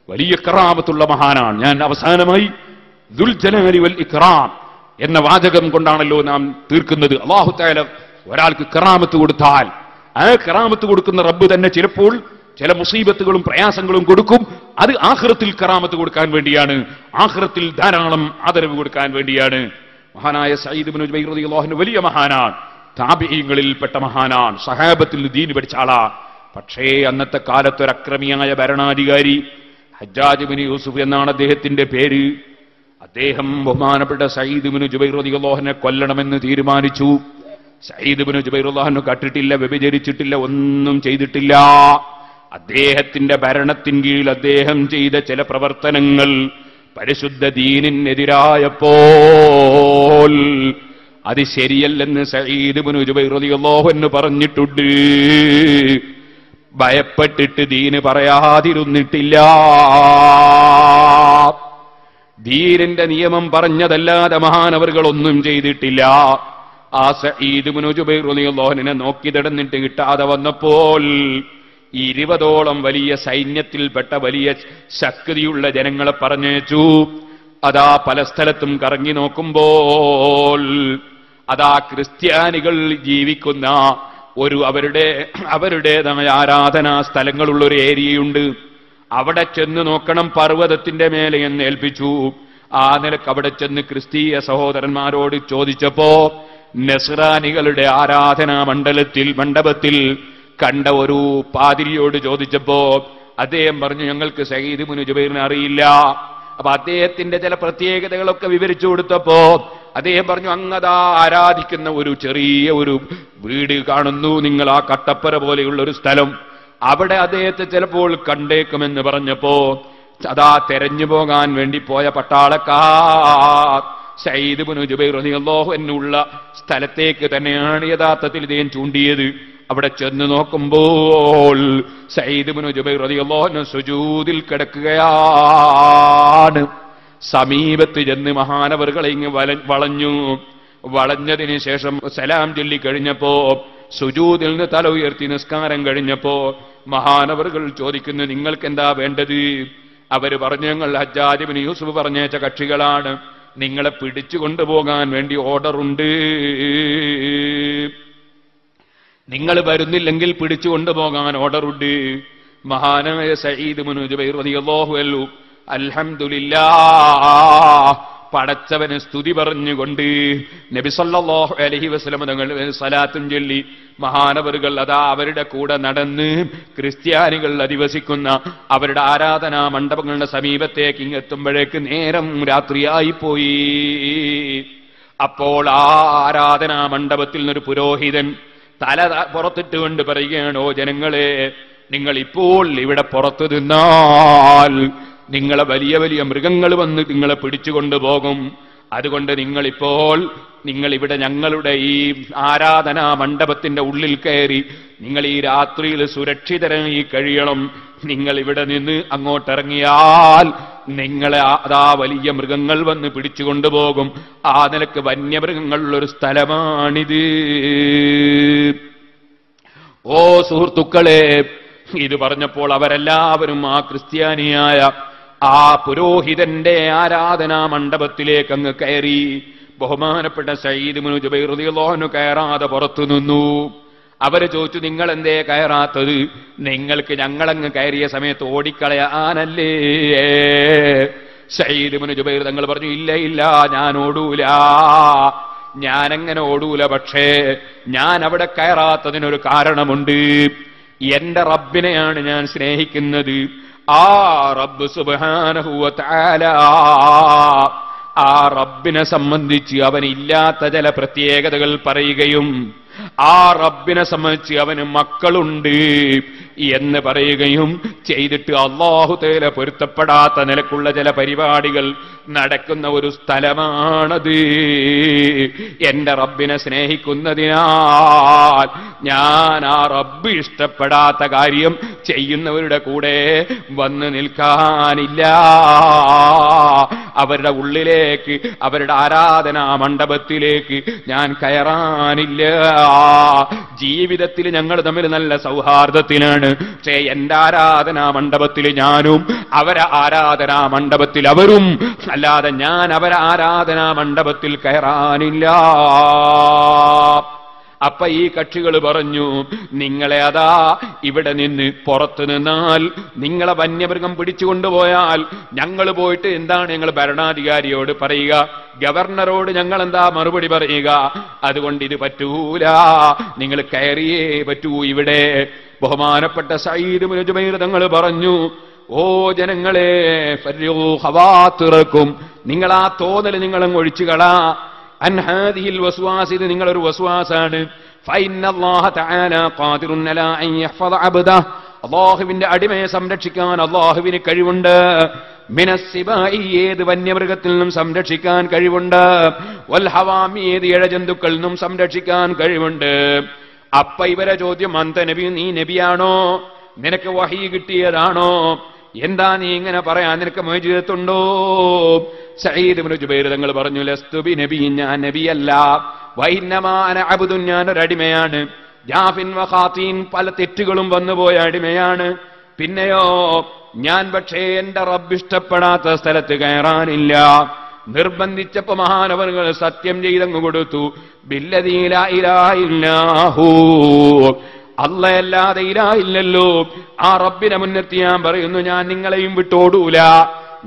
വലിയ കറാമത്തുള്ള മഹാനാണ്. ഞാൻ അവസാനമായി ദുൽ ജലാലി വൽ ഇക്റാം എന്ന വാചകം കൊണ്ടാണല്ലോ നാം തീർക്കുന്നത്. അല്ലാഹു തആല ഒരാൾക്ക് കറാമത്ത് കൊടുത്താൽ ആ കറാമത്ത് കൊടുക്കുന്ന റബ്ബ് തന്നെ ചിലപ്പോൾ ചില മുസീബത്തുകളും പ്രയാസങ്ങളും കൊടുക്കും. അത് ആഖിറത്തിൽ കറാമത്ത് കൊടുക്കാൻ വേണ്ടിയാണ്, ആഖിറത്തിൽ ധാരാളം ആദരവ് കൊടുക്കാൻ വേണ്ടിയാണ്. മഹാനായ സഈദ് ഇബ്നു ജുബൈർ റളിയല്ലാഹു അൻഹു വലിയ മഹാനാണ്, താബിഈങ്ങളിൽപ്പെട്ട മഹാനാണ്, സഹാബത്തിൽ ദീൻ പഠിച്ച ആളാണ്. പക്ഷേ അന്നത്തെ കാലത്ത് ഒരു അക്രമിയായ ഭരണാധികാരി ഹജ്ജാജ് ഇബ്നു യൂസുഫ് എന്നാണ് അദ്ദേഹത്തിന്റെ പേര്. അദ്ദേഹം ബഹുമാനപ്പെട്ട സഈദ് ഇബ്നു ജുബൈർ റളിയല്ലാഹു അൻഹുവിനെ കൊല്ലണമെന്ന് തീരുമാനിച്ചു. സഈദ് ഇബ്നു ജുബൈർ റളിയല്ലാഹു അൻഹു കട്ടിട്ടില്ല, വ്യഭിചരിച്ചിട്ടില്ല, ഒന്നും ചെയ്തിട്ടില്ല. അദ്ദേഹത്തിന്റെ ഭരണത്തിൻ കീഴിൽ അദ്ദേഹം ചെയ്ത ചില പ്രവർത്തനങ്ങൾ പരിശുദ്ധ ദീനിനെതിരായപ്പോൾ അത് ശരിയല്ലെന്ന് സഈദ് ഇബ്നു ജുബൈർ റളിയല്ലാഹു അൻഹു പറഞ്ഞിട്ടുണ്ട്. ഭയപ്പെട്ടിട്ട് ദീന് പറയാതിരുന്നിട്ടില്ല. ദീനിന്റെ നിയമം പറഞ്ഞതല്ലാതെ മഹാനവറുകളൊന്നും ചെയ്തിട്ടില്ല. ആ സഈദ് ഇബ്നു ജുബൈർ റളിയല്ലാഹു അൻഹുവിനെ നോക്കി നടന്നിട്ട് കിട്ടാതെ വന്നപ്പോൾ 20ഓളം വലിയ സൈന്യത്തിൽപ്പെട്ട വലിയ ശക്തിയുള്ള ജനങ്ങളെ പറഞ്ഞയച്ചു. അതാ പല സ്ഥലത്തും കറങ്ങി നോക്കുമ്പോൾ അതാ ക്രിസ്ത്യാനികൾ ജീവിക്കുന്ന ഒരു അവരുടേതായ ആരാധനാ സ്ഥലങ്ങളുള്ള ഒരു ഏരിയയുണ്ട്. അവിടെ ചെന്ന് നോക്കണം, പർവ്വതത്തിന്റെ മേലെ എന്ന് ഏൽപ്പിച്ചു. ആ നിലക്ക് അവിടെ ചെന്ന് ക്രിസ്തീയ സഹോദരന്മാരോട് ചോദിച്ചപ്പോ നസ്രാനികളുടെ ആരാധനാ മണ്ഡപത്തിൽ കണ്ട ഒരു പാതിരിയോട് ചോദിച്ചപ്പോ അദ്ദേഹം പറഞ്ഞു, ഞങ്ങൾക്ക് സഈദ് ഇബ്നു ജുബൈറിനെ അറിയില്ല. അപ്പൊ അദ്ദേഹത്തിന്റെ ചില പ്രത്യേകതകളൊക്കെ വിവരിച്ചു കൊടുത്തപ്പോ അദ്ദേഹം പറഞ്ഞു, അങ്ങതാ ആരാധിക്കുന്ന ഒരു ചെറിയ ഒരു വീട് കാണുന്നു, നിങ്ങൾ ആ കട്ടപ്പര പോലെയുള്ള ഒരു സ്ഥലം, അവിടെ അദ്ദേഹത്തെ ചിലപ്പോൾ കണ്ടേക്കുമെന്ന് പറഞ്ഞപ്പോ അതാ തെരഞ്ഞു പോകാൻ വേണ്ടി പോയ പട്ടാളക്കാർ സഈദ് ഇബ്നു ജുബൈർ റളിയല്ലാഹു അൻഹു ഉള്ള സ്ഥലത്തേക്ക് തന്നെയാണ് യഥാർത്ഥത്തിൽ ഇദ്ദേഹം ചൂണ്ടിയത്. അവിടെ ചെന്ന് നോക്കുമ്പോൾ സഈദ് ഇബ്നു ജുബൈർ റളിയല്ലാഹു അൻഹു സുജൂദിൽ കിടക്കുകയാണ്. സമീപത്ത് ചെന്ന് മഹാനവറുകളെ ഇങ്ങ് വളഞ്ഞതിന് ശേഷം സലാം ചൊല്ലി കഴിഞ്ഞപ്പോ സുജൂദിൽ നിന്ന് തല ഉയർത്തി നിസ്കാരം കഴിഞ്ഞപ്പോ മഹാനവറുകൾ ചോദിക്കുന്നു, നിങ്ങൾക്ക് എന്താ വേണ്ടത്? അവര് പറഞ്ഞു, ഞങ്ങൾ ഹജ്ജാജ് ഇബ്നു യൂസുഫ് പറഞ്ഞയച്ച കക്ഷികളാണ്, നിങ്ങളെ പിടിച്ചു കൊണ്ടുപോകാൻ വേണ്ടി ഓർഡറുണ്ട്, നിങ്ങൾ വരുന്നില്ലെങ്കിൽ പിടിച്ചു കൊണ്ടുപോകാൻ ഓർഡറുണ്ട്. മഹാനായ സഈദ് ഇബ്നു ജുബൈർ റളിയല്ലാഹു അൻഹു അൽഹംദുലില്ലാഹ് പടച്ചവന് സ്തുതി പറഞ്ഞുകൊണ്ട് നബി സല്ലല്ലാഹു അലൈഹി വസല്ലം തങ്ങൾ സലാത്തും ചൊല്ലി മഹാനവറുകൾ അതാ അവരുടെ കൂടെ നടന്ന് ക്രിസ്ത്യാനികൾ അധിവസിക്കുന്ന അവരുടെ ആരാധനാ മണ്ഡപങ്ങളുടെ സമീപത്തേക്ക് ഇങ്ങെത്തുമ്പോഴേക്ക് നേരം രാത്രിയായിപ്പോയി. അപ്പോൾ ആ ആരാധനാ മണ്ഡപത്തിൽ നിന്നൊരു പുരോഹിതൻ തല പുറത്തിട്ടുകൊണ്ട് പറയുകയാണ്, ഓ ജനങ്ങളെ, നിങ്ങൾ ഇപ്പോൾ ഇവിടെ പുറത്തു നിന്നാൽ നിങ്ങളെ വലിയ വലിയ മൃഗങ്ങൾ വന്ന് നിങ്ങളെ പിടിച്ചുകൊണ്ടുപോകും. അതുകൊണ്ട് നിങ്ങളിവിടെ ഞങ്ങളുടെ ഈ ആരാധനാ മണ്ഡപത്തിന്റെ ഉള്ളിൽ കയറി നിങ്ങൾ ഈ രാത്രിയിൽ സുരക്ഷിതരായി കഴിയണം. നിങ്ങൾ ഇവിടെ നിന്ന് അങ്ങോട്ടിറങ്ങിയാൽ നിങ്ങളെ അതാ വലിയ മൃഗങ്ങൾ വന്ന് പിടിച്ചുകൊണ്ടുപോകും. ആ നിലക്ക് വന്യമൃഗങ്ങളുള്ളൊരു സ്ഥലമാണിത്. ഓ സുഹൃത്തുക്കളെ, ഇത് പറഞ്ഞപ്പോൾ അവരെല്ലാവരും ആ ക്രിസ്ത്യാനിയായ ആ പുരോഹിതന്റെ ആരാധനാ മണ്ഡപത്തിലേക്ക് അങ്ങ് കയറി. ബഹുമാനപ്പെട്ട സഈദ് ഇബ്നു ജുബൈർ റളിയല്ലാഹു അൻഹു കയറാതെ പുറത്തു നിന്നു. അവര് ചോദിച്ചു, നിങ്ങൾ എന്തേ കയറാത്തത്? നിങ്ങൾക്ക് ഞങ്ങളങ്ങ് കയറിയ സമയത്ത് ഓടിക്കളയാനല്ലേ? സഈദ് ഇബ്നു ജുബൈർ തങ്ങൾ പറഞ്ഞു, ഇല്ല, ഞാൻ ഓടൂല, ഞാനെങ്ങനെ ഓടൂല. പക്ഷേ ഞാൻ അവിടെ കയറാത്തതിനൊരു കാരണമുണ്ട്. എന്റെ റബ്ബിനെയാണ് ഞാൻ സ്നേഹിക്കുന്നത്. ആ റബ്ബ് സുബ്ഹാനഹു വ തആല ആ റബ്ബിനെ സംബന്ധിച്ച് അവനില്ലാത്ത ചില പ്രത്യേകതകൾ പറയുകയും ആ റബ്ബിനെ സംബന്ധിച്ച് അവന് മക്കളുണ്ട് എന്ന് പറയുകയും ചെയ്തിട്ട് അല്ലാഹു തആല പൊരുത്തപ്പെടാത്ത നിലക്കുള്ള ചില പരിപാടികൾ നടക്കുന്ന ഒരു സ്ഥലമാണത്. എന്റെ റബ്ബിനെ സ്നേഹിക്കുന്നതിനാൽ ഞാൻ ആ റബ്ബ് ഇഷ്ടപ്പെടാത്ത കാര്യം ചെയ്യുന്നവരുടെ കൂടെ വന്ന് നിൽക്കാനില്ല. അവരുടെ ഉള്ളിലേക്ക്, അവരുടെ ആരാധനാ മണ്ഡപത്തിലേക്ക് ഞാൻ കയറാനില്ല. ജീവിതത്തിൽ ഞങ്ങൾ തമ്മിൽ നല്ല സൗഹാർദ്ദത്തിലാണ്. പക്ഷേ എന്റെ ആരാധനാ മണ്ഡപത്തിൽ ഞാനും അവരെ ആരാധനാ മണ്ഡപത്തിൽ അവരും, അല്ലാതെ ഞാൻ അവരെ ആരാധനാ മണ്ഡപത്തിൽ കയറാനില്ല. അപ്പൊ ഈ കക്ഷികൾ പറഞ്ഞു, നിങ്ങളെ അതാ ഇവിടെ നിന്ന് പുറത്തു നിന്നാൽ, നിങ്ങളെ വന്യമൃഗം പിടിച്ചുകൊണ്ടുപോയാൽ ഞങ്ങൾ പോയിട്ട് എന്താണ് ഞങ്ങൾ ഭരണാധികാരിയോട് പറയുക, ഗവർണറോട് ഞങ്ങൾ എന്താ മറുപടി പറയുക? അതുകൊണ്ട് ഇത് പറ്റൂല, നിങ്ങൾ കയറിയേ പറ്റൂ ഇവിടെ. ബഹുമാനപ്പെട്ട സഈദ് ഇബ്നു ജുബൈർ തങ്ങൾ പറഞ്ഞു, ഓ ജനങ്ങളെ, ഫർരിഖൂ ഖവാത്തിറക്കും, നിങ്ങൾ ആ തോന്നൽ നിങ്ങളങ്ങ് ഒഴിച്ചുകളാ. അൻ ഹാദിഹിൽ വസ്വാസ്, ഇത് നിങ്ങളൊരു വസ്വാസാണ്. ഫഇന്നല്ലാഹ തആല ഖാദിറുൻ അലാ അൻ യഹ്ഫദ അബ്ദഹ്, അല്ലാഹുവിന്റെ അടിമയെ സംരക്ഷിക്കാൻ അല്ലാഹുവിന് കഴിവുണ്ട്. മിനസ്സിബായി, ഏത് വന്യമൃഗത്തിൽ നിന്നും സംരക്ഷിക്കാൻ കഴിവുണ്ട്. വൽ ഹവാമി, ഏത് ഇഴജന്തുക്കളിൽ നിന്നും സംരക്ഷിക്കാൻ കഴിവുണ്ട്. അപ്പ ഇവരെ ചോദ്യം, അന്ത നബി, നീ നബിയാണോ? നിനക്ക് വഹീ കിട്ടിയതാണോ? എന്താ നീ ഇങ്ങനെ പറയാൻ, നിനക്ക് മുഅ്ജിസത്തുണ്ടോ? സഈദ് ഇബ്നു ജുബൈർ തങ്ങൾ പറഞ്ഞു, ലസ്തു ബി നബി, ഞാൻ നബിയല്ല. വഇന്നമാ അന അബ്ദുൻ, ഞാൻ ഒരു അടിമയാണ്. ജാഫിൻ വഖാതീൻ, പല തെറ്റുകളും വന്നുപോയ അടിമയാണ്. പിന്നെയോ ഞാൻ പക്ഷേ എന്റെ റബ്ബ് ഇഷ്ടപ്പെടാത്ത സ്ഥലത്ത് കയറാനില്ല. നിർബന്ധിച്ചപ്പോ മഹാനവറുകൾ സത്യം ചെയ്തങ്ങ് കൊടുത്തു, ബില്ലദീ ലാ ഇലാഹ ഇല്ലാഹു, അല്ലാഹുവല്ലാതെ ഇലാഹില്ലല്ലോ. ആ റബ്ബിനെ മുൻനിർത്തി ഞാൻ പറയുന്നു, ഞാൻ നിങ്ങളെയും വിട്ടോടൂല.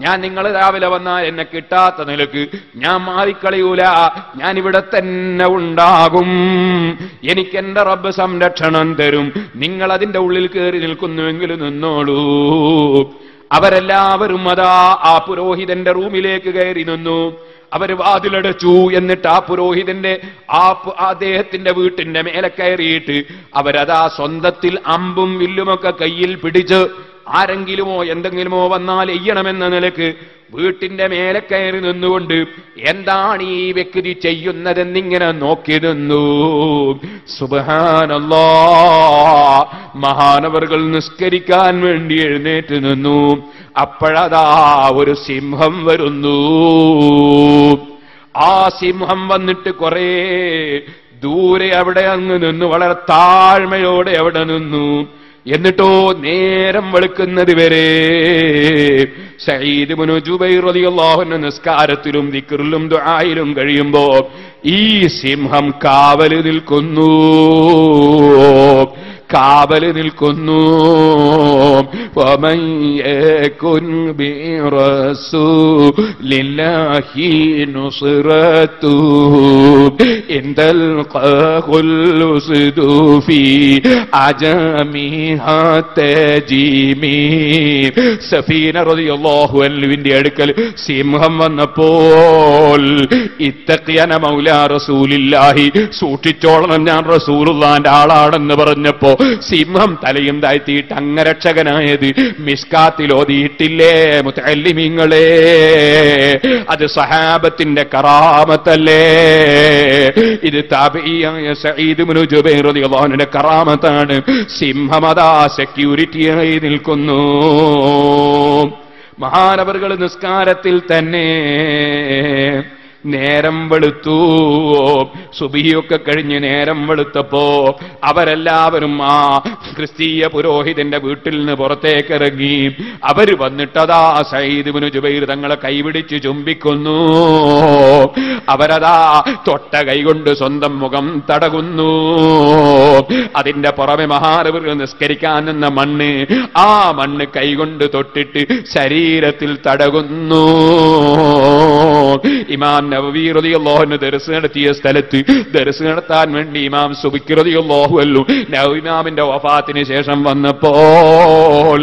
ഞാൻ നിങ്ങൾ രാവിലെ വന്നാൽ എന്നെ കിട്ടാത്ത നിലക്ക് ഞാൻ മാറിക്കളയൂല. ഞാൻ ഇവിടെ തന്നെ ഉണ്ടാകും. എനിക്ക് എന്റെ റബ്ബ് സംരക്ഷണം തരും. നിങ്ങൾ അതിന്റെ ഉള്ളിൽ കയറി നിൽക്കുന്നുവെങ്കിൽ നിന്നോളൂ. അവരെല്ലാവരും അതാ ആ പുരോഹിതന്റെ റൂമിലേക്ക് കയറി നിന്നു. അവർ വാതിലടച്ചു. എന്നിട്ട് ആ പുരോഹിതന്റെ അദ്ദേഹത്തിന്റെ വീട്ടിന്റെ മേലെ കയറിയിട്ട് അവരതാ സ്വന്തത്തിൽ അമ്പും വില്ലുമൊക്കെ കയ്യിൽ പിടിച്ച് ആരെങ്കിലുമോ എന്തെങ്കിലുമോ വന്നാൽ എയ്യണമെന്ന നിലക്ക് വീട്ടിന്റെ മേലെ കയറി നിന്നുകൊണ്ട് എന്താണ് ഈ വ്യക്തി ചെയ്യുന്നതെന്നിങ്ങനെ നോക്കി നിന്നു. സുബ്ഹാനല്ലാഹ്, മഹാനവറുകൾ നിസ്കരിക്കാൻ വേണ്ടി എഴുന്നേറ്റ് നിന്നു. അപ്പോഴതാ ഒരു സിംഹം വരുന്നു. ആ സിംഹം വന്നിട്ട് കുറെ ദൂരെ അവിടെ അങ്ങ് നിന്നു, വളരെ താഴ്മയോടെ അവിടെ നിന്നു. എന്നിട്ടോ നേരം വെളുക്കുന്നത് വരെ സഈദ് ഇബ്നു ജുബൈർ റളിയല്ലാഹു അൻഹു നിസ്കാരത്തിലും ദിക്റിലും ദുആയിലും കഴിയുമ്പോ ഈ സിംഹം കാവല് നിൽക്കുന്നു. വമൻ യകുൻ ബിറസൂലില്ലാഹി നുസ്റതു ഇൻദൽ ഖഖുൽ ഉസ്ദു ഫീ അജമിഹാ തജീമി. സഫീന റളിയല്ലാഹു അൻഹുവിന്റെ അടുക്കൽ സിംഹം വന്നപ്പോൾ ഇത്തഖിയന മൗലാ റസൂലില്ലാഹി, സൂക്ഷിച്ചോളണം ഞാൻ റസൂലുള്ളാന്റെ ആളാണെന്ന് പറഞ്ഞപ്പോ സിംഹം തലയും താഴ്ത്തിയിട്ട് അംഗരക്ഷകനായത് മിസ്കാത്തിൽ ഓതിയിട്ടില്ലേ മുതഅല്ലിമീങ്ങളെ? അത് സഹാബത്തിന്റെ കറാമത്തല്ലേ? ഇത് താബിഈയായ സഈദ് ഇബ്നു ജുബൈർ റളിയല്ലാഹു അൻഹുവിന്റെ കറാമത്താണ്. സിംഹമതാ സെക്യൂരിറ്റിയായി നിൽക്കുന്നു. മഹാനവറുകൾ നിസ്കാരത്തിൽ തന്നെ നേരം വെളുത്തു. സുബഹിയൊക്കെ കഴിഞ്ഞ് നേരം വെളുത്തപ്പോ അവരെല്ലാവരും ആ ക്രിസ്തീയ പുരോഹിതന്റെ വീട്ടിൽ നിന്ന് പുറത്തേക്ക് ഇറങ്ങി. അവര് വന്നിട്ടതാ സഈദ് ഇബ്നു ജുബൈർ തങ്ങളെ കൈപിടിച്ച് ചുംബിക്കുന്നു. അവരതാ തൊട്ട കൈകൊണ്ട് സ്വന്തം മുഖം തടകുന്നു. അതിന്റെ പുറമെ മഹാനവറുകൾ നിസ്കരിക്കാൻ നിന്ന മണ്ണ്, ആ മണ്ണ് കൈകൊണ്ട് തൊട്ടിട്ട് ശരീരത്തിൽ തടകുന്നു. ഇമാം നവവി റളിയല്ലാഹു അൻഹു ദർസ് നടത്തിയ സ്ഥലത്ത് ദർസ് നടത്താൻ വേണ്ടി ഇമാം സുബ്കി റളിയല്ലാഹു അൻഹു നവവി ഇമാമിന്റെ വഫാത്തിന് ശേഷം വന്നപ്പോൾ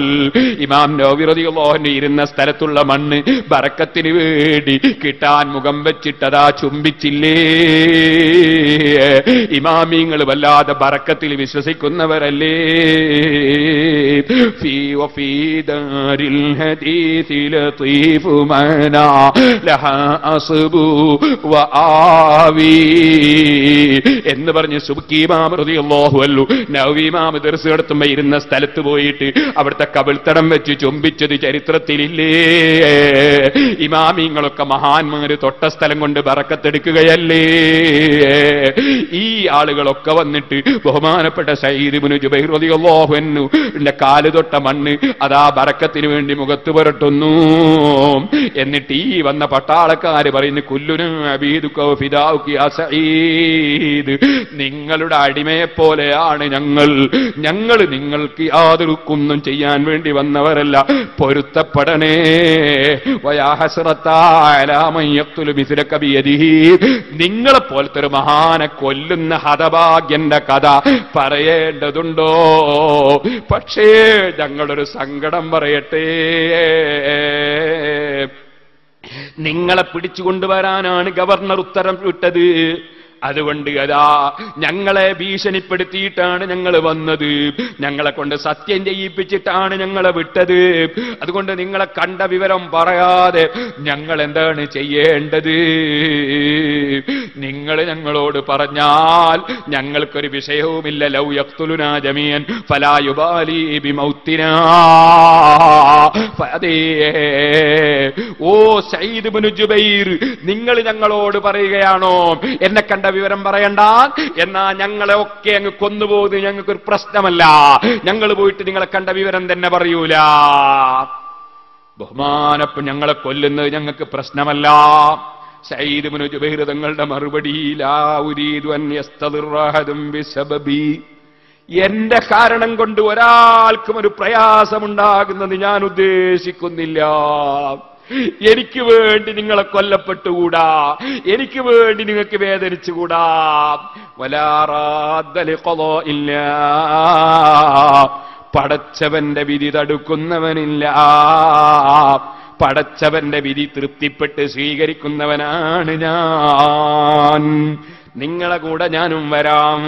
ഇമാം നവവി റളിയല്ലാഹു അൻഹു ഇരുന്ന സ്ഥലത്തുള്ള മണ്ണ് ബറക്കത്തിന് വേണ്ടി കിട്ടാൻ മുഖം വെച്ചിട്ടതാ ചുംബിച്ചില്ലേ. ഇമാമിങ്ങൾ വല്ലാതെ ബറക്കത്തിൽ വിശ്വസിക്കുന്നവരല്ലേ. ഫീ വഫീ ദാരിൽ ഹദീസ് ലതീഫു മനാ ലഹാ അസ്ബു വആവി എന്ന് പറഞ്ഞ് സുബ്കി ഇമാം റളിയല്ലാഹു അൻഹു നവവി ഇമാം ദർസ് നടത്തുമ്പോൾ ഇരുന്ന സ്ഥലത്ത് പോയിട്ട് അവിടുത്തെ കബൾത്തടം വെച്ച് ചുംബിച്ചത് ചരിത്രത്തിലില്ലേ. ഇമാമിങ്ങളൊക്കെ മഹാന്മാര് തൊട്ട സ്ഥലം കൊണ്ട് ബറക്കത്തെടുക്കുകയല്ലേ. ഈ ആളുകളൊക്കെ വന്നിട്ട് ബഹുമാനപ്പെട്ട സയ്യിദ് ഇബ്നു ജുബൈർ റളിയല്ലാഹു അൻഹു കാല് തൊട്ട മണ്ണ് അതാ ബറക്കത്തിന് വേണ്ടി മുഖത്ത് പുരട്ടുന്നു. എന്നിട്ട് ഈ വന്ന പട്ടാളക്കാര് പറയുന്നു, കുല്ലുനാ അബീദുക വഫിദാഉക യാ സഈദ്, നിങ്ങളുടെ അടിമയെ പോലെയാണ് ഞങ്ങൾ നിങ്ങൾക്ക് യാതൊരു കുന്നും ചെയ്യാൻ വേണ്ടി വന്നവരല്ല, പൊരുത്തപ്പെടണേ. വയാ ഹസ്റത്താ അലാ മൻ യഖ്തുലു മിസ്ലക ബിയദിഹി, നിങ്ങളെ പോലത്തെ ഒരു മഹാനെ കൊല്ലുന്ന ഹതഭാഗ്യന്റെ കഥ പറയേണ്ടതുണ്ടോ? പക്ഷേ ഞങ്ങളൊരു സങ്കടം പറയട്ടെ, നിങ്ങളെ പിടിച്ചുകൊണ്ടുവരാനാണ് ഗവർണർ ഉത്തരം വിട്ടത്. അതുകൊണ്ട് അതാ ഞങ്ങളെ ഭീഷണിപ്പെടുത്തിയിട്ടാണ് ഞങ്ങൾ വന്നത്, ഞങ്ങളെ കൊണ്ട് സത്യം ചെയ്യിപ്പിച്ചിട്ടാണ് ഞങ്ങളെ വിട്ടത്. അതുകൊണ്ട് നിങ്ങളെ കണ്ട വിവരം പറയാതെ ഞങ്ങൾ എന്താണ് ചെയ്യേണ്ടത്? നിങ്ങൾ ഞങ്ങളോട് പറഞ്ഞാൽ ഞങ്ങൾക്കൊരു വിഷയവുമില്ല. ലൗ യഖ്തുലുനാ ജമീഅൻ ഫലാ യുബാലി ബിമൗത്തിനാ. ഓ സയ്യിദ് ഇബ്നു ജുബൈർ, നിങ്ങൾ ഞങ്ങളോട് പറയുകയാണോ എന്നെ കണ്ട വിവരം പറയണ്ട, എന്നാ ഞങ്ങളെ ഒക്കെ അങ്ങ് കൊന്നുപോകുന്നത് ഞങ്ങൾക്കൊരു പ്രശ്നമല്ല, ഞങ്ങൾ പോയിട്ട് നിങ്ങളെ കണ്ട വിവരം തന്നെ പറയൂല. ബഹുമാനപ്പ് ഞങ്ങളെ കൊല്ലുന്നത് ഞങ്ങൾക്ക് പ്രശ്നമല്ല. സയ്യിദ് ഇബ്നു ജുബൈർ തങ്ങളുടെ മറുപടി, ലാ ഉരീദു അൻ യസ്തദിറ അഹദുൻ ബിസബബി, എന്റെ കാരണം കൊണ്ട് ഒരാൾക്കും ഒരു പ്രയാസമുണ്ടാകുന്നത് ഞാൻ ഉദ്ദേശിക്കുന്നില്ല. എനിക്ക് വേണ്ടി നിങ്ങളെ കൊല്ലപ്പെട്ടുകൂടാ, എനിക്ക് വേണ്ടി നിങ്ങൾക്ക് വേദനിച്ചുകൂടാ. വലാ റാദ്ദ ലിഖളാഇല്ലാ, പടച്ചവന്റെ വിധി തടുക്കുന്നവനില്ല, പടച്ചവന്റെ വിധി തൃപ്തിപ്പെട്ട് സ്വീകരിക്കുന്നവനാണ് ഞാൻ. നിങ്ങളെ കൂടെ ഞാനും വരാം.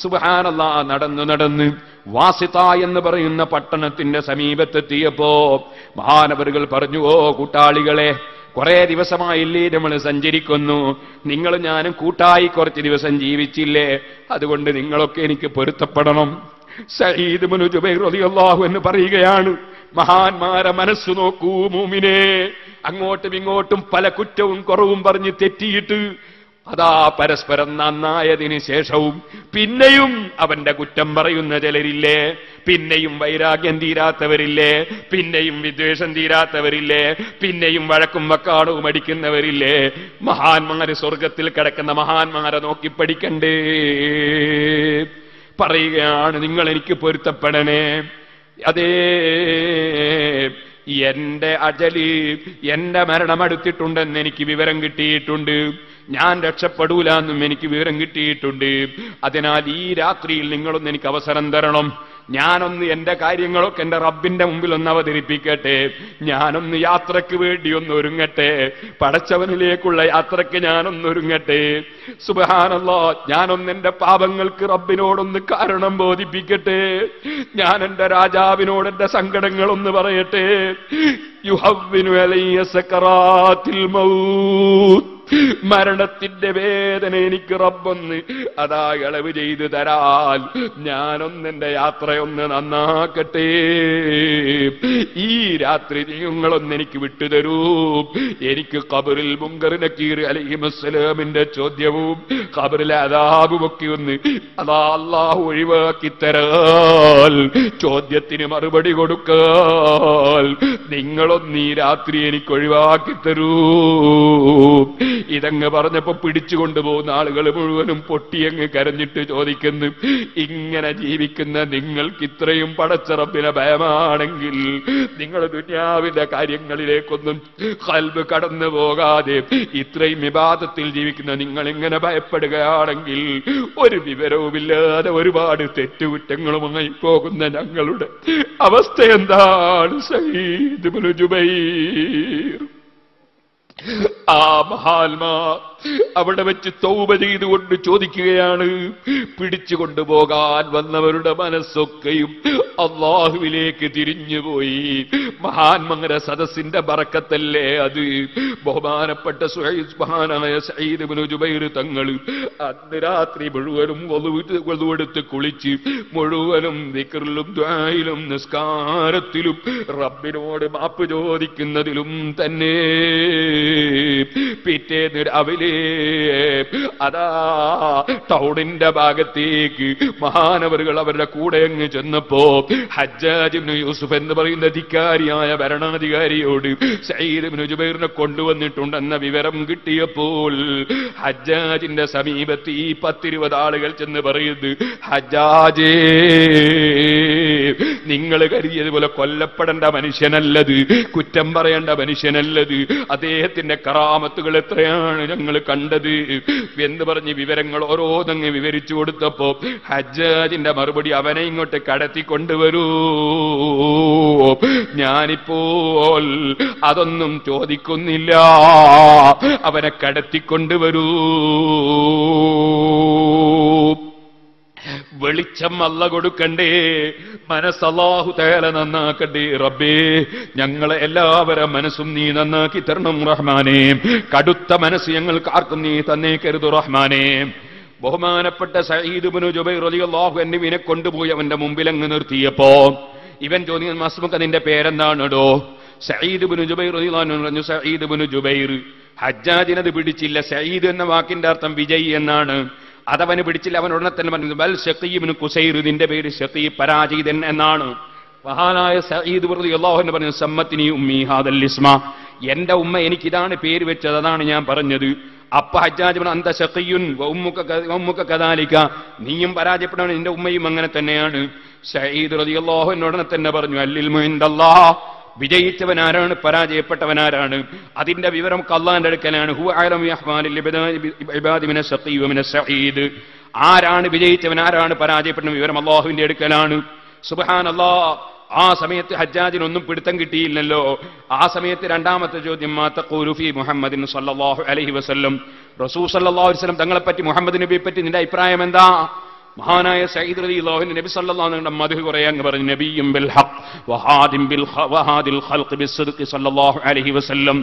സുബ്ഹാനല്ലാഹ്. നടന്ന് വാസിത എന്ന് പറയുന്ന പട്ടണത്തിന്റെ സമീപത്തെത്തിയപ്പോ മഹാനവറുകൾ പറഞ്ഞു, ഓ കൂട്ടാളികളെ, കുറെ ദിവസമായില്ലേ നമ്മൾ സഞ്ചരിക്കുന്നു, നിങ്ങൾ ഞാനും കൂട്ടായി കുറച്ച് ദിവസം ജീവിച്ചില്ലേ, അതുകൊണ്ട് നിങ്ങളൊക്കെ എനിക്ക് പൊരുത്തപ്പെടണം. സഈദ് ഇബ്നു ജുബൈർ റളിയല്ലാഹു അൻഹു പറയുകയാണ്, മഹാന്മാരെ മനസ്സു നോക്കൂ മൂമിനെ, അങ്ങോട്ടും ഇങ്ങോട്ടും പല കുറ്റവും കുറവും പറഞ്ഞ് തെറ്റിയിട്ട് അതാ പരസ്പരം നന്നായതിന് ശേഷവും പിന്നെയും അവന്റെ കുറ്റം പറയുന്ന ചിലരില്ലേ, പിന്നെയും വൈരാഗ്യം തീരാത്തവരില്ലേ, പിന്നെയും വിദ്വേഷം തീരാത്തവരില്ലേ, പിന്നെയും വഴക്കും വക്കാണവും അടിക്കുന്നവരില്ലേ. മഹാന്മാര് സ്വർഗത്തിൽ കിടക്കുന്ന മഹാന്മാരെ നോക്കി പഠിക്കണ്ടേ? പറയുകയാണ്, നിങ്ങൾ എനിക്ക് പൊരുത്തപ്പെടണേ. അതേ, എന്റെ അജലി, എന്റെ മരണം അടുത്തിട്ടുണ്ടെന്ന് എനിക്ക് വിവരം കിട്ടിയിട്ടുണ്ട്, ഞാൻ രക്ഷപ്പെടൂല എന്നും എനിക്ക് വിവരം കിട്ടിയിട്ടുണ്ട്. അതിനാൽ ഈ രാത്രിയിൽ നിങ്ങളൊന്ന് എനിക്ക് അവസരം തരണം, ഞാനൊന്ന് എന്റെ കാര്യങ്ങളൊക്കെ എന്റെ റബ്ബിന്റെ മുമ്പിൽ ഒന്ന് അവതരിപ്പിക്കട്ടെ, ഞാനൊന്ന് യാത്രക്ക് വേണ്ടി ഒന്ന് ഒരുങ്ങട്ടെ, പടച്ചവനിലേക്കുള്ള യാത്രക്ക് ഞാനൊന്ന് ഒരുങ്ങട്ടെ. സുബ്ഹാനല്ലാഹ്, ഞാനൊന്ന് എന്റെ പാപങ്ങൾക്ക് റബ്ബിനോടൊന്ന് കാരണം ബോധിപ്പിക്കട്ടെ, ഞാൻ എന്റെ രാജാവിനോട് എന്റെ സങ്കടങ്ങളൊന്ന് പറയട്ടെ. യുഹവ്വിനു അലയ്യ സകറാത്തിൽ മൗത്ത്, മരണത്തിന്റെ വേദന എനിക്ക് റബ്ബൊന്ന് അതാ ഇളവ് ചെയ്തു തരാൽ ഞാനൊന്നെന്റെ യാത്രയൊന്ന് നന്നാക്കട്ടെ. ഈ രാത്രി നിങ്ങളൊന്ന് എനിക്ക് വിട്ടുതരൂ. എനിക്ക് ഖബറിൽ മുൻകർ നക്കീർ അലൈഹിസ്സലാമിന്റെ ചോദ്യവും ഖബറിലെ അദാബുമൊക്കെ ഒന്ന് അതാ അല്ലാഹു ഒഴിവാക്കി തരാൽ, ചോദ്യത്തിന് മറുപടി കൊടുക്കാൽ നിങ്ങളൊന്ന് ഈ രാത്രി എനിക്ക് ഒഴിവാക്കി തരൂ. ഇതങ്ങ് പറഞ്ഞപ്പോ പിടിച്ചുകൊണ്ടുപോകുന്ന ആളുകൾ മുഴുവനും പൊട്ടിയങ്ങ് കരഞ്ഞിട്ട് ചോദിക്കുന്നു, ഇങ്ങനെ ജീവിക്കുന്ന നിങ്ങൾക്ക് ഇത്രയും പടച്ചറപ്പിനെ ഭയമാണെങ്കിൽ നിങ്ങൾ ദുനിയാവിന്റെ കാര്യങ്ങളിലേക്കൊന്നും ഖൽബ് കടന്നു പോകാതെ ഇത്രയും വിവാദത്തിൽ ജീവിക്കുന്ന നിങ്ങൾ ഇങ്ങനെ ഭയപ്പെടുകയാണെങ്കിൽ ഒരു വിവരവുമില്ലാതെ ഒരുപാട് തെറ്റുകുറ്റങ്ങളുമായി പോകുന്ന ഞങ്ങളുടെ അവസ്ഥ എന്താണ് സഈദ് ഇബ്നു ജുബൈർ? ആ മഹാത്മാർ അവിടെ വെച്ച് തൗബ ചെയ്തുകൊണ്ട് ചോദിക്കുകയാണ്, പിടിച്ചുകൊണ്ടുപോകാൻ വന്നവരുടെ മനസ്സൊക്കെയും അല്ലാഹുവിലേക്ക് തിരിഞ്ഞുപോയി. മഹാന്മാരുടെ സദസ്സിന്റെ ബറക്കത്തല്ലേ അത്? ബഹുമാനപ്പെട്ട മഹാനായ സഈദ് ഇബ്നു ജുബൈർ തങ്ങൾ അന്ന് രാത്രി മുഴുവനും വളുവെടുത്ത് കുളിച്ച് മുഴുവനും ദിക്റിലും ദുആയിലും നിസ്കാരത്തിലും റബ്ബിനോട് മാപ്പ് ചോദിക്കുന്നതിലും തന്നെ പിറ്റേന്ന് രാവിലെ അതാ ടൗണിന്റെ ഭാഗത്തേക്ക് മഹാനവറുകൾ അവരുടെ കൂടെ അങ്ങ് ചെന്നപ്പോ ഹജ്ജാജ് ഇബ്നു യൂസുഫ് എന്ന് പറയുന്ന അധികാരിയായ ഭരണാധികാരിയോട് സഈദ് ഇബ്നു ജുബൈറിനെ കൊണ്ടുവന്നിട്ടുണ്ടെന്ന വിവരം കിട്ടിയപ്പോൾ ഹജ്ജാജിന്റെ സമീപത്ത് ഈ 10-20 ആളുകൾ ചെന്ന് പറയുന്നു, ഹജ്ജാജേ, നിങ്ങൾ കരുതിയതുപോലെ കൊല്ലപ്പെടേണ്ട മനുഷ്യനല്ലത്, കുറ്റം പറയേണ്ട മനുഷ്യനല്ലത്, അദ്ദേഹത്തിന്റെ കറാമത്തുകൾ എത്രയാണ് ഞങ്ങൾ കണ്ടത് എന്ന് പറഞ്ഞ് വിവരങ്ങൾ ഓരോന്നങ്ങ് വിവരിച്ചു കൊടുത്തപ്പോ ഹജ്ജാജിന്റെ മറുപടി, അവനെ ഇങ്ങോട്ട് കടത്തിക്കൊണ്ടുവരൂ, ഞാനിപ്പോൾ അതൊന്നും ചോദിക്കുന്നില്ല, അവനെ കടത്തിക്കൊണ്ടുവരൂ. വെളിച്ചം അല്ല കൊടുക്കണ്ടേ, മനസ്സ് അല്ലാഹു തആല നന്നാക്കണ്ടേ. റബ്ബേ, ഞങ്ങളെ എല്ലാവരും മനസ്സും നീ നന്നാക്കി തരണം റഹ്മാനേ. കടുത്ത മനസ്സ് ഞങ്ങൾക്ക് ആർക്കും നീ തന്നേക്കരുത് റഹ്മാനേ. ബഹുമാനപ്പെട്ട സഈദ് ഇബ്നു ജുബൈർ റളിയല്ലാഹു അൻഹുവിനെ കൊണ്ടുപോയി അവന്റെ മുമ്പിൽ അങ്ങ് നിർത്തിയപ്പോ ഇവൻ ചോദിച്ചു, മസ്മുക നിന്റെ പേരെന്താണെടോ? സഈദ് ഇബ്നു ജുബൈർ റളിയല്ലാഹു അൻഹു പറഞ്ഞു, സഈദ് ഇബ്നു ജുബൈർ. ഹജ്ജാജിനത് പിടിച്ചില്ല. സഈദ് എന്ന വാക്കിന്റെ അർത്ഥം വിജയി എന്നാണ്. അതവന് പിടിച്ചില്ല. അവൻ ഉടനെ തന്നെ പറഞ്ഞു, ബൽ ശഖീ ഇബ്നു ഖുസൈർ, നിന്റെ പേര് ശഖീ, പരാജിതൻ എന്നാണ്. മഹാനായ സഈദ് റളിയല്ലാഹു അൻഹു പറഞ്ഞു, സമ്മത്തിനി ഉമ്മി ഹാദൽ ഇസ്മ, എന്റെ ഉമ്മ എനിക്കിതാണ് പേര് വെച്ചത്, അതാണ് ഞാൻ പറഞ്ഞത്. അപ്പ ഹജ്ജാജ് പറഞ്ഞു, അന്ത ശഖീയുൻ വഉമ്മുക കദാലിക, നീയും പരാജയപ്പെടാൻ, നിന്റെ ഉമ്മയും അങ്ങനെ തന്നെയാണ്. സഈദ് റളിയല്ലാഹു അൻഹു ഉടനെ തന്നെ പറഞ്ഞു, അല്ലിൽ ഇൻദല്ലാഹ്, വിജയിച്ചവനാരാണ് പരാജയപ്പെട്ടവനാരാണ് അതിന്റെ വിവരം അല്ലാഹുവിന്റെ അടുക്കലാണ്. ഹുവ അഅലമു യഹ്വാനിൽ ഇബാദി മിന ശഖീ വ മിന സഈദ്, ആരാണ് വിജയിച്ചവൻ ആരാണ് പരാജയപ്പെട്ടവൻ വിവരം അല്ലാഹുവിന്റെ അടുക്കലാണ്. സുബ്ഹാനല്ലാഹ്. ആ സമയത്ത് ഹജ്ജാജിനൊന്നും പിടുത്തം കിട്ടിയില്ലല്ലോ. ആ സമയത്ത് രണ്ടാമത്തെ ചോദ്യം, മാ തഖൂലു ഫീ മുഹമ്മദിൻ സല്ലല്ലാഹു അലൈഹി വസല്ലം, റസൂൽ സല്ലല്ലാഹു അലൈഹി വസല്ലം തങ്ങളെ പറ്റി, മുഹമ്മദ് നബിയെ പറ്റി നിന്റെ അഭിപ്രായം എന്താ? മഹാനായ സഈദ് റളിയല്ലാഹു അൻഹു നബി സല്ലല്ലാഹു അലൈഹി വസല്ലം മദ്ഹ് കുറേ അങ്ങ് പറഞ്ഞു, നബിയ്യും ബിൽ ഹഖ് വഹാദിൽ ഖൽഖ് ബിസ്സിദ്ഖി സല്ലല്ലാഹു അലൈഹി വസല്ലം.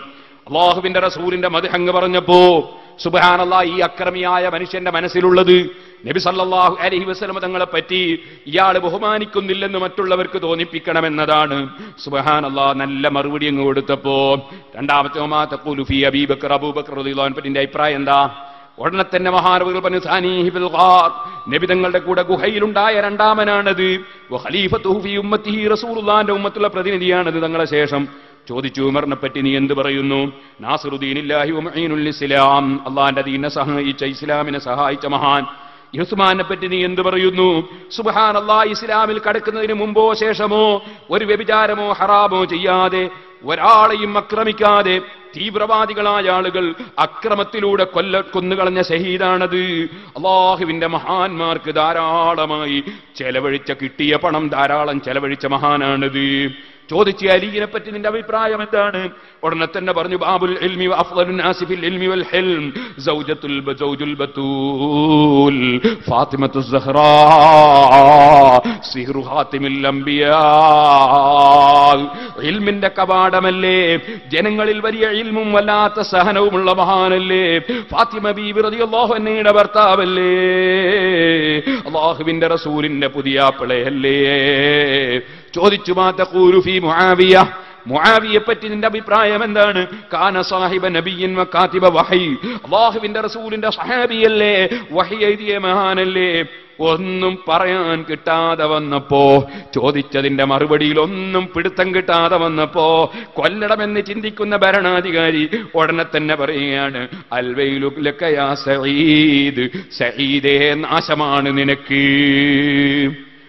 അല്ലാഹുവിന്റെ റസൂലിന്റെ മദ്ഹ് അങ്ങ് പറഞ്ഞപ്പോ സുബ്ഹാനല്ലാഹ്, ഈ അക്രമിയായ മനുഷ്യന്റെ മനസ്സിലുള്ളത് നബി സല്ലല്ലാഹു അലൈഹി വസല്ലം തങ്ങളെ പറ്റി ഇയാൾ ബഹുമാനിക്കുന്നില്ലെന്ന് മറ്റുള്ളവർക്ക് തോന്നിപ്പിക്കണമെന്നതാണ്. സുബ്ഹാനല്ലാഹ്. നല്ല മറുപടി അങ്ങ് കൊടുത്തപ്പോ രണ്ടാമത്തെ, മാ തഖൂലു ഫീ അബീബക്കർ, അബൂബക്കർ റളിയല്ലാഹു അൻഹു പറ്റി അഭിപ്രായം എന്താ? ഉടനെ തന്നെ മഹാനവറുകൾ പറഞ്ഞു, സാനീഹി ബിൽ ഗാർ, നബി തങ്ങളുടെ കൂടെ ഗുഹയിലുണ്ടായ രണ്ടാമനാണത്. വഖലീഫത്തുഹു ഫീ ഉമ്മത്തിഹി, റസൂലുള്ളാഹിന്റെ ഉമ്മത്തുള്ള പ്രതിനിധിയാണത് തങ്ങളെ ശേഷം. ചോദിച്ചു, ഉമറിനെ പറ്റി നീ എന്ത് പറയുന്നു? നാസിറുദ്ദീനില്ലാഹി വമുഈനുൽ ഇസ്ലാം, അല്ലാഹുവിന്റെ ദീനിനെ സഹായിച്ച, ഇസ്ലാമിനെ സഹായിച്ച മഹാൻ. ഉസ്മാനെ പറ്റി നീ എന്ത് പറയുന്നു? സുബ്ഹാനല്ലാഹ്. ഇസ്ലാമിൽ കടക്കുന്നതിന് മുമ്പോ ശേഷമോ ഒരു വ്യഭിചാരമോ ഹറാമോ ചെയ്യാതെ, ഒരാളെയും ആക്രമിക്കാതെ, തീവ്രവാദികളായ ആളുകൾ അക്രമത്തിലൂടെ കൊന്നുകളഞ്ഞ ഷഹീദാണത്. അല്ലാഹുവിന്റെ മഹാന്മാർക്ക് ധാരാളമായി ചെലവഴിച്ച, കിട്ടിയ പണം ധാരാളം ചെലവഴിച്ച മഹാനാണത്. ചോദിച്ചു, അലിയെ പറ്റി നിന്റെ അഭിപ്രായം എന്താണ്? ഉടനെ തന്നെ പറഞ്ഞു, ബാബുൽ ഇൽമി വ അഫ്ളലുൻ നാസി ഫിൽ ഇൽമി വൽ ഹിൽം സൗജുൽ ബതൂൽ ഫാത്തിമത്തുസ് സഹ്റാ സിഹ്റു ഖാതിമുൽ അംബിയാ. ഇൽമിന്റെ കവാടമല്ലേ, ജനങ്ങളിൽ വലിയ ഇൽമും വല്ലാത്ത സഹനവുമുള്ള മഹാനല്ലേ, ഫാത്തിമ ബീബി റളിയല്ലാഹു അൻഹയുടെ ഭർത്താവല്ലേ, അല്ലാഹുവിന്റെ റസൂലിന്റെ പുതിയാപ്പിളയല്ലേ. ചോദിച്ചു, മാ തഖൂലു ഫീ മുആവിയ, മുആവിയെ പറ്റി നിന്റെ അഭിപ്രായം എന്താണ്? കാന സാഹിബ നബിയ്യിൻ വ കാതിബ വഹി, അല്ലാഹുവിന്റെ റസൂലിന്റെ സഹാബിയല്ലേ, വഹി എഴുതിയ മഹാനല്ലേ. ഒന്നും പറയാൻ കിട്ടാതെ വന്നപ്പോ, ചോദിച്ചതിന്റെ മറുപടിയിൽ ഒന്നും പിടുത്തം കിട്ടാതെ വന്നപ്പോ, കൊല്ലണമെന്ന് ചിന്തിക്കുന്ന ഭരണാധികാരി ഉടനെ തന്നെ പറയുകയാണ്, അൽവൈലു ലക യാ സഈദ്, സഈദേ നാശമാണ് നിനക്ക്,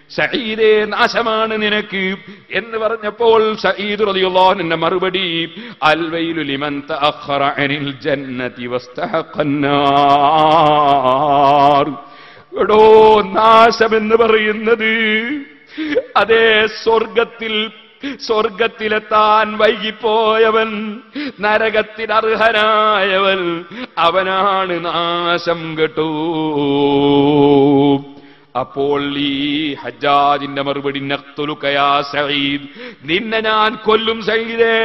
സഈദേ നാശമാണ് നിനക്ക് എന്ന് പറഞ്ഞപ്പോൾ സഈദ് റളിയല്ലാഹു അൻഹുവിന്റെ മറുപടി, അൽവൈലു ലിമൻ തഅഖറ അനിൽ ജന്നതി വസ്തഹഖന്നാർ. എടോ, നാശമെന്ന് പറയുന്നത് അതേ സ്വർഗത്തിലെത്താൻ വൈകിപ്പോയവൻ, നരകത്തിന് അർഹനായവൻ, അവനാണ് നാശം കേട്ടോ. അപ്പോൾ ഈ ഹജ്ജാജിന്റെ മറുപടി, നഖ്തുലുക യാ സഈദ്, നിന്നെ ഞാൻ കൊല്ലും സഈദേ,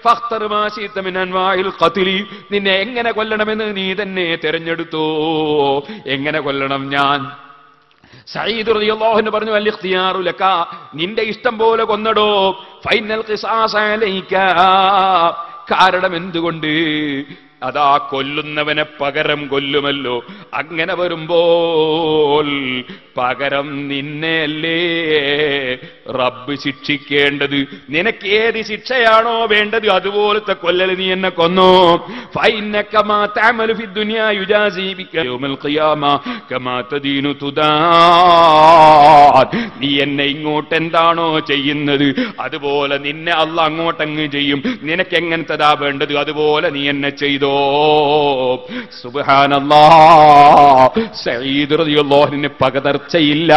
ഫഖ്തർ മാ ശിഅത മിൻ അൻവാഇൽ ഖത്ലി, നിന്നെ എങ്ങനെ കൊല്ലണമെന്ന് നീ തന്നെ തിരഞ്ഞെടുത്തോ, എങ്ങനെ കൊല്ലണം ഞാൻ. സഈദ് റളിയല്ലാഹു അൻഹു പറഞ്ഞു, അൽ ഇഖ്തിയാറു ലക, നിന്റെ ഇഷ്ടം പോലെ കൊന്നടോ, ഫൈനൽ ഖിസാസ അലൈക, കാരണം എന്തുകൊണ്ട്, അതാ കൊല്ലുന്നവനെ പകരം കൊല്ലുമല്ലോ, അങ്ങനെ വരുമ്പോൾ പകരം നിന്നെയല്ലേ റബ്ബ് ശിക്ഷിക്കേണ്ടത്, നിനക്ക് ഏത് ശിക്ഷയാണോ വേണ്ടത് അതുപോലത്തെ കൊല്ലൽ നീ എന്നെ കൊന്നോ. ഫഇന്നക മാ തഅമലു ഫി ദുനിയാ യുജാസി ബിക യൗമൽ ഖിയാമ കമാ തദീനു തുദാൻ, നീ എന്നെ ഇങ്ങോട്ട് എന്താണോ ചെയ്യുന്നത് അതുപോലെ നിന്നെ അല്ലാഹ് അങ്ങോട്ടങ്ങ് ചെയ്യും, നിനക്ക് എങ്ങനത്തതാ വേണ്ടത് അതുപോലെ നീ എന്നെ ചെയ്തോ. സുബ്ഹാനല്ലാഹ്, സഈദ് റളിയല്ലാഹു അൻഹു പകതർച്ചയില്ല.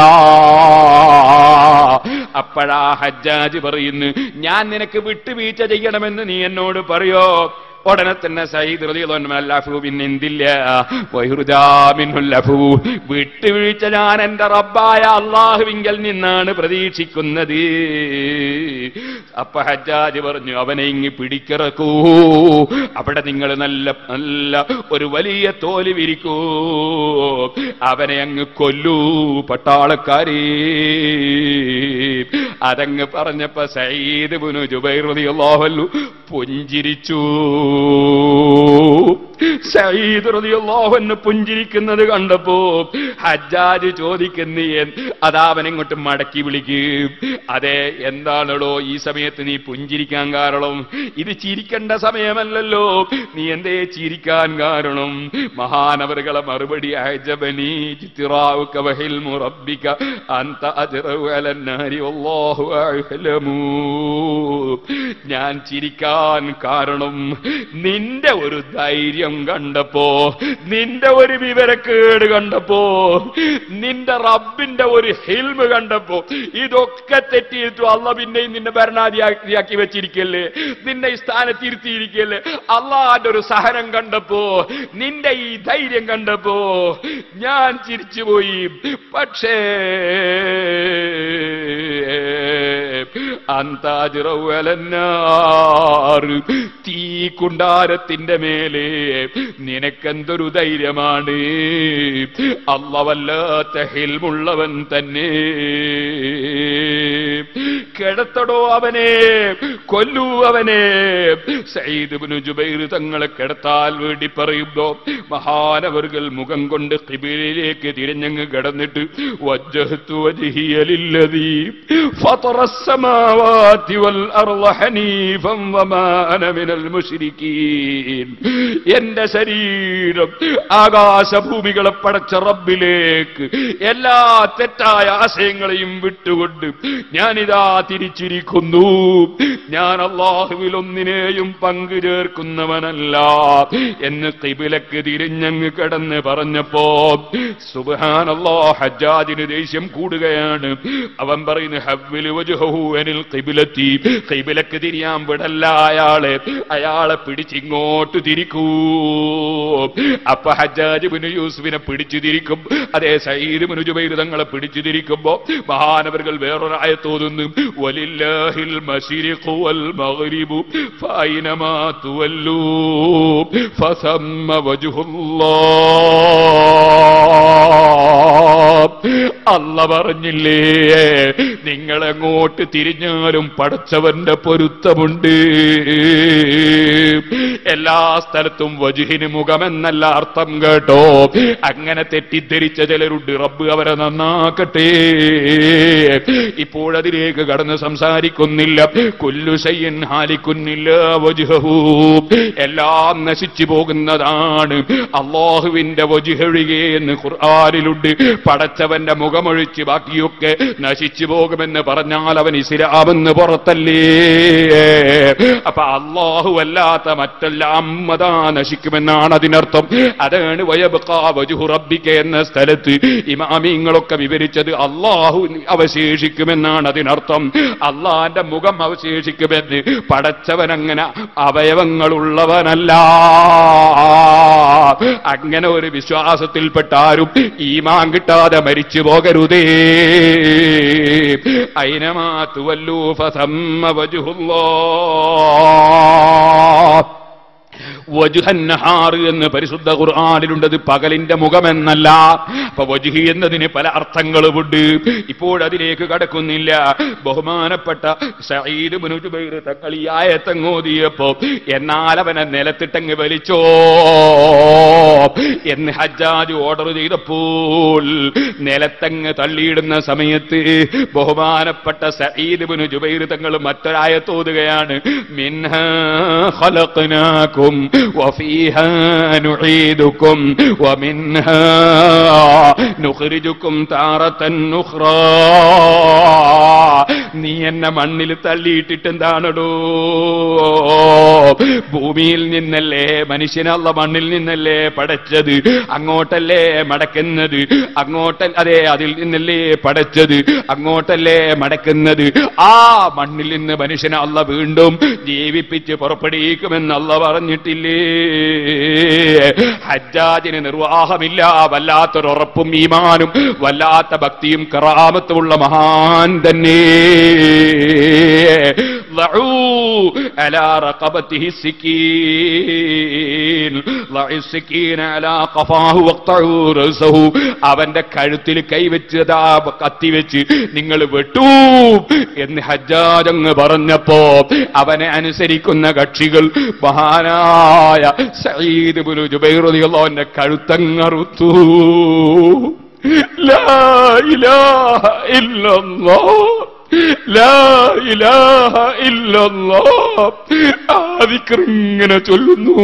അപ്പോഴാ ഹജ്ജാജ് പറയുന്നു, ഞാൻ നിനക്ക് വിട്ടുവീഴ്ച ചെയ്യണമെന്ന് നീ എന്നോട് പറയോ. ഉടനെ തന്നെ സഈദ് റളിയല്ലാഹു അൻഹു അല്ലാഹു ബിന്നിന്ദില്ല വയറുദാ മിൻഹുൽ അഫൂ, വിട്ടുവീഴ്ച ഞാൻ എന്റെ റബ്ബായ അല്ലാഹുവിങ്കൽ നിന്നാണ് പ്രതീക്ഷിക്കുന്നത്. അപ്പൊ ഹജ്ജാജ് പറഞ്ഞു, അവനെ ഇങ്ങ് പിടിക്കിറക്കൂ, അവിടെ നിങ്ങൾ നല്ല നല്ല ഒരു വലിയ തോല് വിരിക്കൂ, അവനെ അങ്ങ് കൊല്ലൂ പട്ടാളക്കാരേ. അതങ്ങ് പറഞ്ഞപ്പോ സഈദ് ഇബ്നു ജുബൈർ റളിയല്ലാഹു അൻഹു പുഞ്ചിരിച്ചു. സഈദ് റളിയല്ലാഹു അൻഹു പുഞ്ചിരിക്കുന്നത് കണ്ടപ്പോ ഹജ്ജാജ് ചോദിക്കുന്നു, അതാ അവനെങ്ങോട്ട് മടക്കി വിളിക്കും. അതെ, എന്താണല്ലോ ഈ സമയത്ത് നീ പുഞ്ചിരിക്കാൻ കാരണം, ഇത് ചിരിക്കേണ്ട സമയമല്ലല്ലോ, നീ എന്തേ ചിരിക്കാൻ കാരണം. മഹാനവറുകളെ മറുപടി, അഅജബനി ജിത്റാഉക വഹിൽമു റബ്ബിക അൻത അജ്റഉ അലന്നാരി വല്ലാഹു അഅലമു. ഞാൻ ചിരിക്കാൻ കാരണം നിന്റെ ഒരു ധൈര്യം കണ്ടപ്പോ, നിന്റെ ഒരു വിവരക്കേട് കണ്ടപ്പോ, നിന്റെ റബ്ബിന്റെ ഒരു ഹിൽമ് കണ്ടപ്പോ, ഇതൊക്കെ തെറ്റിയിട്ടു അല്ലാഹ് പിന്നെയും നിന്നെ ഭരണാധികാരിയാക്കി വെച്ചിരിക്കല്ലേ, നിന്നെ ഈ സ്ഥാനത്തിരുത്തിയിരിക്കല്ലേ. അല്ലാഹുവിന്റെ ഒരു സഹനം കണ്ടപ്പോ, നിന്റെ ഈ ധൈര്യം കണ്ടപ്പോ ഞാൻ ചിരിച്ചുപോയി. പക്ഷേ തീ കുണ്ടാരത്തിന്റെ മേലെ നിനക്കെന്തൊരു ധൈര്യമാണ്. അല്ലാഹു വല്ലാത്ത ഹിൽമുള്ളവൻ തന്നെ. കിടത്തടോ അവനെ, കൊല്ലൂ അവനെ. സഈദ് ഇബ്നു ജുബൈർ തങ്ങളെ കിടത്താൻ വേണ്ടി പറയുമ്പോ മഹാനവർകൾ മുഖം കൊണ്ട് ഖിബലയിലേക്ക് തിരിഞ്ഞങ്ങ് കിടന്നിട്ട്, വജ്ജഹ്തു വജ്ഹിയ ലില്ലദീ ഫതറസ് സമാവാതി വൽ അർള ഹനീഫൻ വമാ അന മിനൽ മുശ്രികീൻ. എന്റെ ശരീരം ആകാശഭൂമികളെ പടച്ച റബ്ബിലേക്ക് എല്ലാ തെറ്റായ ആശയങ്ങളെയും വിട്ടുകൊണ്ട് ഞാനിതാ തിരിച്ചിരിക്കുന്നു. ഞാൻ അല്ലാഹുവിൽ ഒന്നിനെയും പങ്കു ചേർക്കുന്നവനല്ല എന്ന് ഖിബലക്ക് തിരിഞ്ഞങ്ങ് കിടന്ന് പറഞ്ഞപ്പോ സുബ്ഹാനല്ലാഹ്, ഹജ്ജാജിന് ദേഷ്യം കൂടുകയാണ്. അവൻ പറയുന്നു, ഹവ്വിലു വജ്ഹഹു അനിൽ ഖിബലത്തി, ഖിബലക്ക് തിരിയാൻ വിടല്ല അയാളെ പിടിച്ചിങ്ങോട്ട് തിരിക്കൂ. അപ്പൊ ഹജ്ജാജ് ഇബ്നു യൂസുഫിനെ പിടിച്ചു തിരിക്കും. അതേ, സഈദ് ഇബ്നു ജുബൈർ തങ്ങളെ പിടിച്ചു തിരിക്കുമ്പോ മഹാനവറുകൾ വേറൊരു ആയത്ത് ഓതുന്നു, വലില്ലാഹിൽ മശ്രിഖു വൽ മഗ്രിബു ഫൈനമാ തുവല്ലൂ ഫസമ്മ വജ്ഹുല്ലാഹ്. അല്ലാഹ് പറഞ്ഞില്ലേ, നിങ്ങളെങ്ങോട്ട് തിരിഞ്ഞാലും പടച്ചവന്റെ പൊരുത്തമുണ്ട്. എല്ലാ സ്ഥലത്തും വജ്ഹിന് മുഖമെന്നല്ല അർത്ഥം കേട്ടോ. അങ്ങനെ തെറ്റിദ്ധരിച്ച ചിലരുണ്ട്. റബ്ബ് അവരെ നന്നാക്കട്ടെ. ഇപ്പോഴതിലേക്ക് കടന്ന് സംസാരിക്കുന്നില്ല. കുല്ലു ശൈഇൻ ഹാലിക്കുന്നില്ല വജ്ഹഹു, എല്ലാം നശിച്ചു പോകുന്നതാണ് അല്ലാഹുവിന്റെ വജ്ഹ് ഒഴികെ എന്ന് ഖുർആനിലുണ്ട്. പടച്ചവന്റെ മുഖമൊഴിച്ച് ബാക്കിയൊക്കെ നശിച്ചു പോകുമെന്ന് പറഞ്ഞാൽ അവൻ ഇസ്ലാമെന്ന് പുറത്തല്ലേ? അപ്പൊ അല്ലാഹു അല്ലാത്ത മറ്റെല്ലാം അതാ നശിക്കുമെന്നാണ് അതിനർത്ഥം. അതാണ് വയബ്ഖാ വജ്ഹു റബ്ബിക എന്ന സ്ഥലത്ത് ഇമാമിങ്ങളൊക്കെ വിവരിച്ചത് അല്ലാഹു അവശേഷിക്കുമെന്നാണ് അതിനർത്ഥം. അള്ളാന്റെ മുഖം അവശേഷിക്കുമെന്ന്. പടച്ചവനങ്ങനെ അവയവങ്ങളുള്ളവനല്ല. അങ്ങനെ ഒരു വിശ്വാസത്തിൽപ്പെട്ട ആരും ഈമാൻ കിട്ടാതെ മരിച്ചു പോകരുതേ. ഐനമാ തുവല്ലൂ ഫസമ്മ വജ്ഹുല്ലാഹ്. വജ്ഹന്നഹാർ എന്ന് പരിശുദ്ധ ഖുർആനിലുണ്ടത് പകലിന്റെ മുഖമെന്നല്ല. അപ്പൊ വജ്ഹ് എന്നതിന് പല അർത്ഥങ്ങളുമുണ്ട്. ഇപ്പോഴതിലേക്ക് കടക്കുന്നില്ല. ബഹുമാനപ്പെട്ട സഈദ് ഇബ്നു ജുബൈർ തങ്ങൾ ഈ ആയത്തങ്ങോദിയപ്പോ എന്നാൽ അവനെ നിലത്തിട്ടങ്ങ് വലിച്ചോ എന്ന് ഹജ്ജാജ് ഓർഡർ ചെയ്തപ്പോൾ നിലത്തങ്ങ് തള്ളിയിടുന്ന സമയത്ത് ബഹുമാനപ്പെട്ട സഈദ് ഇബ്നു ജുബൈർ തങ്ങൾ മറ്റൊരായത്തോതുകയാണ്. മിൻഹാ ഖലഖനാകും وفيها نعيدكم ومنها نخرجكم تارة أخرى. നീ എന്നെ മണ്ണിൽ തള്ളിയിട്ടിട്ട് എന്താണോ? ഭൂമിയിൽ നിന്നല്ലേ മനുഷ്യനല്ല മണ്ണിൽ നിന്നല്ലേ പടച്ചത്, അങ്ങോട്ടല്ലേ മടക്കുന്നത്, അതെ അതിൽ നിന്നല്ലേ പടച്ചത്, അങ്ങോട്ടല്ലേ മടക്കുന്നത്. ആ മണ്ണിൽ നിന്ന് മനുഷ്യനെ അല്ല വീണ്ടും ജീവിപ്പിച്ച് പുറപ്പെടുവിക്കുമെന്ന് അല്ല പറഞ്ഞിട്ടില്ലേ? ഹജ്ജാജിന് നിർവാഹമില്ല. വല്ലാത്തൊരുറപ്പും ഈമാനും വല്ലാത്ത ഭക്തിയും കറാമത്തുമുള്ള മഹാൻ തന്നെ. على رقبته السكين ضع السكين على قفاه واقطعوا رأسه. അവന്റെ കഴുത്തിൽ കൈവച്ച് കത്തിവെച്ച് നിങ്ങൾ വെട്ടൂ എന്ന് ഹജ്ജാജ് അങ്ങ് പറഞ്ഞപ്പോ അവനെ അനുസരിക്കുന്ന കക്ഷികൾ മഹാനായ സഈദ് ഇബ്നു ജുബൈർ റളിയല്ലാഹു അൻഹു കഴുത്തങ്ങറുത്തു. ലാ ഇലാഹ ഇല്ലല്ലാഹ് ലാ ഇലാഹ ഇല്ലല്ലാഹ്. ഇങ്ങനെ ചൊല്ലുന്നു.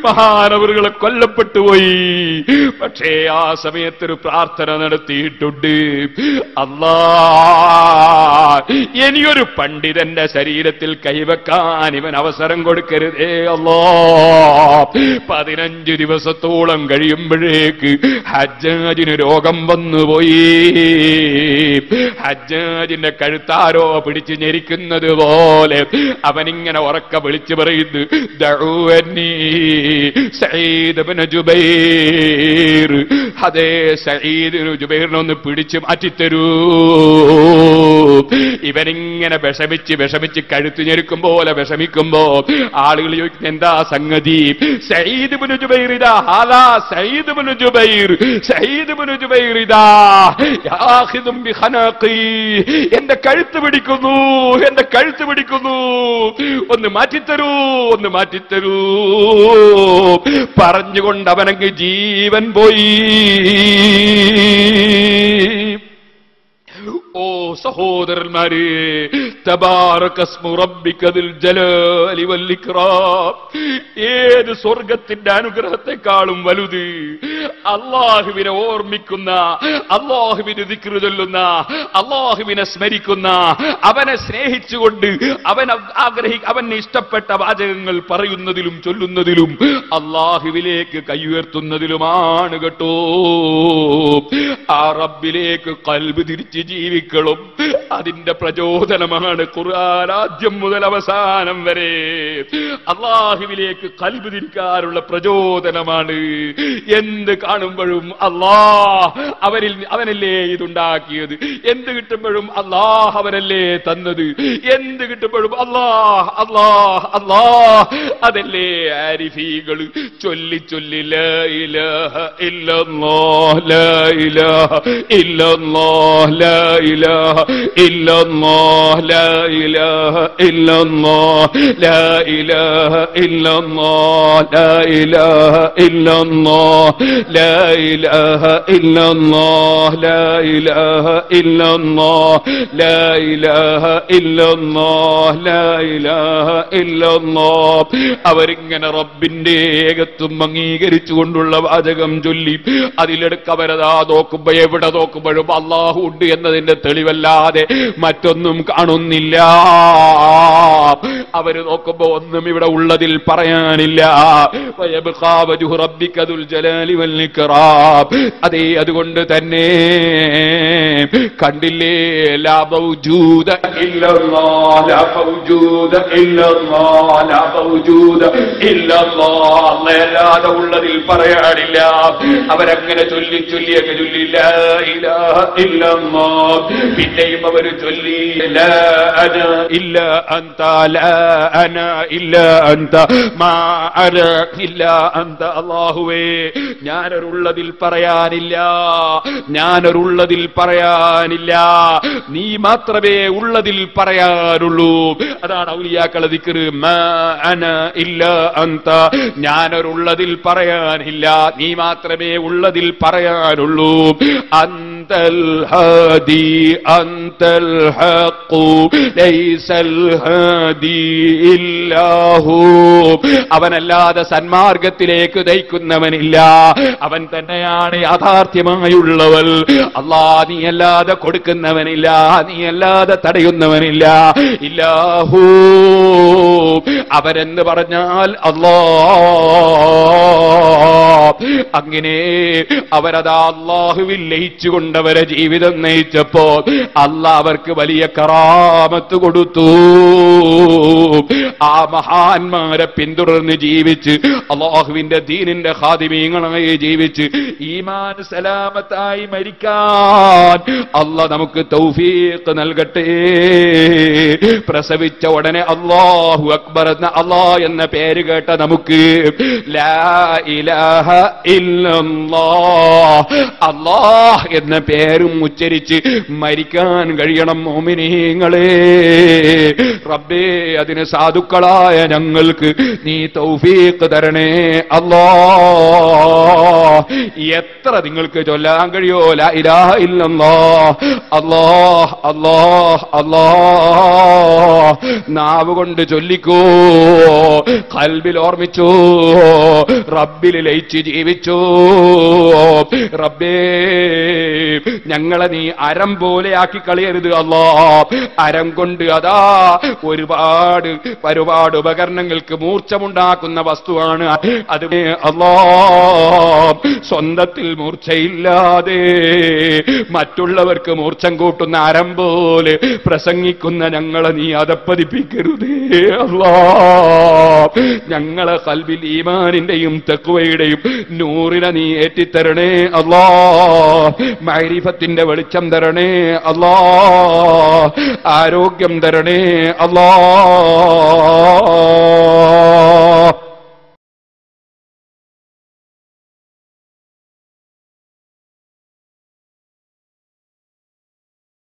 മഹാനവറുകളെ കൊല്ലപ്പെട്ടു പോയി. പക്ഷേ ആ സമയത്തൊരു പ്രാർത്ഥന നടത്തിയിട്ടുണ്ട്. അല്ലാ, ഇനിയൊരു പണ്ഡിതന്റെ ശരീരത്തിൽ കൈവെക്കാൻ ഇവൻ അവസരം കൊടുക്കരുതേ അല്ലാ. 15 ദിവസത്തോളം കഴിയുമ്പോഴേക്ക് ഹജ്ജാജിന് രോഗം വന്നുപോയി. ഹജ്ജാജിന്റെ കഴുത്താരോ പിടിച്ച് ഞെരിക്കുന്നത് പോലെ അവനിങ്ങനെ ഉറക്ക വിളിച്ചു പറയുന്നു, ദഊനി സഈദ് ഇബ്നു ജുബൈർ. അതേ സഈദ് ഇബ്നു ജുബൈറിനെ ഒന്ന് പിടിച്ചു മാറ്റിത്തരൂ. ഇവനിങ്ങനെ വിഷമിച്ച് കഴുത്ത് ഞെരുക്കും പോലെ വിഷമിക്കുമ്പോ ആളുകൾ ചോദിക്കും, എന്താ സംഗതി? സഈദ് ഇബ്നു ജുബൈർ ഇതാ, ഹാദാ സഈദ് ഇബ്നു ജുബൈർ, സഈദ് ഇബ്നു ജുബൈർ ഇതാ യാഖിദും ബിഖനാഖി. എന്റെ കഴുത്ത് പിടിക്കുന്നു, എന്റെ കഴുത്ത് പിടിക്കുന്നു, ഒന്ന് മാറ്റിത്തരൂ, ഒന്ന് മാറ്റിത്തരൂ പറഞ്ഞുകൊണ്ട് അവനങ്ങ് ജീവൻ പോയി. ഓ സഹോദരന്മാരെ, തബാറകസ്മു റബ്ബിക ദിൽ ജലാലി വൽ ഇക്റാം. ഏത് സ്വർഗത്തിന്റെ അനുഗ്രഹത്തെക്കാളും വലുത് അല്ലാഹുവിനെ ഓർമ്മിക്കുന്ന, അല്ലാഹുവിനെ ദിക്ർ ചൊല്ലുന്ന, അല്ലാഹുവിനെ സ്മരിക്കുന്ന, അവനെ സ്നേഹിച്ചുകൊണ്ട് അവന് ഇഷ്ടപ്പെട്ട വാചകങ്ങൾ പറയുന്നതിലും ചൊല്ലുന്നതിലും അല്ലാഹുവിലേക്ക് കൈയുയർത്തുന്നതിലുമാണ് കേട്ടോ. ആ റബ്ബിലേക്ക് ഖൽബ് തിരിച്ച് ജീവിക്കണം. അതിന്റെ പ്രചോദനമാണ് ഖുർആൻ ആദ്യം മുതൽ അവസാനം വരെ. അല്ലാഹുവിലേക്ക് ഖൽബ് തിരിക്കാനുള്ള പ്രചോദനമാണ്. എന്ത് കാണുമ്പോഴും അവനല്ലേ ഇതുണ്ടാക്കിയത്, എന്ത് കിട്ടുമ്പോഴും അവനല്ലേ തന്നത്, എന്ത് കിട്ടുമ്പോഴും അതല്ലേ ആരിഫീകൾ ചൊല്ലി ചൊല്ലി ലാ ഇലാഹ ഇല്ലല്ലാഹ്, ലാ ഇലാഹ ഇല്ലല്ലാഹ്, ലാ ഇലാഹ ഇല്ലല്ലാഹ്, ലാ ഇലാഹ ഇല്ലല്ലാഹ്, ലാ ഇലാഹ ഇലാഹ ഇല്ലല്ലാഹ് ലാ ഇലാഹ ഇല്ലല്ലാഹ് ലാ ഇലാഹ ഇല്ലല്ലാഹ് ലാ ഇലാഹ ഇല്ലല്ലാഹ് ലാ ഇലാഹ ഇല്ലല്ലാഹ് ലാ ഇലാഹ ഇല്ലല്ലാഹ്. അവരിങ്ങനെ റബ്ബിന്റെ ഏകത്വം അംഗീകരിച്ചുകൊണ്ടുള്ള വാചകം ചൊല്ലി അതിലെടുക്ക് അവരതാ നോക്കുമ്പോ എവിടെ നോക്കുമ്പോഴും അല്ലാഹു ഉണ്ട് എന്നതിന്റെ തെളിവല്ലാതെ മറ്റൊന്നും കാണുന്നില്ല. അവര് നോക്കുമ്പോ ഒന്നും ഇവിടെ ഉള്ളതിൽ പറയാനില്ല. വയബ്ഖാ വജ്ഹു റബ്ബിക ദുൽ ജലാലി വൽ ഇക്റാം. അതേ അതുകൊണ്ട് തന്നെ കണ്ടില്ലേ, ലാ മൗജൂദ ഇല്ലല്ലാഹ് ലാ മൗജൂദ ഇല്ലല്ലാഹ് ലാ മൗജൂദ ഇല്ലല്ലാഹ്. അല്ലാതെ ഉള്ളതിൽ പറയാനില്ല. അവരങ്ങനെ ചൊല്ലി ചൊല്ലിയൊക്കെ ചൊല്ലി ലാ ഇലാഹ ഇല്ലല്ലാഹ്. പിന്നെയും അവര് ചൊല്ലി ലാ അന ഇല്ല അൻത ലാ അന ഇല്ല അൻത മാ അന ഇല്ല അൻത. അല്ലാഹുവേ, ഞാനൊരുള്ളതിൽ പറയാനില്ല, ഞാനൊരുള്ളതിൽ പറയാനില്ല, നീ മാത്രമേ ഉള്ളതിൽ പറയാനുള്ളൂ. അതാണ് ഔലിയാക്കളെ ദിക്ർ. മാ അന ഇല്ല അൻത, ഞാനൊരുള്ളതിൽ പറയാനില്ല, നീ മാത്രമേ ഉള്ളതിൽ പറയാനുള്ളൂ. അന്തൽ ഹാദി അന്തൽ ഹഖ് ലൈസൽ ഹാദി ഇല്ലാഹു. അവനല്ലാതെ സന്മാർഗത്തിലേക്ക് നയിക്കുന്നവനില്ല, അവൻ തന്നെയാണ് യാഥാർത്ഥ്യമായുള്ളവൻ. അല്ലാ, നീ അല്ലാതെ കൊടുക്കുന്നവനില്ല, നീ അല്ലാതെ തടയുന്നവനില്ല. ഇല്ലാഹു, അവരെന്ന് പറഞ്ഞാൽ അല്ലാഹ്. അങ്ങനെ അവരതാ അല്ലാഹുവിൽ ലയിച്ചുകൊണ്ടവരെ ജീവിതം നയിച്ചപ്പോ അല്ലാഹ് അവർക്ക് വലിയ കറാമത്ത് കൊടുത്തു. ആ മഹാന്മാരെ പിന്തുടർന്ന് ജീവിച്ച് അല്ലാഹുവിന്റെ ദീനിന്റെ ഖാദിമീങ്ങളായി ജീവിച്ച് ഈമാൻ സലാമത്തായി മരിക്കാൻ അല്ലാഹ് നമുക്ക് തൗഫീഖ് നൽകട്ടെ. പ്രസവിച്ച ഉടനെ അല്ലാഹു അക്ബർ എന്ന അല്ലാഹ് എന്ന പേര് കേട്ട നമുക്ക് ലാ ഇലാഹ ഇല്ലല്ലാഹ് അല്ലാഹ് എന്ന പേരും ഉച്ചരിച്ച് മരിക്കാൻ കഴിയണം മുഅ്മിനീങ്ങളെ. റബ്ബേ, അതിന് സാധുക്കളായ ഞങ്ങൾക്ക് നീ തൗഫീഖ് തരണേ അല്ലാഹ്. എത്ര നിങ്ങൾക്ക് ചൊല്ലാൻ കഴിയോ ലാ ഇലാഹ ഇല്ലല്ലാഹ് അല്ലാഹ് അല്ലാഹ് അല്ലാഹ്. നാവ് കൊണ്ട് ചൊല്ലിക്കോ, ഖൽബിൽ ഓർമ്മിച്ചോ, റബ്ബിൽ ലയിച്ച് ജീവിച്ചോ. റബ്ബേ, ഞങ്ങളെ നീ അരം പോലെ ആക്കി കളയരുത് അല്ലാഹ്. അരം കൊണ്ട് അതാ ഒരുപാട് ഉപകരണങ്ങൾക്ക് മൂർച്ചമുണ്ടാക്കുന്ന വസ്തുവാണ് അത്. അല്ലാഹ്, സ്വന്തത്തിൽ മൂർച്ചയില്ലാതെ മറ്റുള്ളവർക്ക് മൂർച്ചം കൂട്ടുന്ന അരം പോലെ പ്രസംഗിക്കുന്ന ഞങ്ങളെ നീ അതപ്പതിപ്പിക്കരുതേ അല്ലാഹ്. ഞങ്ങളെ ഖൽബിൽ ഈമാനിന്റെയും തഖ്വയുടെയും നൂറിനെ നീ ഏറ്റിത്തരണേ അല്ലാഹ്. മഅരിഫത്തിന്റെ വെളിച്ചം തരണേ അല്ലാഹ്. ആരോഗ്യം തരണേ അല്ലാഹ്.